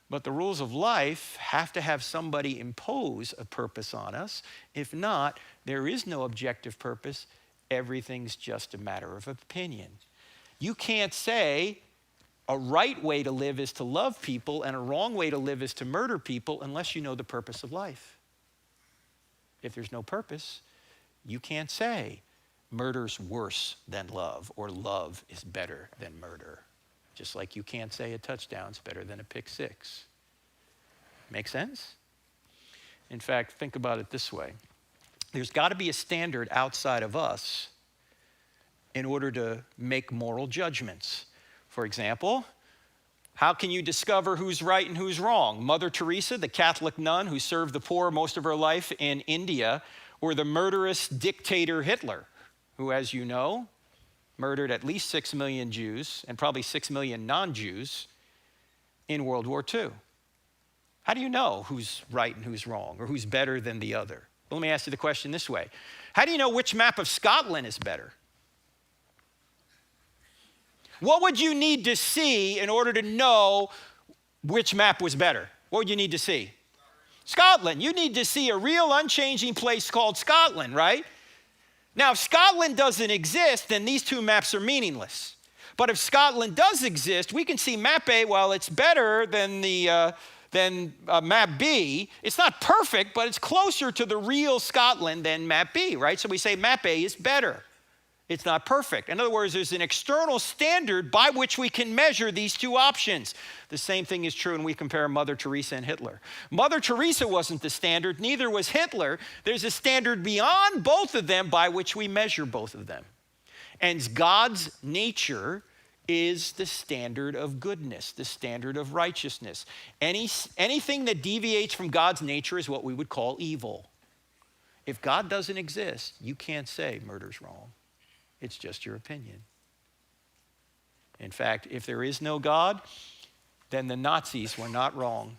But the rules of life have to have somebody impose a purpose on us. If not, there is no objective purpose. Everything's just a matter of opinion. You can't say a right way to live is to love people and a wrong way to live is to murder people unless you know the purpose of life. If there's no purpose, you can't say murder's worse than love or love is better than murder. Just like you can't say a touchdown's better than a pick six. Make sense? In fact, think about it this way. There's got to be a standard outside of us in order to make moral judgments. For example, how can you discover who's right and who's wrong? Mother Teresa, the Catholic nun who served the poor most of her life in India, or the murderous dictator Hitler, who, as you know, murdered at least 6 million Jews and probably 6 million non-Jews in World War II. How do you know who's right and who's wrong, or who's better than the other? Well, let me ask you the question this way. How do you know which map of Scotland is better? What would you need to see in order to know which map was better? What would you need to see? Scotland. You need to see a real unchanging place called Scotland, right? Now, if Scotland doesn't exist, then these two maps are meaningless. But if Scotland does exist, we can see map A, while it's better than map B. It's not perfect, but it's closer to the real Scotland than map B, right? So we say map A is better. It's not perfect. In other words, there's an external standard by which we can measure these two options. The same thing is true when we compare Mother Teresa and Hitler. Mother Teresa wasn't the standard, neither was Hitler. There's a standard beyond both of them by which we measure both of them. And God's nature is the standard of goodness, the standard of righteousness. Anything that deviates from God's nature is what we would call evil. If God doesn't exist, you can't say murder's wrong. It's just your opinion. In fact, if there is no God, then the Nazis were not wrong.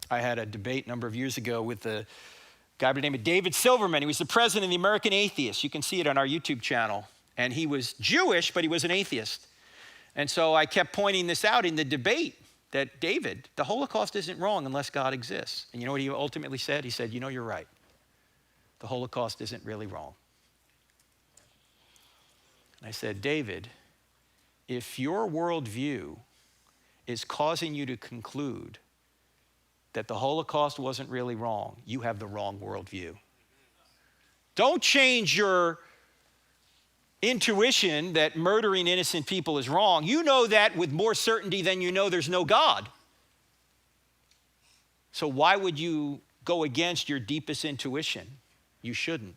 I had a debate a number of years ago with a guy by the name of David Silverman. He was the president of the American Atheists. You can see it on our YouTube channel. And he was Jewish, but he was an atheist. And so I kept pointing this out in the debate that David, the Holocaust isn't wrong unless God exists. And you know what he ultimately said? He said, you know, you're right. The Holocaust isn't really wrong. And I said, David, if your worldview is causing you to conclude that the Holocaust wasn't really wrong, you have the wrong worldview. Don't change your intuition that murdering innocent people is wrong. You know that with more certainty than you know there's no God. So why would you go against your deepest intuition? You shouldn't.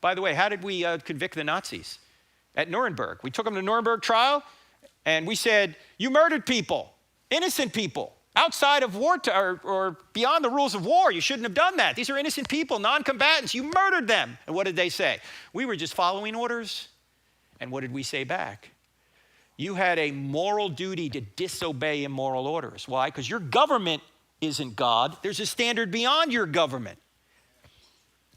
By the way, how did we convict the Nazis? At Nuremberg. We took them to Nuremberg trial, and we said, you murdered people, innocent people, outside of war or beyond the rules of war. You shouldn't have done that. These are innocent people, non-combatants. You murdered them. And what did they say? We were just following orders. And what did we say back? You had a moral duty to disobey immoral orders. Why? Because your government isn't God. There's a standard beyond your government.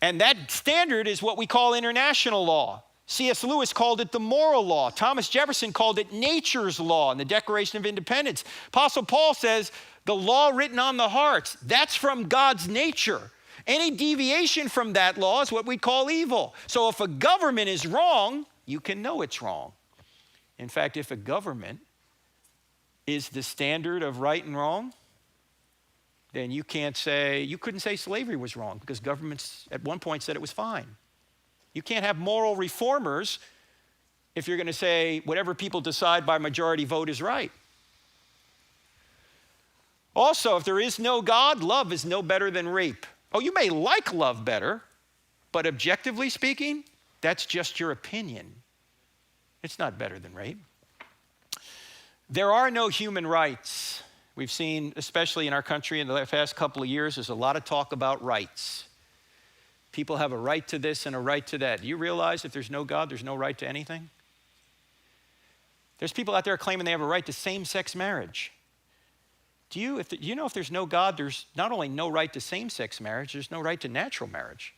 And that standard is what we call international law. C.S. Lewis called it the moral law. Thomas Jefferson called it nature's law in the Declaration of Independence. Apostle Paul says the law written on the hearts, that's from God's nature. Any deviation from that law is what we call evil. So if a government is wrong, you can know it's wrong. In fact, if a government is the standard of right and wrong, then you couldn't say slavery was wrong because governments at one point said it was fine. You can't have moral reformers if you're going to say whatever people decide by majority vote is right. Also, if there is no God, love is no better than rape. Oh, you may like love better, but objectively speaking, that's just your opinion. It's not better than rape. There are no human rights. We've seen, especially in our country in the past couple of years, there's a lot of talk about rights. People have a right to this and a right to that. Do you realize if there's no God, there's no right to anything? There's people out there claiming they have a right to same-sex marriage. Do you know if there's no God, there's not only no right to same-sex marriage, there's no right to natural marriage.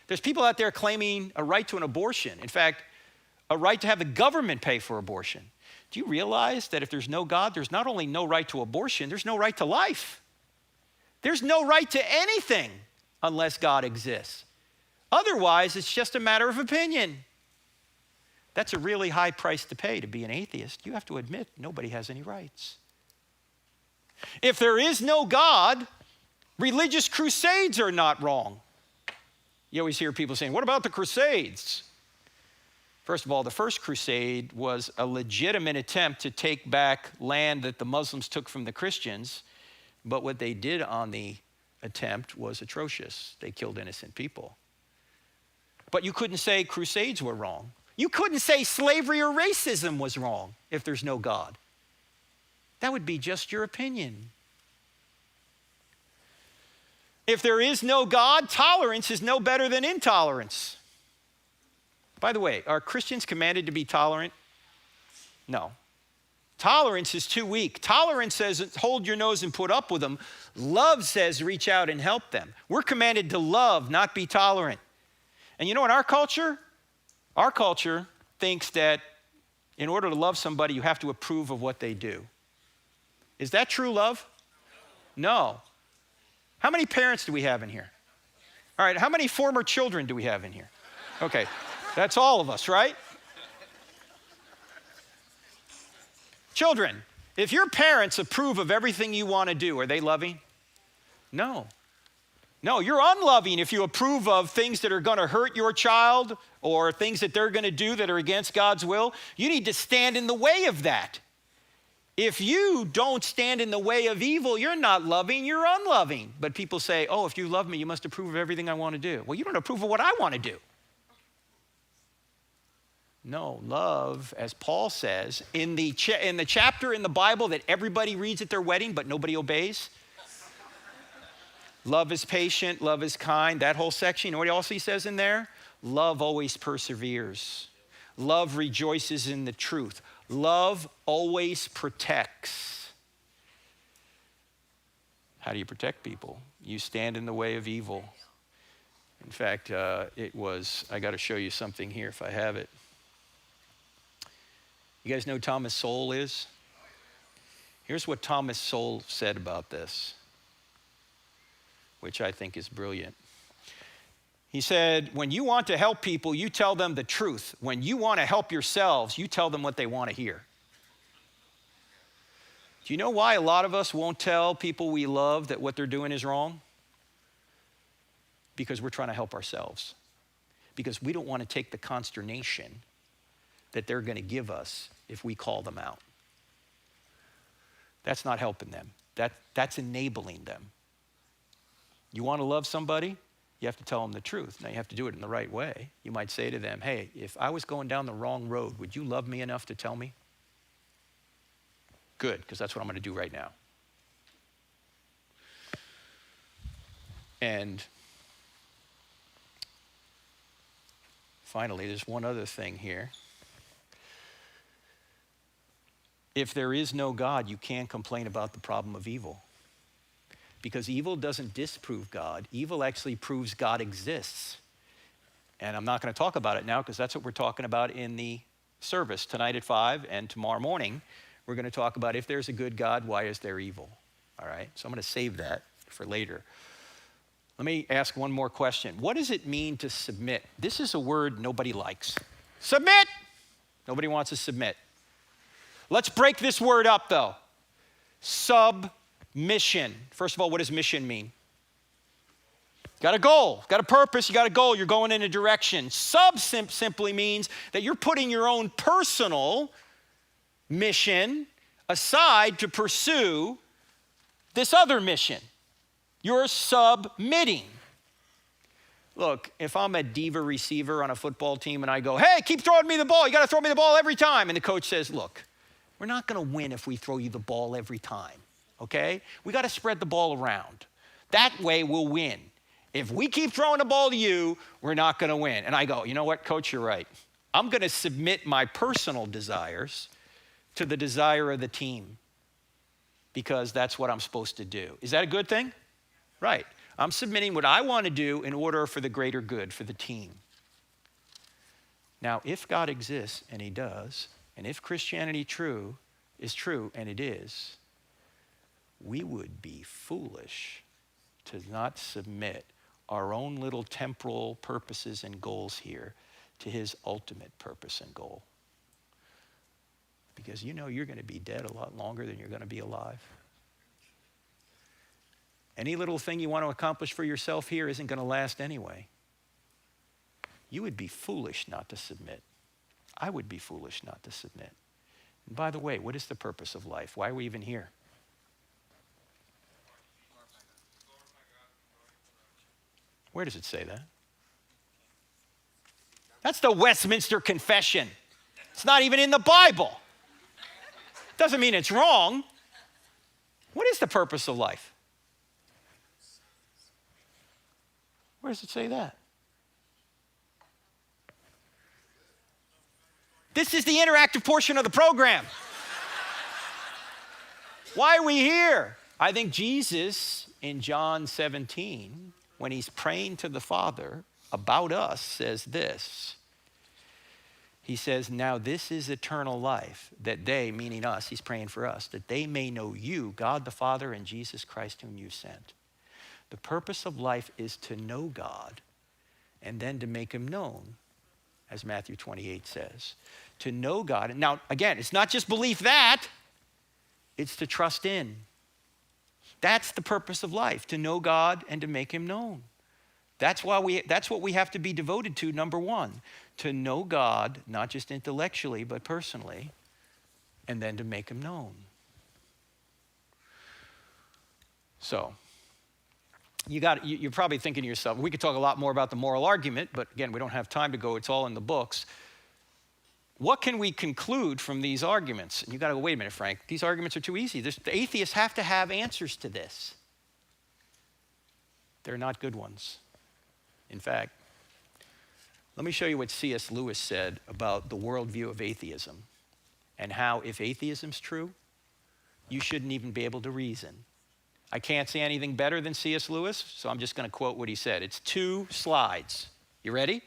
There's people out there claiming a right to an abortion. In fact, a right to have the government pay for abortion. Do you realize that if there's no God, there's not only no right to abortion, there's no right to life. There's no right to anything unless God exists. Otherwise, it's just a matter of opinion. That's a really high price to pay to be an atheist. You have to admit nobody has any rights. If there is no God, religious crusades are not wrong. You always hear people saying, what about the Crusades? First of all, the first crusade was a legitimate attempt to take back land that the Muslims took from the Christians, but what they did on the attempt was atrocious. They killed innocent people. But you couldn't say crusades were wrong. You couldn't say slavery or racism was wrong if there's no God. That would be just your opinion. If there is no God, tolerance is no better than intolerance. By the way, are Christians commanded to be tolerant? No. Tolerance is too weak. Tolerance says hold your nose and put up with them. Love says reach out and help them. We're commanded to love, not be tolerant. And you know, in our culture thinks that in order to love somebody, you have to approve of what they do. Is that true love? No. How many parents do we have in here? All right, how many former children do we have in here? Okay, that's all of us, right? Children, if your parents approve of everything you want to do, are they loving? No. No, you're unloving if you approve of things that are going to hurt your child or things that they're going to do that are against God's will. You need to stand in the way of that. If you don't stand in the way of evil, you're not loving, you're unloving. But people say, oh, if you love me, you must approve of everything I want to do. Well, you don't approve of what I want to do. No, love, as Paul says, in the chapter in the Bible that everybody reads at their wedding, but nobody obeys. Love is patient, love is kind, that whole section. You know what else he says in there? Love always perseveres. Love rejoices in the truth. Love always protects. How do you protect people? You stand in the way of evil. In fact, I got to show you something here if I have it. You guys know who Thomas Sowell is? Here's what Thomas Sowell said about this, which I think is brilliant. He said, when you want to help people, you tell them the truth. When you want to help yourselves, you tell them what they want to hear. Do you know why a lot of us won't tell people we love that what they're doing is wrong? Because we're trying to help ourselves. Because we don't want to take the consternation that they're going to give us if we call them out. That's not helping them. That's enabling them. You want to love somebody? You have to tell them the truth. Now, you have to do it in the right way. You might say to them, hey, if I was going down the wrong road, would you love me enough to tell me? Good, because that's what I'm going to do right now. And finally, there's one other thing here. If there is no God, you can't complain about the problem of evil. Because evil doesn't disprove God. Evil actually proves God exists. And I'm not going to talk about it now because that's what we're talking about in the service tonight at 5, and tomorrow morning we're going to talk about if there's a good God, why is there evil? All right, so I'm going to save that for later. Let me ask one more question. What does it mean to submit? This is a word nobody likes. Submit! Nobody wants to submit. Let's break this word up though. Submission. First of all, what does mission mean? Got a goal, got a purpose, you got a goal, you're going in a direction. Simply means that you're putting your own personal mission aside to pursue this other mission. You're submitting. Look, if I'm a diva receiver on a football team and I go, hey, keep throwing me the ball, you got to throw me the ball every time. And the coach says, look, we're not going to win if we throw you the ball every time, okay? We got to spread the ball around. That way we'll win. If we keep throwing the ball to you, we're not going to win. And I go, you know what, coach, you're right. I'm going to submit my personal desires to the desire of the team because that's what I'm supposed to do. Is that a good thing? Right. I'm submitting what I want to do in order for the greater good, for the team. Now, if God exists, and he does, and if Christianity is true, and it is, we would be foolish to not submit our own little temporal purposes and goals here to his ultimate purpose and goal. Because you know you're going to be dead a lot longer than you're going to be alive. Any little thing you want to accomplish for yourself here isn't going to last anyway. You would be foolish not to submit. I would be foolish not to submit. And by the way, what is the purpose of life? Why are we even here? Where does it say that? That's the Westminster Confession. It's not even in the Bible. Doesn't mean it's wrong. What is the purpose of life? Where does it say that? This is the interactive portion of the program. Why are we here? I think Jesus in John 17, when he's praying to the Father about us, says this. He says, now this is eternal life, that they, meaning us, he's praying for us, that they may know you, God the Father, and Jesus Christ whom you sent. The purpose of life is to know God and then to make him known, as Matthew 28 says. To know God. And now, again, it's not just belief that, it's to trust in. That's the purpose of life, to know God and to make him known. That's what we have to be devoted to, number one, to know God, not just intellectually, but personally, and then to make him known. So, you're probably thinking to yourself, we could talk a lot more about the moral argument, but again, we don't have time to go, it's all in the books. What can we conclude from these arguments? And you got to go, wait a minute, Frank, these arguments are too easy. The atheists have to have answers to this. They're not good ones. In fact, let me show you what C.S. Lewis said about the worldview of atheism and how if atheism's true, you shouldn't even be able to reason. I can't say anything better than C.S. Lewis, so I'm just going to quote what he said. It's 2 slides. You ready?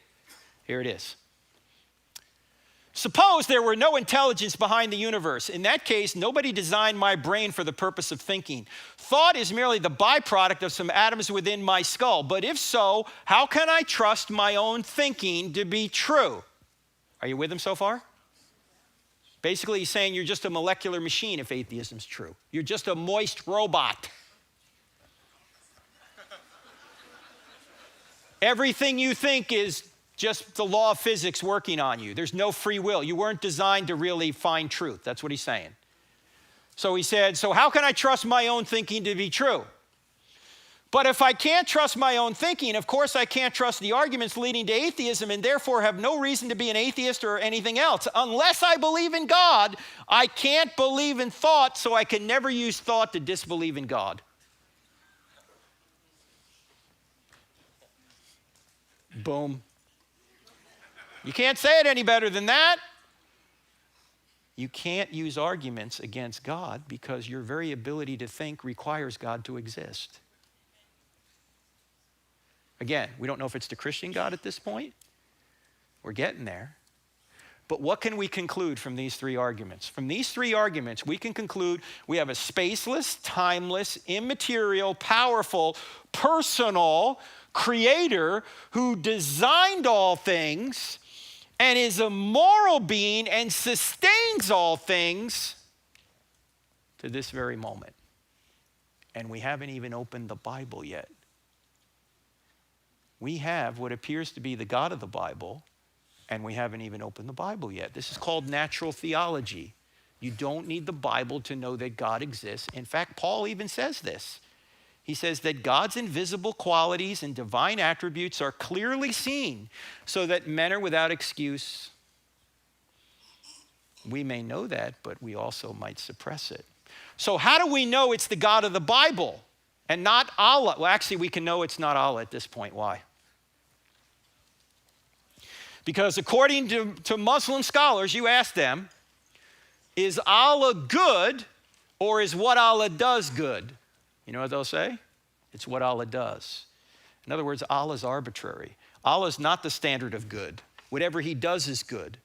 Here it is. Suppose there were no intelligence behind the universe. In that case, nobody designed my brain for the purpose of thinking. Thought is merely the byproduct of some atoms within my skull. But if so, how can I trust my own thinking to be true? Are you with him so far? Basically, he's saying you're just a molecular machine if atheism's true. You're just a moist robot. Everything you think is just the law of physics working on you. There's no free will. You weren't designed to really find truth. That's what he's saying. So he said, so how can I trust my own thinking to be true? But if I can't trust my own thinking, of course I can't trust the arguments leading to atheism and therefore have no reason to be an atheist or anything else. Unless I believe in God, I can't believe in thought, so I can never use thought to disbelieve in God. Boom. You can't say it any better than that. You can't use arguments against God because your very ability to think requires God to exist. Again, we don't know if it's the Christian God at this point. We're getting there. But what can we conclude from these 3 arguments? From these 3 arguments, we can conclude we have a spaceless, timeless, immaterial, powerful, personal creator who designed all things and is a moral being and sustains all things to this very moment. And we haven't even opened the Bible yet. We have what appears to be the God of the Bible, and we haven't even opened the Bible yet. This is called natural theology. You don't need the Bible to know that God exists. In fact, Paul even says this. He says that God's invisible qualities and divine attributes are clearly seen so that men are without excuse. We may know that, but we also might suppress it. So how do we know it's the God of the Bible and not Allah? Well, actually, we can know it's not Allah at this point. Why? Because according to Muslim scholars, you ask them, is Allah good or is what Allah does good? You know what they'll say? It's what Allah does. In other words, Allah is arbitrary. Allah is not the standard of good. Whatever he does is good.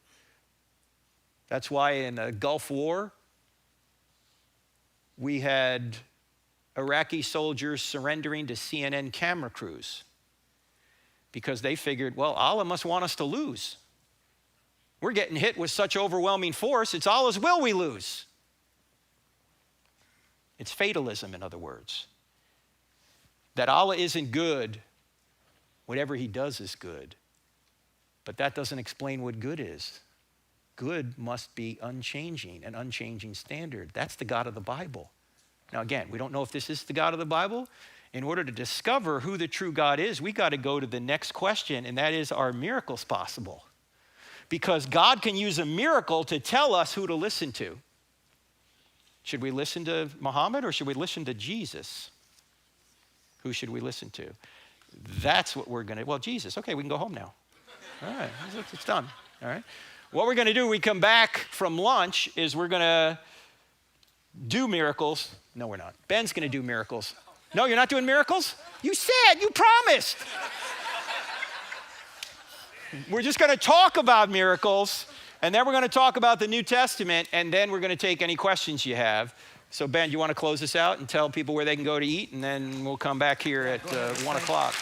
That's why in the Gulf War, we had Iraqi soldiers surrendering to CNN camera crews because they figured, well, Allah must want us to lose. We're getting hit with such overwhelming force, it's Allah's will we lose. It's fatalism, in other words. That Allah isn't good, whatever he does is good. But that doesn't explain what good is. Good must be unchanging, an unchanging standard. That's the God of the Bible. Now again, we don't know if this is the God of the Bible. In order to discover who the true God is, we got to go to the next question, and that is, are miracles possible? because God can use a miracle to tell us who to listen to. Should we listen to Muhammad or should we listen to Jesus? Who should we listen to? That's what we're going to, well, Jesus. Okay, we can go home now. All right, it's done. All right. What we're going to do when we come back from lunch is we're going to do miracles. No, we're not. Ben's going to do miracles. No, you're not doing miracles? You said, you promised. We're just going to talk about miracles, and then we're going to talk about the New Testament, and then we're going to take any questions you have. So, Ben, you want to close this out and tell people where they can go to eat, and then we'll come back here at 1 o'clock.